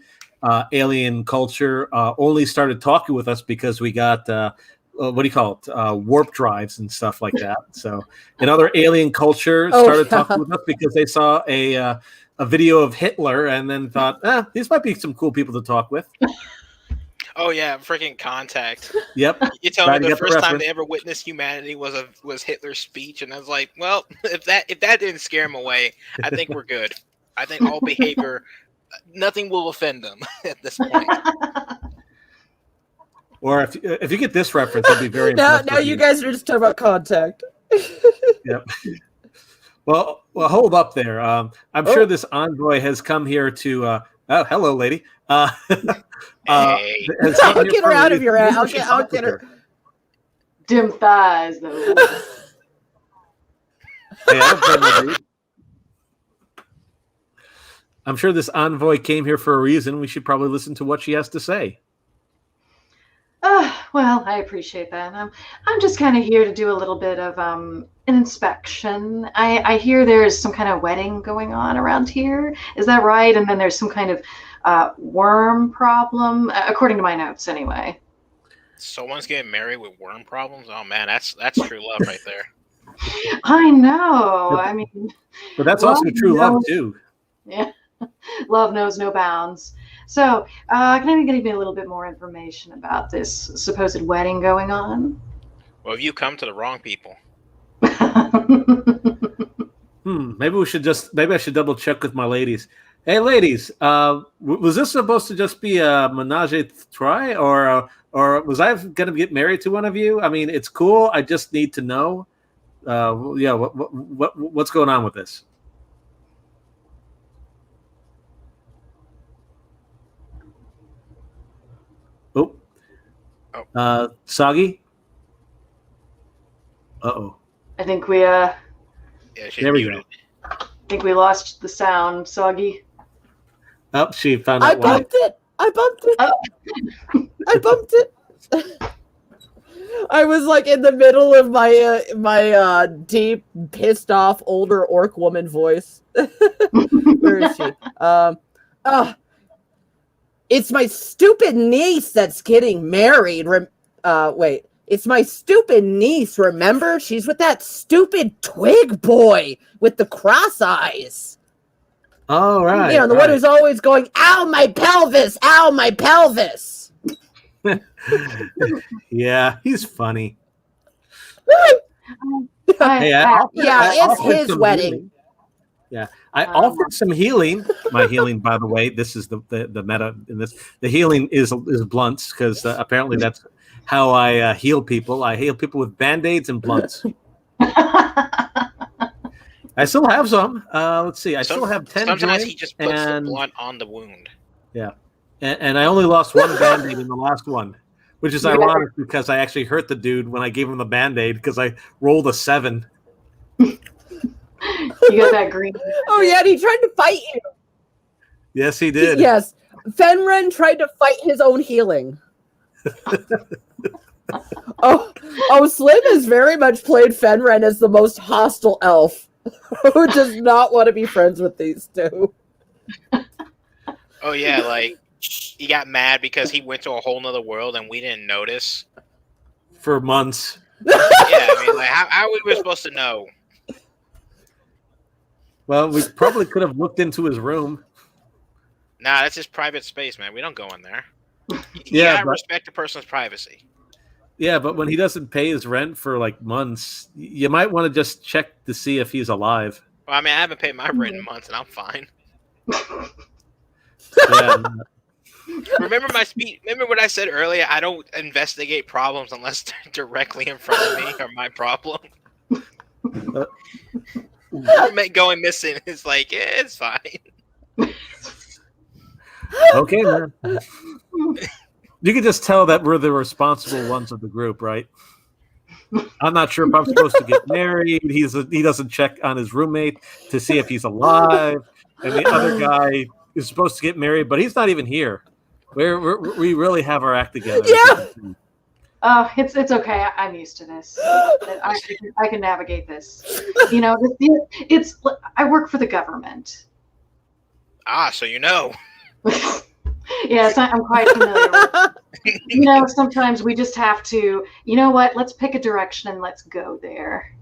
alien culture only started talking with us because we got what do you call it? Warp drives and stuff like that. So another alien culture started talking with us because they saw a video of Hitler and then thought, these might be some cool people to talk with. Oh yeah, freaking Contact. Yep. You tell me the first time they ever witnessed humanity was Hitler's speech, and I was like, well, if that didn't scare him away, I think we're good. I think all behavior, nothing will offend them at this point. Or if you get this reference, I'll be very impressed. Now you guys are just talking about Contact. Yep. Well, hold up there. I'm sure this envoy has come here to. Oh, hello, lady. Hey. I'll get her out of your ass. I'll get her. Dim thighs, though. Hey, I'm sure this envoy came here for a reason. We should probably listen to what she has to say. Well, I appreciate that. I'm just kind of here to do a little bit of an inspection. I hear there's some kind of wedding going on around here. Is that right? And then there's some kind of worm problem, according to my notes, anyway. Someone's getting married with worm problems? Oh man, that's true love right there. I know. I mean, but that's also true love too. Yeah, love knows no bounds. So, can you give me a little bit more information about this supposed wedding going on? Well, you come to the wrong people. Maybe I should double check with my ladies. Hey, ladies, was this supposed to just be a menage a trois, or was I going to get married to one of you? I mean, it's cool. I just need to know. What's going on with this? Soggy? Uh-oh. I think we yeah, there we go. I think we lost the sound, Soggy. Oh, she found out why. I bumped it. I was like in the middle of my deep, pissed off older orc woman voice. Where is she? It's my stupid niece that's getting married. Wait. It's my stupid niece, remember? She's with that stupid twig boy with the cross eyes. Oh, right. You know, the one who's always going, ow, my pelvis! Ow, my pelvis! Yeah, he's funny. It's his wedding. Healing. Yeah, I offered some healing. My healing, by the way, this is the meta in this. The healing is blunts because apparently that's how I heal people. I heal people with band-aids and blunts. I still have some. Let's see. I still have 10 sometimes joints. He just puts the blunt on the wound. Yeah. and I only lost one Band-Aid in the last one, which is ironic because I actually hurt the dude when I gave him the Band-Aid because I rolled a 7. You got that green. Oh yeah, and he tried to fight you. Yes, he did. Yes, Fenren tried to fight his own healing. Oh, Slim has very much played Fenren as the most hostile elf who does not want to be friends with these two. Oh yeah, like he got mad because he went to a whole nother world and we didn't notice For months. Yeah, I mean, like how we were supposed to know? Well, we probably could have looked into his room. Nah, that's his private space, man. We don't go in there. You Yeah, gotta but- respect a person's privacy. Yeah, but when he doesn't pay his rent for like months, you might want to just check to see if he's alive. Well, I mean, I haven't paid my rent in months, and I'm fine. Yeah. Remember my speech? Remember what I said earlier? I don't investigate problems unless they're directly in front of me or my problem. Going missing is like, yeah, it's fine. Okay, man. You can just tell that we're the responsible ones of the group, right? I'm not sure if I'm supposed to get married. He doesn't check on his roommate to see if he's alive, and the other guy is supposed to get married, but he's not even here. We really have our act together. Yeah. It's okay. I'm used to this. I can navigate this. You know, I work for the government. Ah, so you know. Yes, I'm quite familiar with it. You know, sometimes we just have to, you know what, let's pick a direction and let's go there.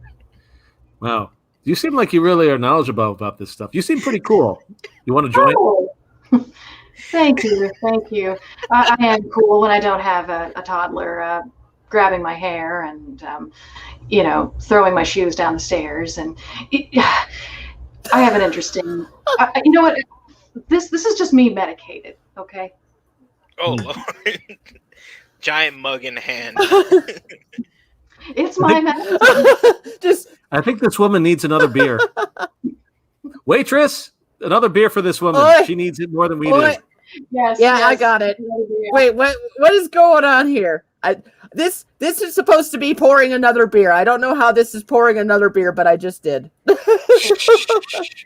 Wow. You seem like you really are knowledgeable about this stuff. You seem pretty cool. You want to join? Oh. Thank you. I am cool when I don't have a toddler grabbing my hair and, you know, throwing my shoes down the stairs. And I have an interesting, you know what, this is just me medicated, okay? Oh, Lord. Giant mug in hand. It's my medicine. I think this woman needs another beer. Waitress, another beer for this woman. Oi. She needs it more than we do. Oi. Yes. Yeah, I got it. Wait, what is going on here? This is supposed to be pouring another beer. I don't know how this is pouring another beer, but I just did.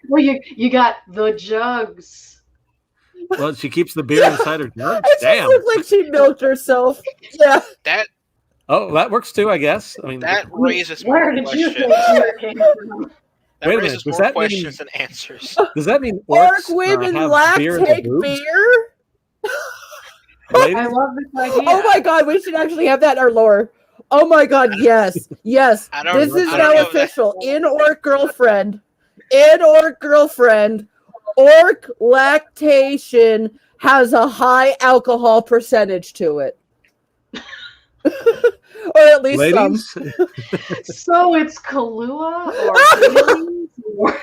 Well, you got the jugs. Well, she keeps the beer inside her jug. It Damn. just looked like she milked herself. Yeah. That works too, I guess. I mean, That raises more Where did you questions. think beer came from? That Wait a raises minute, does more that mean- questions than answers. does that mean Orc orcs women have beer in their lactate boobs? beer? Ladies? I love this idea. Oh my god, we should actually have that in our lore. Oh my god, yes. Yes. I don't- This is I don't now know official. In Orc Girlfriend. Orc lactation has a high alcohol percentage to it. Or at least Ladies? some. So it's Kahlua or Baileys or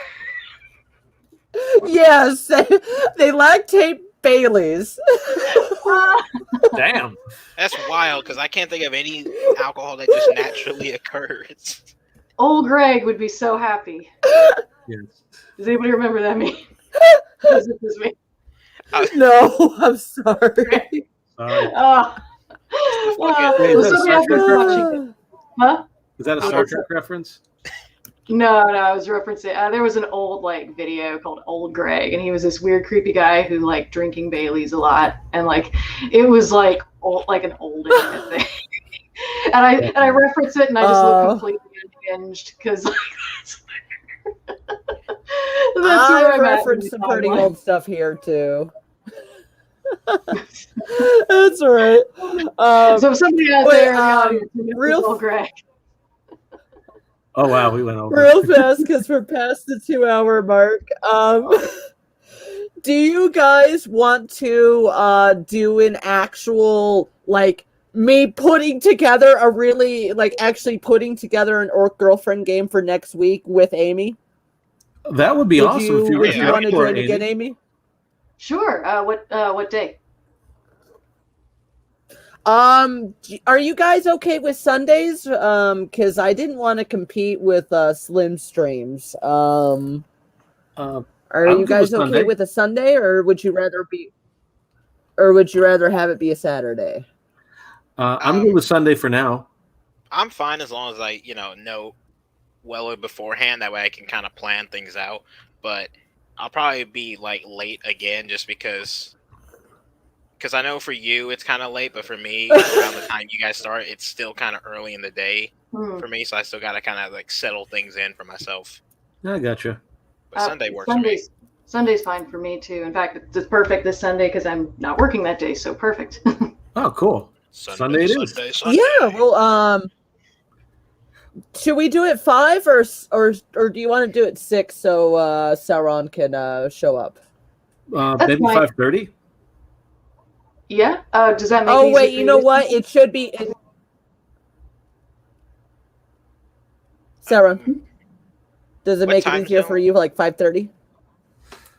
Yes. They lactate Baileys. Damn. That's wild because I can't think of any alcohol that just naturally occurs. Old Greg would be so happy. Yes. Does anybody remember that meme? Is it just me? No, I'm sorry. Sorry. Oh. Wait, is that a Somebody Star else Trek was reference? watching. Huh? Is that a Star Trek reference? No, I was referencing. There was an old video called Old Greg, and he was this weird, creepy guy who liked drinking Baileys a lot, and it was like an old internet thing. and I reference it, and I just look completely unhinged because that's where I I'm at referenced in some my pretty life. old stuff here too. That's all right. So if somebody out wait, there in the audience who knows real- Old Greg. Oh wow, we went over. Real fast because we're past the 2-hour mark. Do you guys want to do an actual me putting together a really actually putting together an Orc Girlfriend game for next week with Amy? That would be awesome if you would you were want to for join it, again, Amy. Amy? Sure. What day? Are you guys okay with Sundays? Because I didn't want to compete with Slim Streams. Are I'm you good guys with okay Sunday. with a Sunday, or would you rather be? or would you rather have it be a Saturday? I'm good with Sunday for now. I'm fine as long as I, know well beforehand. That way I can kind of plan things out. But I'll probably be like late again just because I know for you it's kind of late, but for me, around the time you guys start, it's still kind of early in the day for me. So I still got to kind of like settle things in for myself. I gotcha. But Sunday works for me. Sunday's fine for me too. In fact, it's perfect this Sunday because I'm not working that day, so perfect. Oh, cool. Sunday it is. Sunday. Yeah, well, should we do it 5 or do you want to do it 6 so Sauron can show up? Maybe 5:30. Yeah. Does that make? Oh wait, you know what? It should be. Sauron, does it make it easier for you, like 5:30?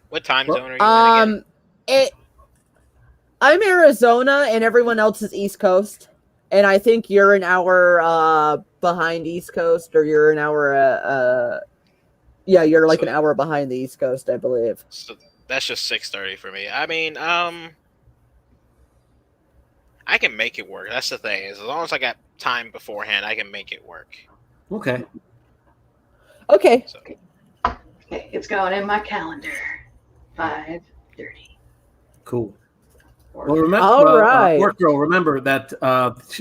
What time zone are you in again? I'm Arizona, and everyone else is East Coast, and I think you're an hour behind East Coast, or you're an hour. Yeah, you're like an hour behind the East Coast, I believe. So that's just 6:30 for me. I mean, I can make it work. That's the thing. Is as long as I got time beforehand, I can make it work. Okay. Okay. So. Okay, it's going in my calendar. 5:30. Cool. Well, remember, all right. Orc Girl, remember that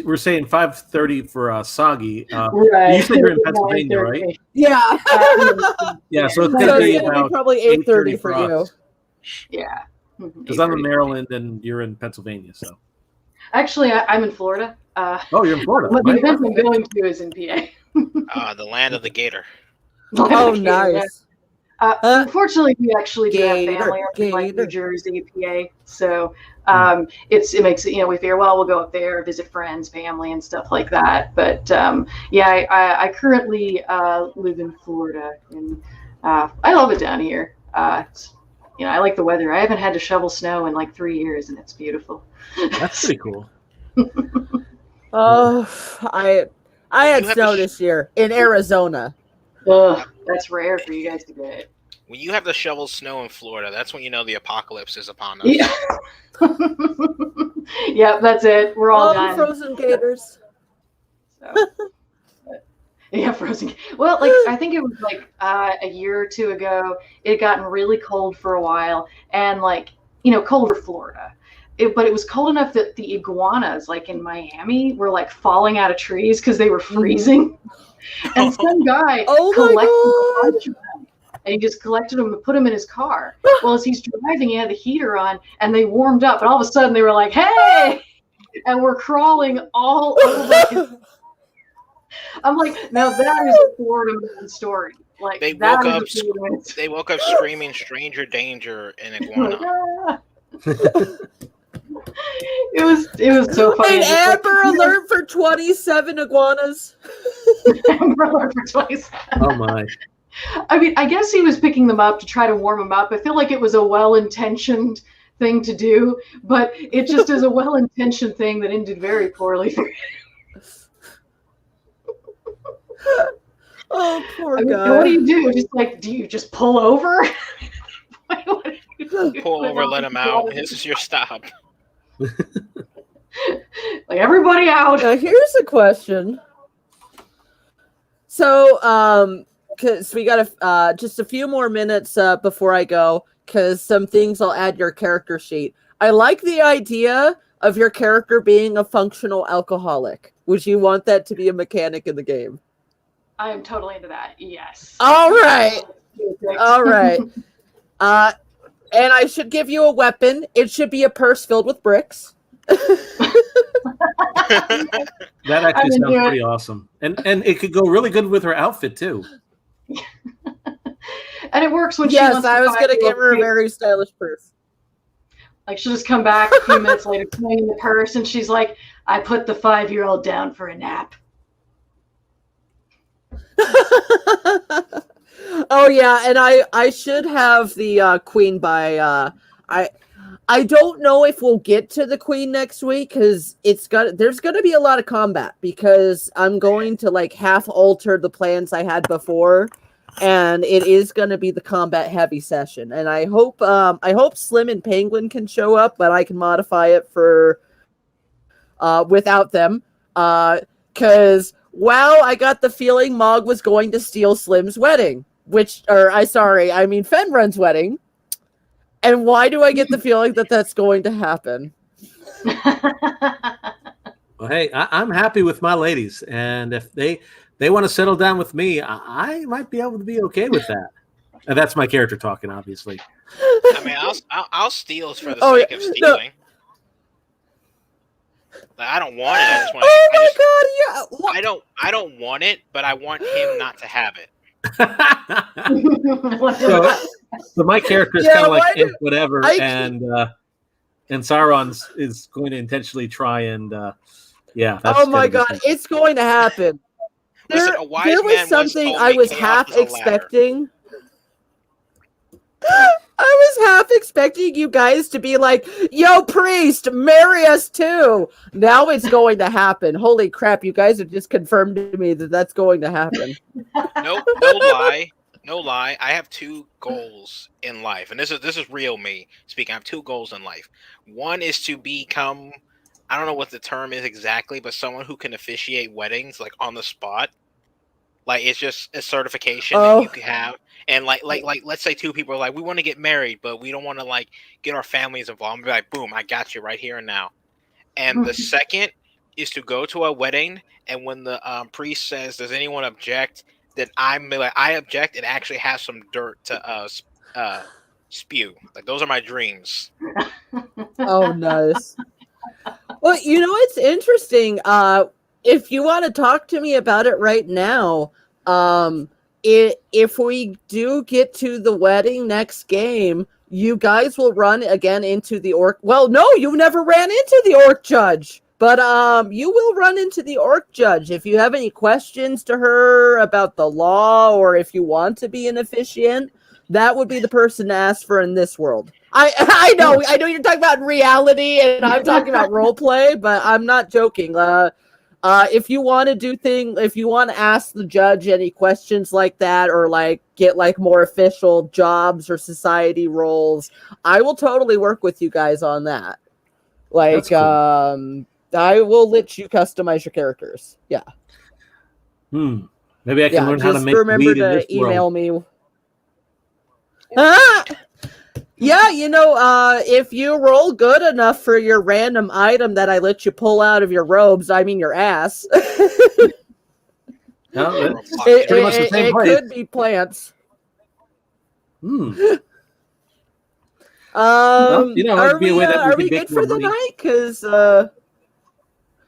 we're saying 5:30 for Soggy. Right. You said you're in Pennsylvania, right? Yeah. Yeah, so it's going to be about probably 8:30 for you. Yeah. Because I'm in Maryland and you're in Pennsylvania, so. Actually, I'm in Florida. Oh, you're in Florida. The event I'm going to is in PA. The land of the gator. Oh, nice. Unfortunately, we actually do have family up in like New Jersey, PA. So it makes it, we figure, well, we'll go up there, visit friends, family, and stuff like that. But yeah, I currently live in Florida, and I love it down here. I like the weather. I haven't had to shovel snow in like 3 years, and it's beautiful. That's pretty cool. I had snow this year in Arizona. Ugh, that's rare for you guys to get. When you have to shovel snow in Florida, that's when you know the apocalypse is upon us. Yeah, yeah, that's it. We're all done. Frozen gators. So, yeah, frozen. Well, like I think it was like a year or two ago. It had gotten really cold for a while, and like cold for Florida. But it was cold enough that the iguanas, like in Miami, were like falling out of trees because they were freezing. And some guy collected a bunch of them, and he just collected them and put them in his car. Well, as he's driving, he had the heater on, and they warmed up, and all of a sudden they were like, "Hey!" and we're crawling all over. I'm like, now that is a Florida man story. Like they woke up screaming "Stranger danger" and iguana. It was so funny. An Amber Alert for 27 iguanas. Amber Alert for 27. Oh my. I mean, I guess he was picking them up to try to warm them up. I feel like it was a well-intentioned thing to do, but it just is a well-intentioned thing that ended very poorly for him. Oh, poor guy. What do you do? Do you just pull over? Pull over, let him out. This is your stop. Like everybody out. Now, here's a question. So, because we got just a few more minutes before I go, because some things I'll add your character sheet. I like the idea of your character being a functional alcoholic. Would you want that to be a mechanic in the game? I am totally into that. Yes. All right. All right. And I should give you a weapon. It should be a purse filled with bricks. That actually sounds pretty awesome. And it could go really good with her outfit too. And it works when I was going to give her a very stylish purse. Like she'll just come back a few minutes later, swinging the purse, and she's like, "I put the 5-year-old down for a nap." Oh yeah, and I should have the queen by I don't know if we'll get to the queen next week because there's gonna be a lot of combat because I'm going to like half alter the plans I had before and it is going to be the combat heavy session. And I hope Slim and Penguin can show up, but I can modify it for without them. Because I got the feeling Mog was going to steal Slim's wedding, I mean Fenrun's wedding. And why do I get the feeling that that's going to happen? Well, hey, I'm happy with my ladies, and if they want to settle down with me, I might be able to be okay with that. And that's my character talking, obviously. I mean, I'll steal for the sake of stealing. No. Like, I don't want it. I just want. I don't want it, but I want him not to have it. so my character is kind of like whatever, and Sauron is going to intentionally try and that's oh my god, it's going to happen. There was something I was half expecting. I was half expecting you guys to be like, yo, priest, marry us too. Now it's going to happen. Holy crap, you guys have just confirmed to me that that's going to happen. No lie. I have 2 goals in life. And this is real me speaking. I have 2 goals in life. One is to become, I don't know what the term is exactly, but someone who can officiate weddings like on the spot. Like it's just a certification that you can have. And like let's say 2 people are like, we want to get married, but we don't want to like get our families involved. I'm like, boom, I got you right here and now. And the second is to go to a wedding, and when the priest says, does anyone object, that I'm like, I object, and actually have some dirt to spew. Like those are my dreams. Oh, nice. Well, it's interesting. If you want to talk to me about it right now, if we do get to the wedding next game, you guys will run again into the orc. Well, no, you never ran into the orc judge, but you will run into the orc judge. If you have any questions to her about the law, or if you want to be an officiant, that would be the person to ask for in this world. I know you're talking about reality, and I'm talking about role play, but I'm not joking. If you want to ask the judge any questions like that, or like get like more official jobs or society roles, I will totally work with you guys on that. Like, cool. I will let you customize your characters. Yeah. Maybe I can learn how to make. Remember to email me. Yeah, if you roll good enough for your random item that I let you pull out of your robes, I mean your ass. No, it could be plants. Are we good for the night? Because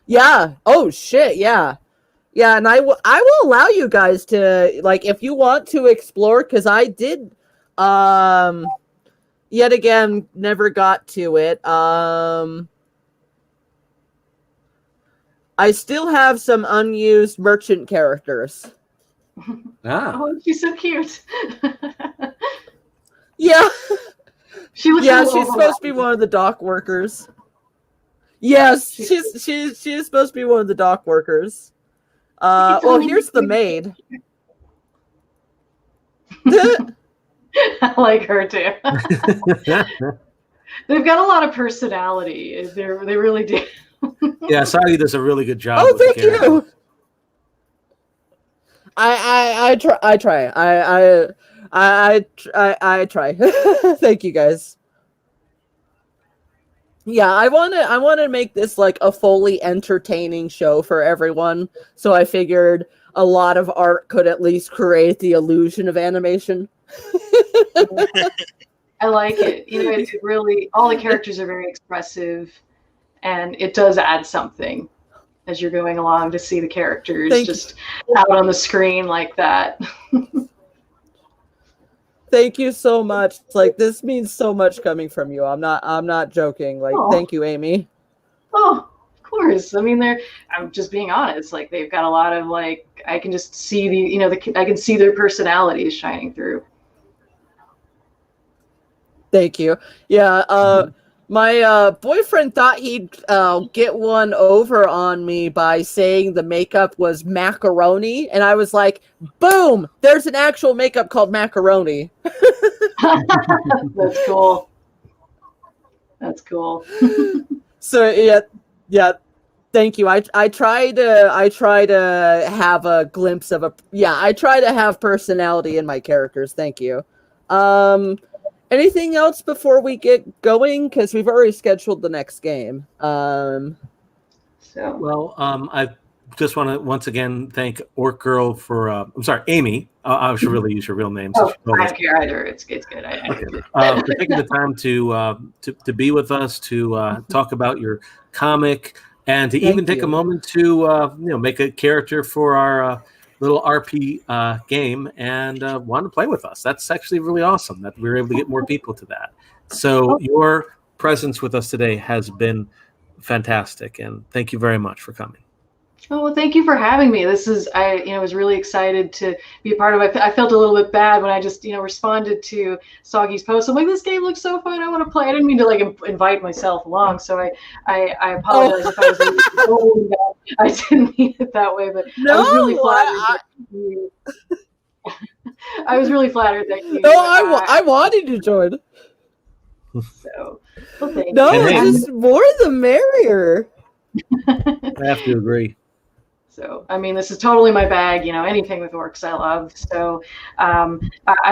yeah. Oh shit, yeah. Yeah, and I will allow you guys to, like, if you want to explore, because I did yet again, never got to it. I still have some unused merchant characters. Oh, she's so cute. Yeah. She's supposed to be one of the dock workers. Yes, she's supposed to be one of the dock workers. Well, here's the maid. I like her too. They've got a lot of personality. They really do. Yeah, Soggy does a really good job. Oh, thank you. I try. I try. Thank you, guys. Yeah, I want to make this like a fully entertaining show for everyone. So I figured a lot of art could at least create the illusion of animation. I like it. It's really, all the characters are very expressive, and it does add something as you're going along to see the characters out on the screen like that. Thank you so much. Like, this means so much coming from you. I'm not joking. Like, Thank you, Amy. Oh, of course. I mean, I'm just being honest. Like, they've got a lot of, like, I can just see I can see their personalities shining through. Thank you. Yeah. My boyfriend thought he'd get one over on me by saying the makeup was macaroni, and I was like, boom, there's an actual makeup called macaroni. That's cool. That's cool. So yeah, thank you. I try to have a glimpse of I try to have personality in my characters. Thank you. Anything else before we get going? Because we've already scheduled the next game. I just want to once again thank Orc Girl for. I'm sorry, Amy. I should really use your real name. I don't care either. It's good. For taking the time to be with us, to talk about your comic, and to even take a moment to make a character for our little RP game and want to play with us. That's actually really awesome that we were able to get more people to that. So your presence with us today has been fantastic, and thank you very much for coming. Oh, well, thank you for having me. This is, I was really excited to be a part of it. I felt a little bit bad when I just, responded to Soggy's post. I'm like, this game looks so fun. I want to play. I didn't mean to invite myself along. So I apologize if I was totally bad. I didn't mean it that way, but no, I was really flattered. I was really flattered that you. No, I wanted to join. So, well, thank no, you. just more the merrier. I have to agree. So, this is totally my bag, anything with orcs I love. So I'm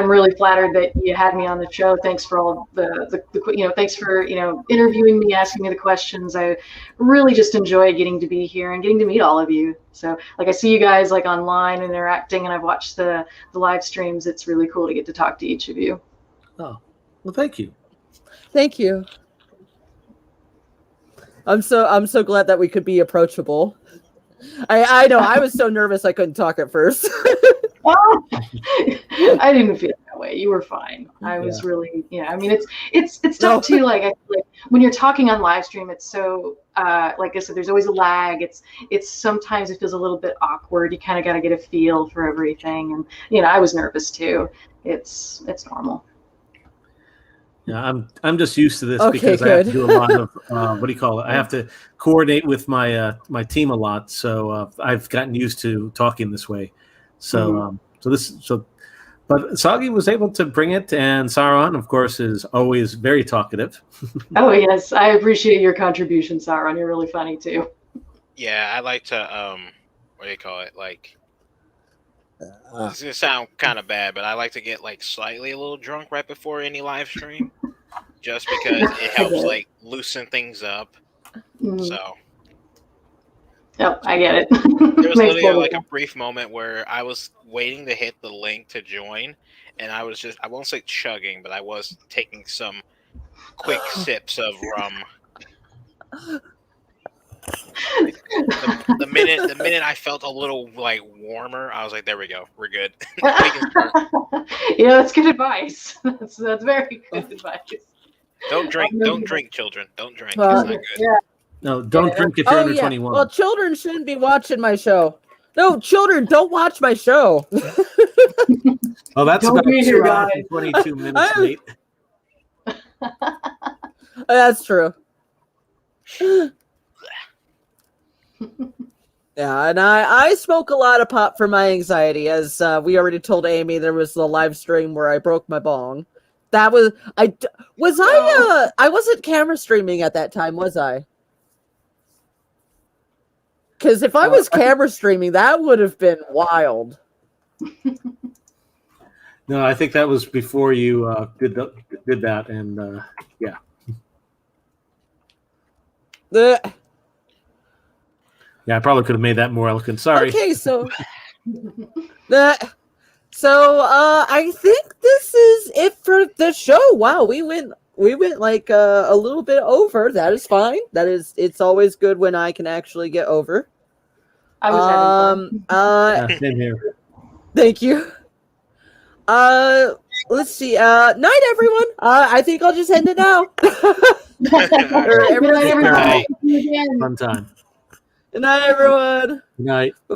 really flattered that you had me on the show. Thanks for all thanks for, interviewing me, asking me the questions. I really just enjoy getting to be here and getting to meet all of you. So I see you guys online interacting, and I've watched the live streams. It's really cool to get to talk to each of you. Oh, well, thank you. Thank you. I'm so glad that we could be approachable. I know I was so nervous I couldn't talk at first. I didn't feel that way. You were fine. I was really, it's tough too. I feel like when you're talking on live stream, it's so like I said, there's always a lag. It's sometimes it feels a little bit awkward. You kind of got to get a feel for everything, and I was nervous too. It's normal. Yeah, I'm just used to this because I have to do a lot of what do you call it? I have to coordinate with my my team a lot, so I've gotten used to talking this way. So but Soggy was able to bring it, and Sauron, of course, is always very talkative. Oh yes, I appreciate your contribution, Sauron. You're really funny too. Yeah, I like to what do you call it? It's gonna sound kind of bad, but I like to get slightly a little drunk right before any live stream, just because it helps loosen things up. Mm-hmm. So. Yep, I get it. There was literally a brief moment where I was waiting to hit the link to join, and I was I won't say chugging, but I was taking some quick sips of rum. The minute I felt a little warmer, I was like, there we go, we're good. We can start. Yeah, that's good advice. That's very good advice. Don't drink, children. Don't drink. It's not good. Yeah. No, don't drink if you're under 21. Well, children shouldn't be watching my show. No, children, don't watch my show. Oh, that's Don't about be 2 here, hours guys. and 22 minutes late. That's true. Yeah, and I smoke a lot of pot for my anxiety, as we already told Amy. There was the live stream where I broke my bong. That was I wasn't camera streaming at that time, was I? Because if I was camera streaming, that would have been wild. No, I think that was before you did that, and yeah. Yeah, I probably could have made that more eloquent. Sorry. Okay, so I think this is it for the show. Wow, we went a little bit over. That is fine. It's always good when I can actually get over. I was having fun. Same here. Thank you. Let's see. Night, everyone. I think I'll just end it now. Good night, everybody. Fun time. Good night, everyone. Good night.